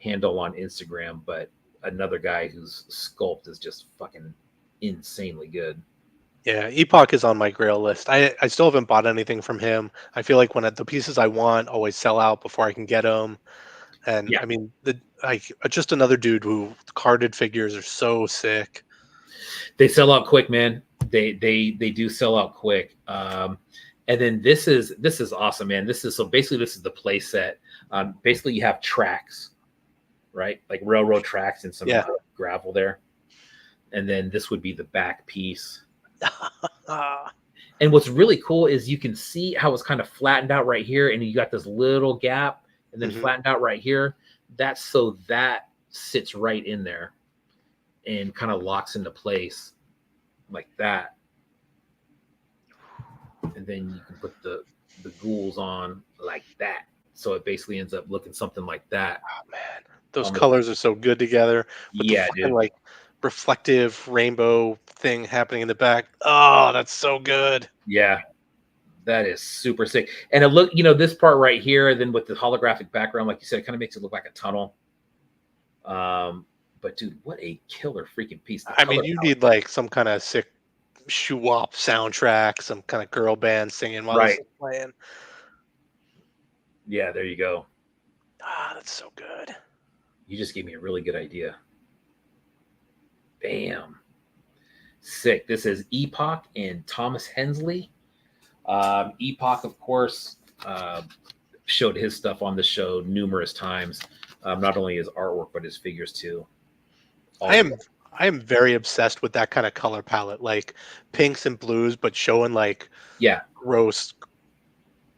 handle on Instagram, but another guy whose sculpt is just fucking insanely good. Yeah, Epoch is on my grail list. I still haven't bought anything from him. I feel like when the pieces I want always sell out before I can get them. And Yeah, I mean, just another dude who carded figures are so sick. they sell out quick, man. They do sell out quick. And then this is awesome, man. This is the play set. Basically, you have tracks, right? Like railroad tracks and some Yeah. gravel there. And then this would be the back piece. And what's really cool is you can see how it's kind of flattened out right here, and you got this little gap, and then flattened out right here. That's so that sits right in there and kind of locks into place like that. And then you can put the ghouls on like that. So it basically ends up looking something like that. Oh man, those colors are so good together. With Yeah, the dude. like reflective rainbow thing happening in the back. Oh, that's so good. Yeah, that is super sick. And it look, this part right here, then with the holographic background, like you said, it kind of makes it look like a tunnel. But dude, what a killer freaking piece. I mean, you need like some kind of sick shoo-wop soundtrack, some kind of girl band singing while this is playing. Yeah, there you go. Ah, that's so good. You just gave me a really good idea. Bam. Sick. This is Epoch and Thomas Hensley. Epoch, of course, showed his stuff on the show numerous times. Not only his artwork, but his figures too. I am very obsessed with that kind of color palette, like pinks and blues, but showing like gross,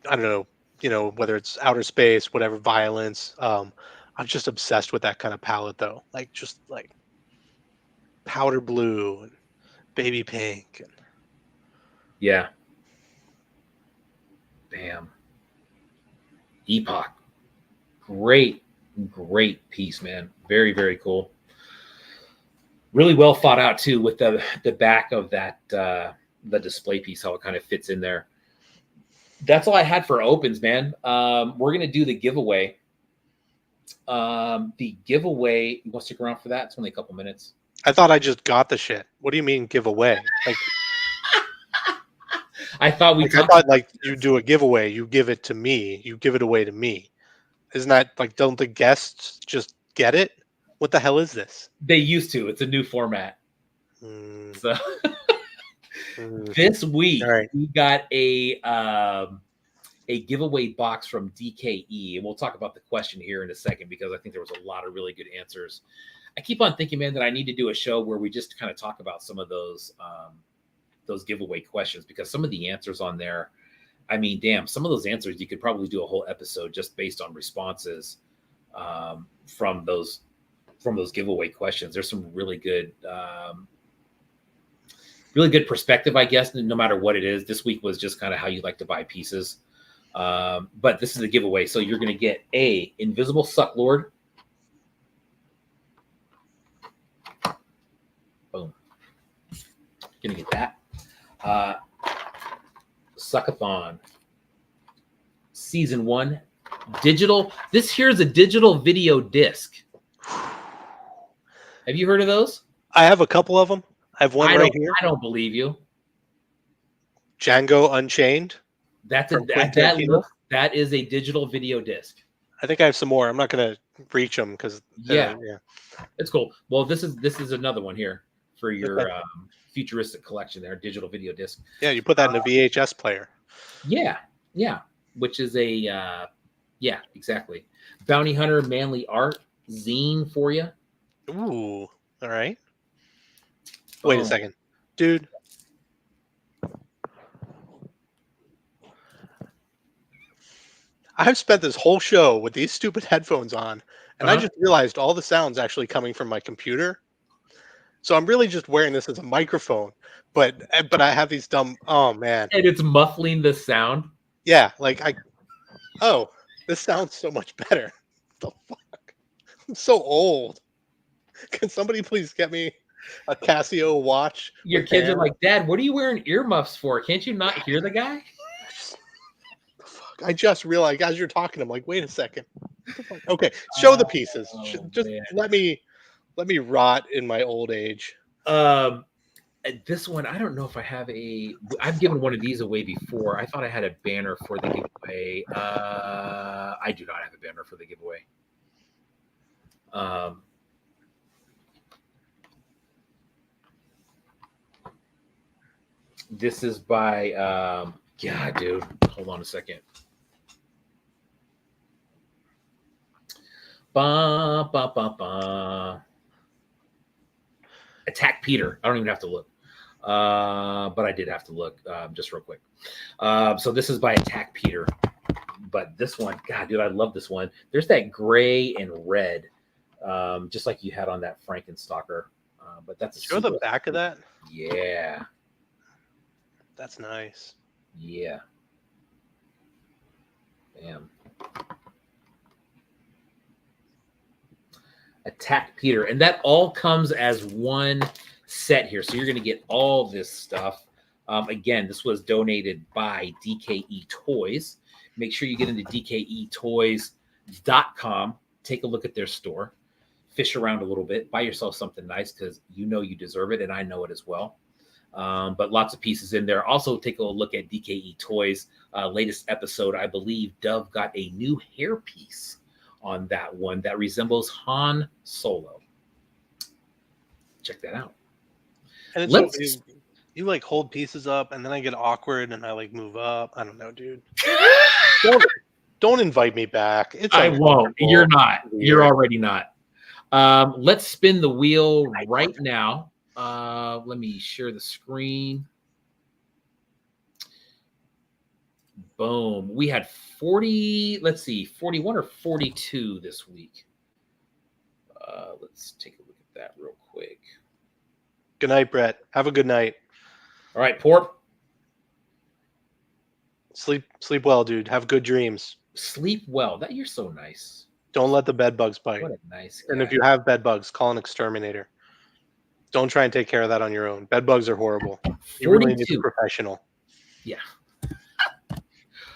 I don't know, whether it's outer space, whatever, violence. I'm just obsessed with that kind of palette though. Like just like powder blue and baby pink. Yeah. Bam. Epoch. Great piece, man. Very, very cool. Really well thought out too, with the back of that the display piece, how it kind of fits in there. That's all I had for opens, man. We're gonna do the giveaway. The giveaway, you want to stick around for that? It's only a couple minutes. I thought I just got the shit. What do you mean giveaway? Like I thought like you do a giveaway, you give it to me, you give it away to me. Isn't that like, don't the guests just get it? What the hell is this? They used to. It's a new format. So this week we got a giveaway box from DKE, and we'll talk about the question here in a second because I think there was a lot of really good answers. I keep on thinking, man, that I need to do a show where we just kind of talk about some of those giveaway questions, because some of the answers on there, I mean, damn, some of those answers you could probably do a whole episode just based on responses from those giveaway questions. There's some really good perspective, I guess, no matter what it is. This week was just kind of how you like to buy pieces. But this is a giveaway. So you're going to get a Invisible Sucklord. Boom. Going to get that. Suckathon Season 1 digital. This here is a digital video disc. Have you heard of those? I have a couple of them. I have one right here. I don't believe you. Django Unchained. That is a digital video disc. I think I have some more. I'm not going to reach them because yeah, it's cool. Well, this is another one here for your futuristic collection there, digital video disc. Yeah, you put that in a VHS player. Yeah, which is a exactly. Bounty Hunter Manly Art zine for you. Ooh, all right. Wait a second, dude. I've spent this whole show with these stupid headphones on, and I just realized all the sound's actually coming from my computer. So I'm really just wearing this as a microphone, but I have these dumb. Oh man! And it's muffling the sound. Yeah, like this sounds so much better. What the fuck? I'm so old. Can somebody please get me a Casio watch? Your kids are like, Dad, what are you wearing earmuffs for? Can't you not hear the guy? I just realized as you're talking, I'm like, wait a second. Okay, show the pieces. Oh Just man. let me rot in my old age. Um, this one, I don't know if I have I've given one of these away before. I thought I had a banner for the giveaway. I do not have a banner for the giveaway. Um, this is by, yeah, dude. Hold on a second. Ba, ba, ba, ba. Attack Peter. I don't even have to look. But I did have to look just real quick. So this is by Attack Peter. But this one, God, dude, I love this one. There's that gray and red, just like you had on that Frankenstalker. But that's a Show the back of that. Yeah. That's nice. Yeah. Bam. Attack Peter. And that all comes as one set here. So you're going to get all this stuff. Again, this was donated by DKE Toys. Make sure you get into DKEtoys.com. Take a look at their store. Fish around a little bit. Buy yourself something nice because you know you deserve it, and I know it as well. But lots of pieces in there. Also, take a look at DKE Toys. Latest episode, I believe Dove got a new hairpiece on that one that resembles Han Solo. Check that out. And it's so, you like hold pieces up, and then I get awkward, and I like move up. I don't know, dude. Don't invite me back. I won't. You're not. You're already not. Let's spin the wheel right now. Let me share the screen. Boom. We had 40, let's see, 41 or 42 this week. Let's take a look at that real quick. Good night, Brett. Have a good night. All right, Porp. Sleep well, dude. Have good dreams. Sleep well. That you're so nice. Don't let the bed bugs bite. What a nice guy. And if you have bed bugs, call an exterminator. Don't try and take care of that on your own. Bed bugs are horrible. You really need a professional. Yeah.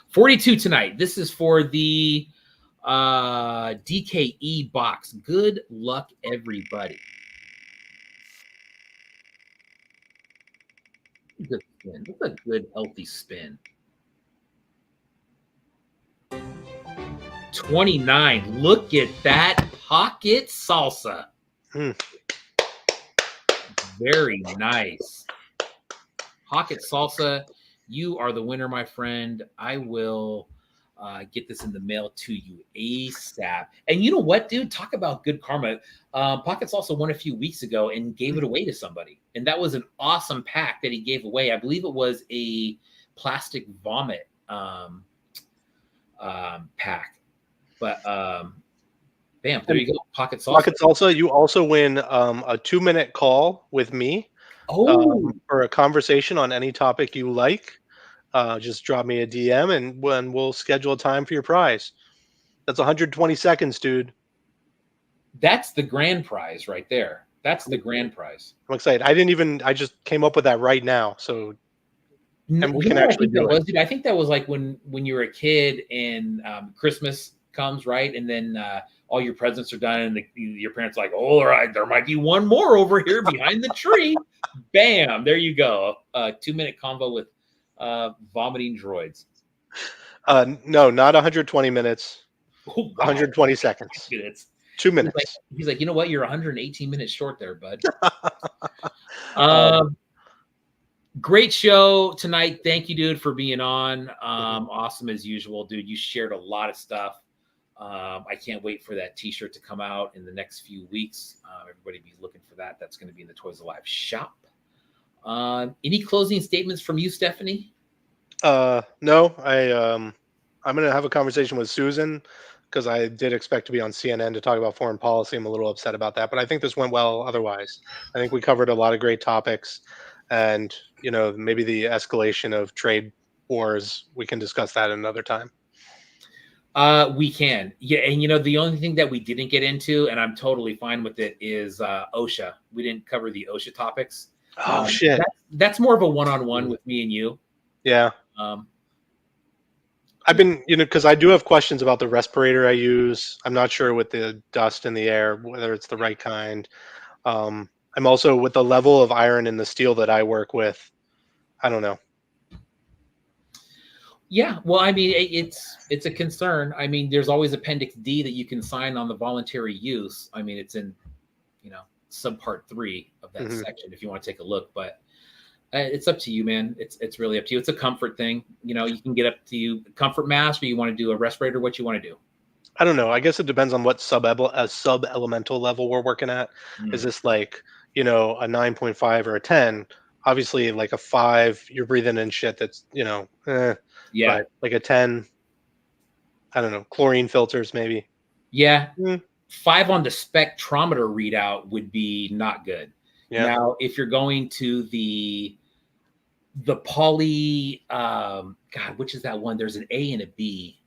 42 tonight. This is for the DKE box. Good luck, everybody. Good spin. That's a good, healthy spin. 29. Look at that pocket salsa. Very nice. Pocket salsa. You are the winner, my friend. I will get this in the mail to you ASAP. And you know what, dude? Talk about good karma. Pocket Salsa won a few weeks ago and gave it away to somebody. And that was an awesome pack that he gave away. I believe it was a plastic vomit pack. But bam, there you go. Pocket Salsa. Pocket Salsa, you also win a 2-minute call with me. For a conversation on any topic you like. Just drop me a DM and we'll schedule a time for your prize. That's 120 seconds, dude. That's the grand prize right there. That's the grand prize. I'm excited. I just came up with that right now. So and we can actually do it. I think that was like when you were a kid and Christmas comes, right? And then all your presents are done and your parents are like, oh, all right, there might be one more over here behind the tree. Bam, there you go. 2-minute convo with vomiting droids. No, not 120 minutes. Oh, wow. 120 seconds. 2 minutes. He's like, you know what? You're 118 minutes short there, bud. Great show tonight. Thank you, dude, for being on. Awesome as usual, dude. You shared a lot of stuff. I can't wait for that t-shirt to come out in the next few weeks. Everybody be looking for that. That's going to be in the Toys Alive shop. Any closing statements from you, Stephanie? No, I'm going to have a conversation with Susan because I did expect to be on CNN to talk about foreign policy. I'm a little upset about that, but I think this went well otherwise. I think we covered a lot of great topics, and maybe the escalation of trade wars, we can discuss that another time. We can. Yeah, and the only thing that we didn't get into, and I'm totally fine with it, is OSHA. We didn't cover the OSHA topics. Oh shit. That's more of a one-on-one with me and you. Yeah. I've been, because I do have questions about the respirator I use. I'm not sure with the dust in the air whether it's the right kind. I'm also with the level of iron in the steel that I work with. I don't know. Yeah, well, I mean, it's a concern. I mean, there's always Appendix D that you can sign on the voluntary use. I mean, it's in, subpart 3 of that Hmm. section if you want to take a look. But it's up to you, man. It's really up to you. It's a comfort thing. You can get up to you comfort mask, or you want to do a respirator. What you want to do? I don't know. I guess it depends on what sub elemental level we're working at. Is Mm. this like, a 9.5 or a 10? Obviously, like a 5, you're breathing in shit that's, Yeah, but like a 10, I don't know, chlorine filters maybe. yeah. Mm, 5 on the spectrometer readout would be not good. yeah. Now, if you're going to the poly, God, which is that one? There's an A and a B.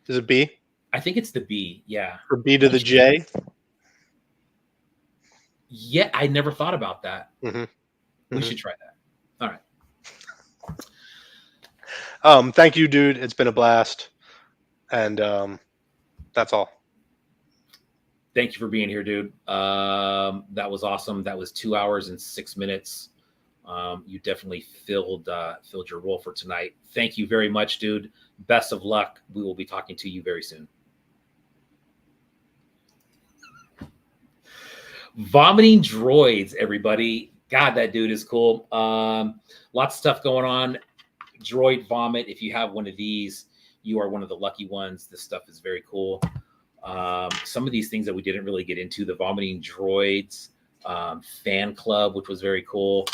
Is it B I think it's the B. Yeah. or B to the Once you, J? yeah, I never thought about that. Hmm. We Hmm. should try that. All right. Thank you, dude. It's been a blast. And that's all. Thank you for being here, dude. That was awesome. That was 2 hours and 6 minutes. You definitely filled your role for tonight. Thank you very much, dude. Best of luck. We will be talking to you very soon. Vomiting Droids, everybody. God, that dude is cool. Lots of stuff going on. Droid Vomit. If you have one of these, you are one of the lucky ones. This stuff is very cool. Some of these things that we didn't really get into, the Vomiting Droids fan club, which was very cool.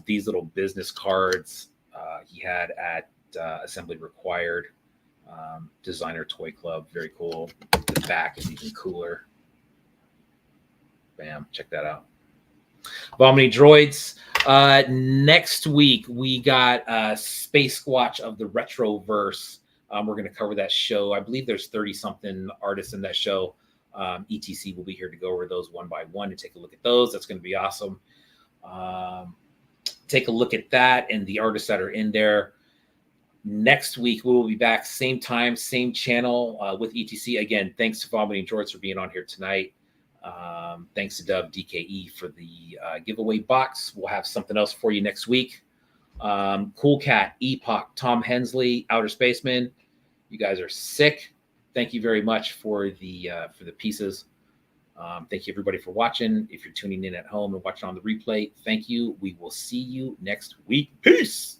These little business cards he had at Assembly Required. Designer Toy Club, very cool. The back is even cooler. Bam, check that out. Vomiting Droids. Next week, we got Space Squatch of the Retroverse. We're going to cover that show. I believe there's 30-something artists in that show. ETC will be here to go over those one by one and take a look at those. That's going to be awesome. Take a look at that and the artists that are in there. Next week, we will be back, same time, same channel with ETC. Again, thanks to Vomiting Droids for being on here tonight. Thanks to Dub DKE for the giveaway box. We'll have something else for you next week. Cool Cat, Epoch, Tom Hensley, Outer Spaceman. You guys are sick. Thank you very much for the pieces. Thank you everybody for watching. If you're tuning in at home and watching on the replay, thank you. We will see you next week. Peace.